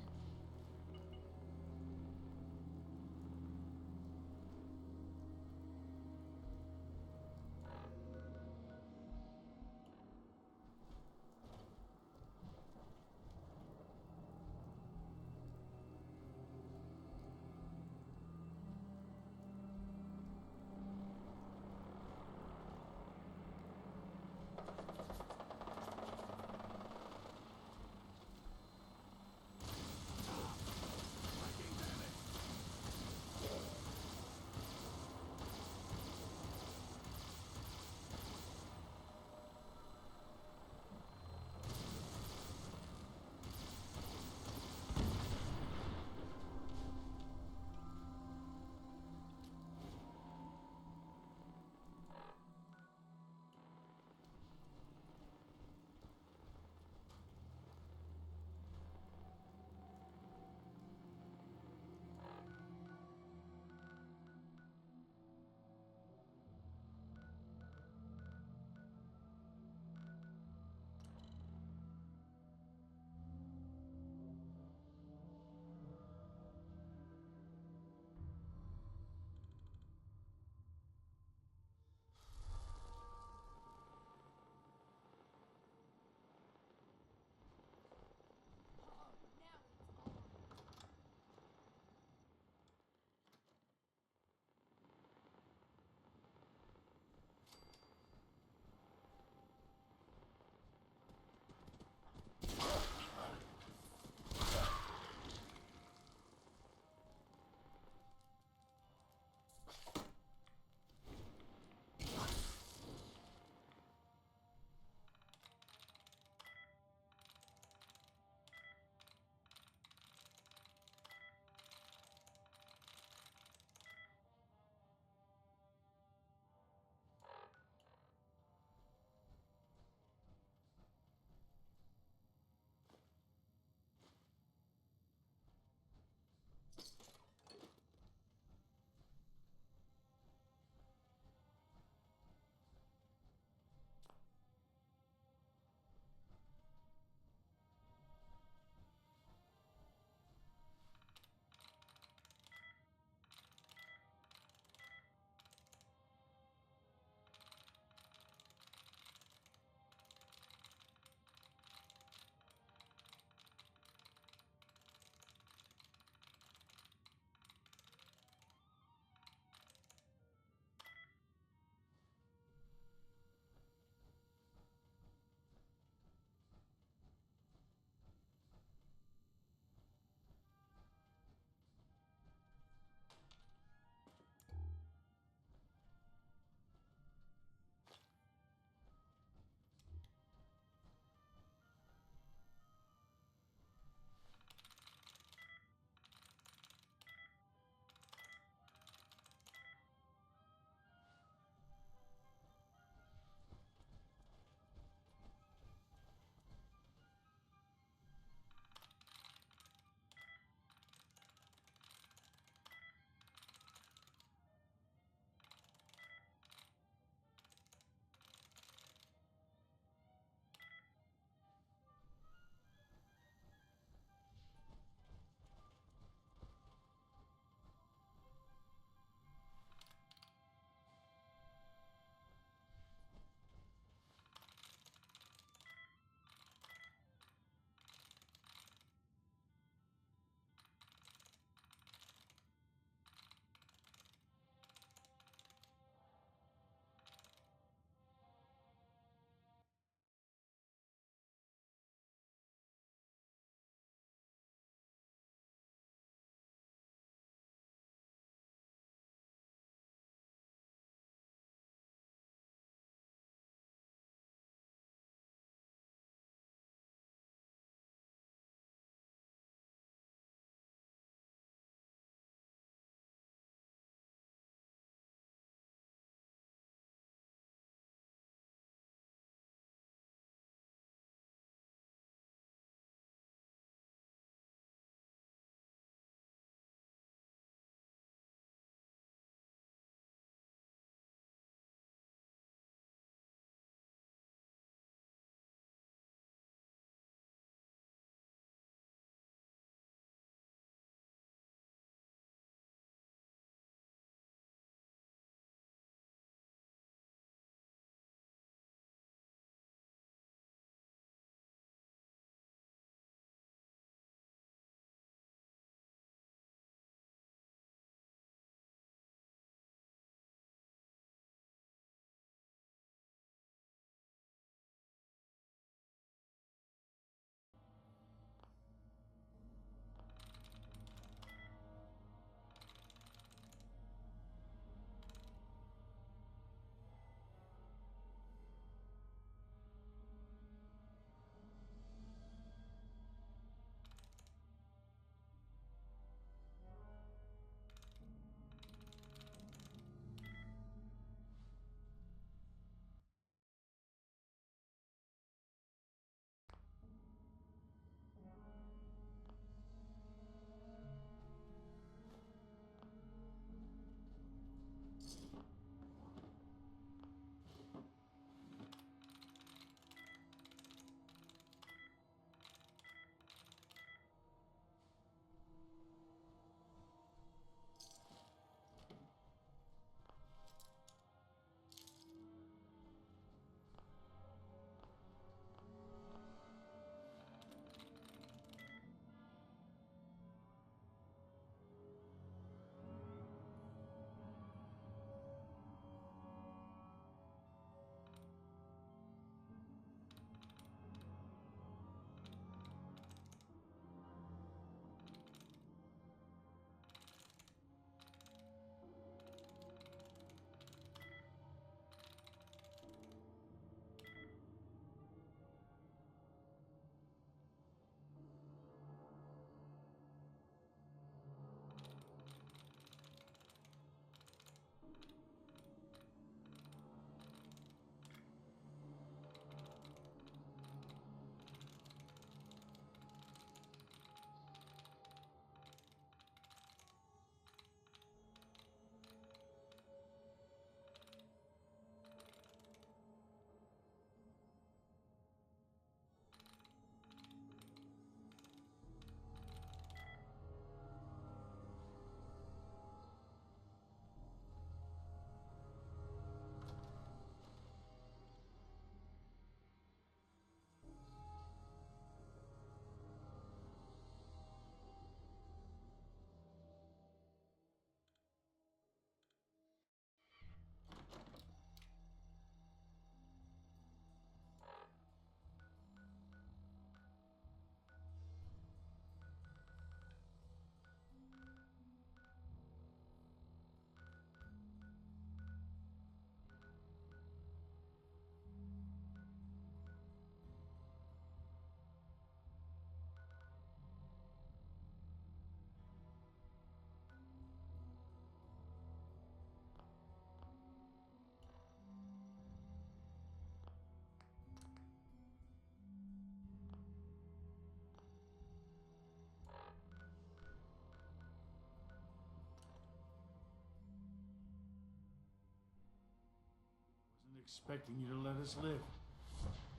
expecting you to let us live.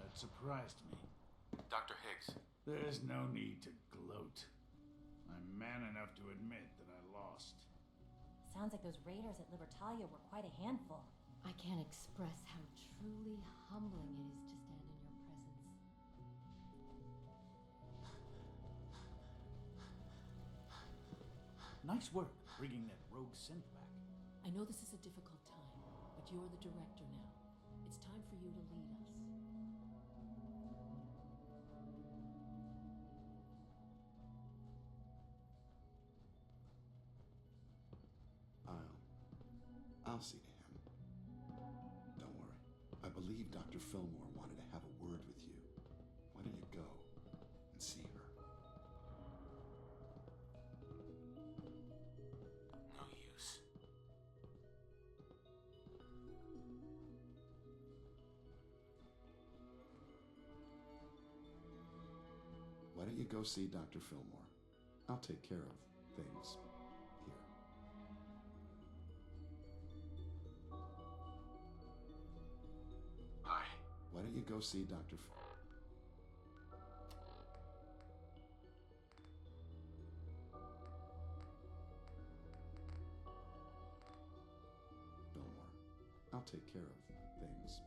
That surprised me. Dr. Higgs. There's no need to gloat. I'm man enough to admit that I lost. Sounds like those raiders at Libertalia were quite a handful. I can't express how truly humbling it is to stand in your presence. Nice work bringing that rogue synth back. I know this is a difficult time, but you're the director now. It's time for you to lead us. I'll see to him. Don't worry. I believe Dr. Fillmore wanted to have a word with you. Why don't you go and see her? No use. Why don't you go see Dr. Fillmore? I'll take care of things here. Hi. Why don't you go see Dr. Fillmore? I'll take care of things.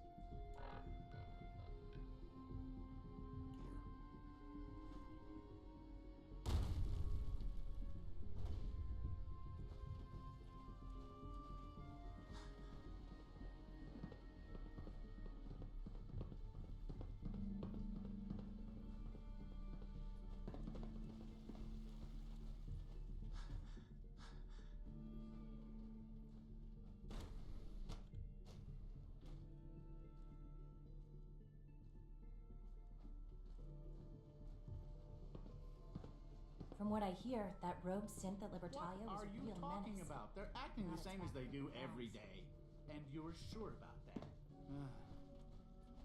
From what I hear, that rogue synth at Libertalia was What are a you real talking menace. about? They're acting the Not same as they do expecting every that. day. And you're sure about that?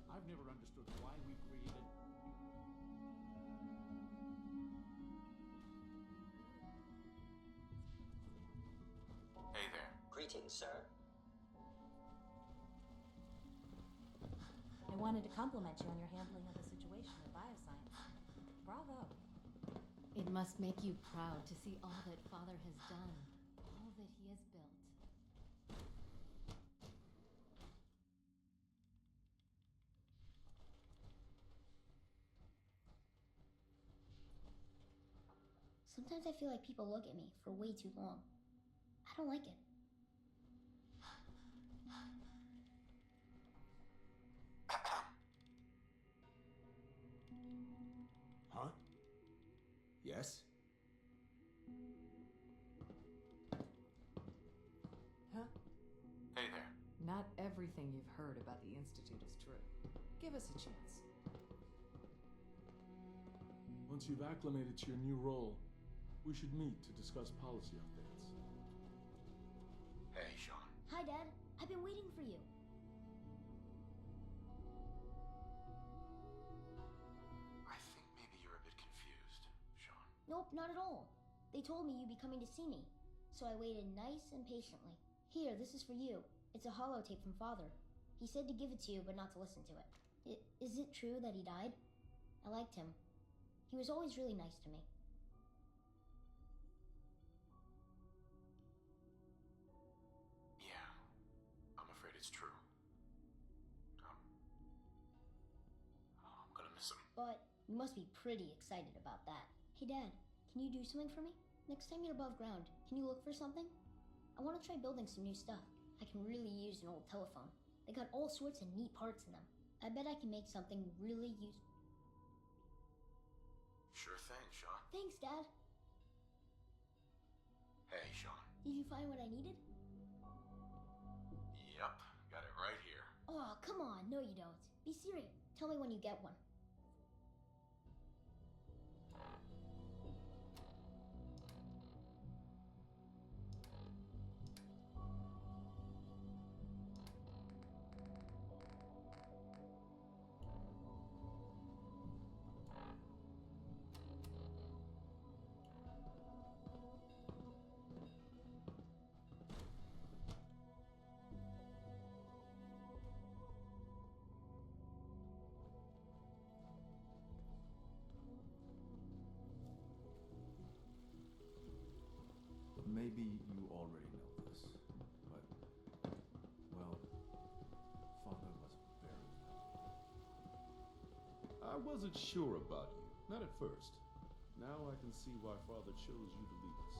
I've never understood why we created... Hey there. Greetings, sir. I wanted to compliment you on your handling of the situation with bioscience. Bravo. It must make you proud to see all that Father has done, all that he has built. Sometimes I feel like people look at me for way too long. I don't like it. Huh? Yes? Huh? Hey there. Not everything you've heard about the Institute is true. Give us a chance. Once you've acclimated to your new role, we should meet to discuss policy updates. Hey, Sean. Hi, Dad. I've been waiting for you. I think maybe you're a bit confused, Sean. Nope, not at all. They told me you'd be coming to see me, so I waited nice and patiently. Here, this is for you. It's a holotape from Father. He said to give it to you, but not to listen to it. Is it true that he died? I liked him. He was always really nice to me. Yeah, I'm afraid it's true. I'm gonna miss him. But you must be pretty excited about that. Hey, Dad, can you do something for me? Next time you're above ground, can you look for something? I want to try building some new stuff. I can really use an old telephone. They got all sorts of neat parts in them. I bet I can make something really useful. Sure thing, Sean. Thanks, Dad. Hey, Sean. Did you find what I needed? Yep, got it right here. Oh, come on. No, you don't. Be serious. Tell me when you get one. Maybe you already know this, but, well, Father was very ill. I wasn't sure about you. Not at first. Now I can see why Father chose you to lead us.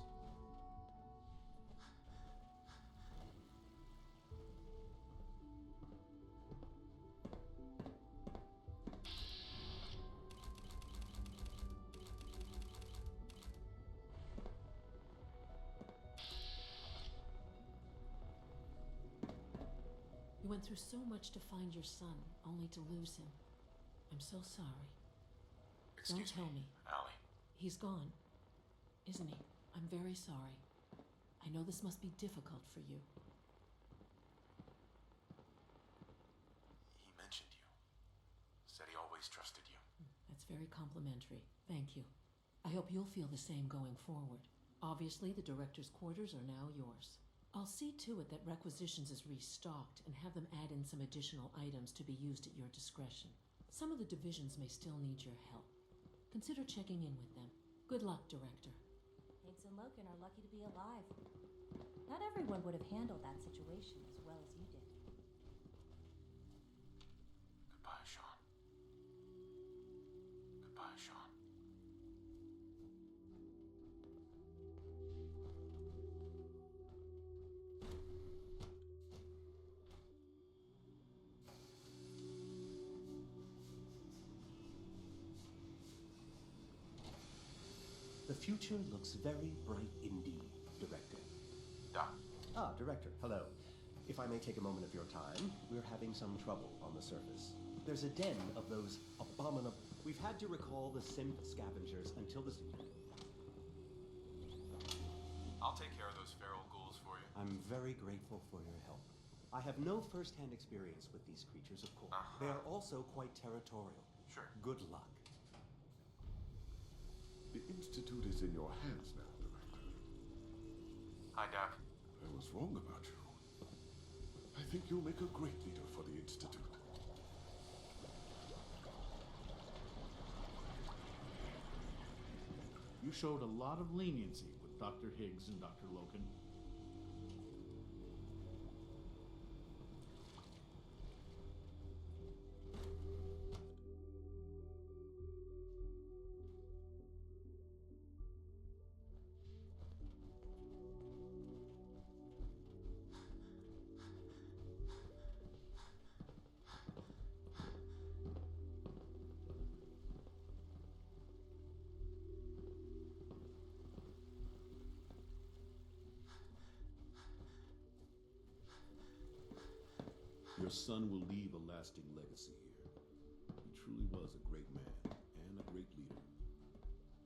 You went through so much to find your son, only to lose him. I'm so sorry. Don't tell me. Allie. He's gone, isn't he? I'm very sorry. I know this must be difficult for you. He mentioned you. Said he always trusted you. That's very complimentary. Thank you. I hope you'll feel the same going forward. Obviously, the director's quarters are now yours. I'll see to it that Requisitions is restocked and have them add in some additional items to be used at your discretion. Some of the divisions may still need your help. Consider checking in with them. Good luck, Director. Higgs and Loken are lucky to be alive. Not everyone would have handled that situation as well as you did. Goodbye, Sean. Goodbye, Sean. The future looks very bright indeed, Director. Doc. Ah, Director, hello. If I may take a moment of your time, we're having some trouble on the surface. There's a den of those abominable... We've had to recall the synth scavengers until this... I'll take care of those feral ghouls for you. I'm very grateful for your help. I have no first-hand experience with these creatures, of course. They are also quite territorial. Sure. Good luck. The Institute is in your hands now, Director. Hi, Doc. I was wrong about you. I think you'll make a great leader for the Institute. You showed a lot of leniency with Dr. Higgs and Dr. Loken. Your son will leave a lasting legacy here. He truly was a great man and a great leader.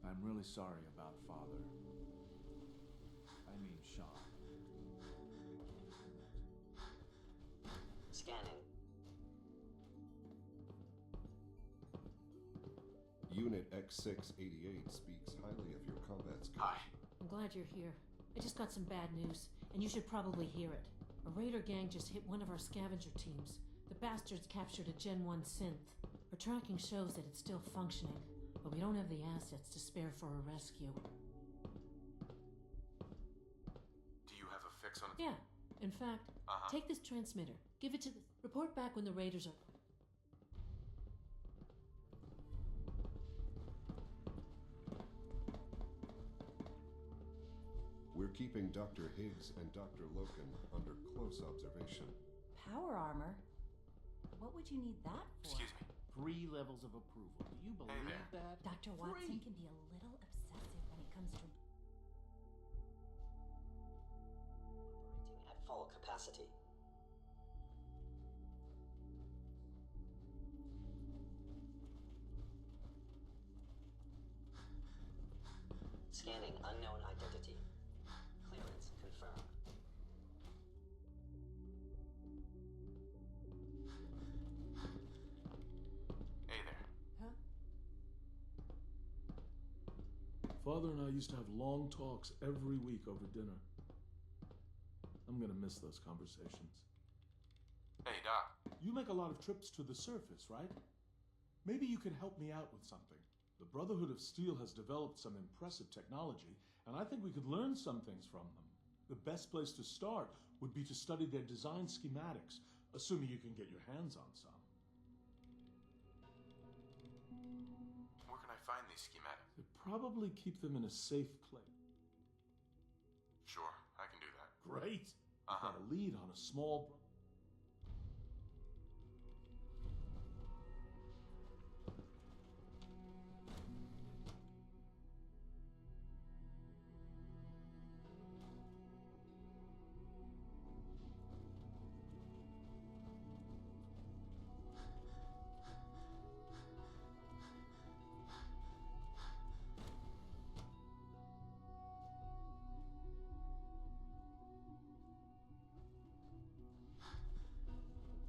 I'm really sorry about Father. I mean, Sean. Scanning. Unit X688 speaks highly of your combat skills. Hi. I'm glad you're here. I just got some bad news, and you should probably hear it. A raider gang just hit one of our scavenger teams. The bastards captured a Gen 1 synth. Our tracking shows that it's still functioning, but we don't have the assets to spare for a rescue. Do you have a fix on it? Yeah. In fact, take this transmitter. Give it to the... Report back when the raiders are... We're keeping Dr. Higgs and Dr. Loken under close observation. Power armor? What would you need that for? Excuse me. 3 levels of approval. Do you believe that? Dr. Watson can be a little obsessive when it comes to... Operating at full capacity. Scanning unknown identity. Clearance confirmed. Hey there. Huh? Father and I used to have long talks every week over dinner. I'm gonna miss those conversations. Hey, Doc. You make a lot of trips to the surface, right? Maybe you can help me out with something. The Brotherhood of Steel has developed some impressive technology, and I think we could learn some things from them. The best place to start would be to study their design schematics, assuming you can get your hands on some. Where can I find these schematics? They probably keep them in a safe place. Sure, I can do that. Great! I've got a lead on a small...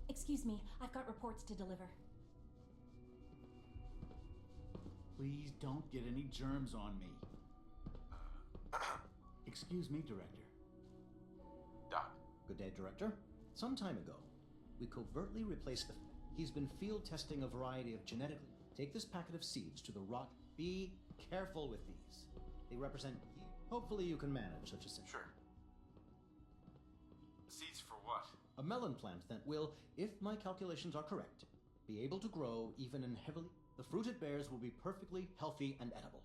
Excuse me, I've got reports to deliver. Please don't get any germs on me. Excuse me, Director. Doc. Good day, Director. Some time ago, we covertly replaced the... He's been field testing a variety of genetically... Take this packet of seeds to the rock. Be careful with these. They represent... Hopefully you can manage such a thing. Sure. Seeds for what? A melon plant that will, if my calculations are correct, be able to grow even in heavily... The fruit it bears will be perfectly healthy and edible.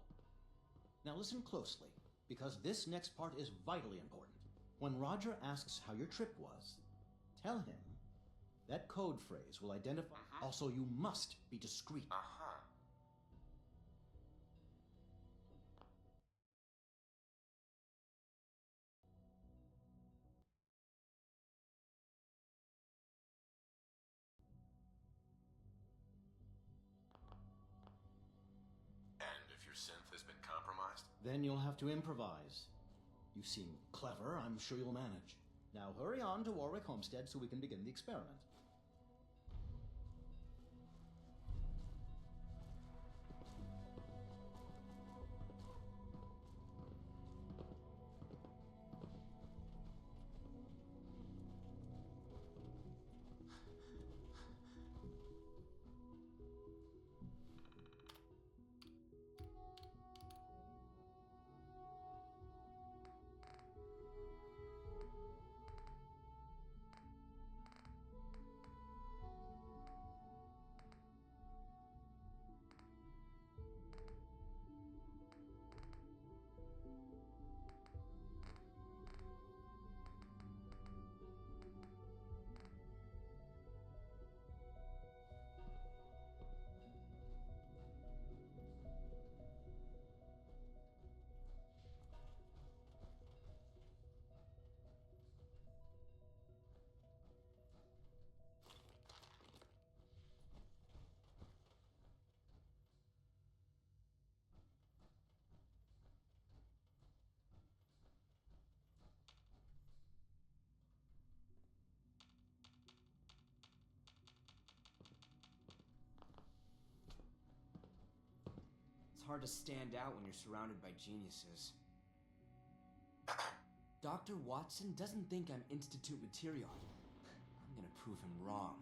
Now listen closely, because this next part is vitally important. When Roger asks how your trip was, tell him that code phrase will identify... Also, you must be discreet. Synth has been compromised? Then you'll have to improvise. You seem clever, I'm sure you'll manage. Now hurry on to Warwick Homestead so we can begin the experiment. It's hard to stand out when you're surrounded by geniuses. Dr. Watson doesn't think I'm Institute material. I'm gonna prove him wrong.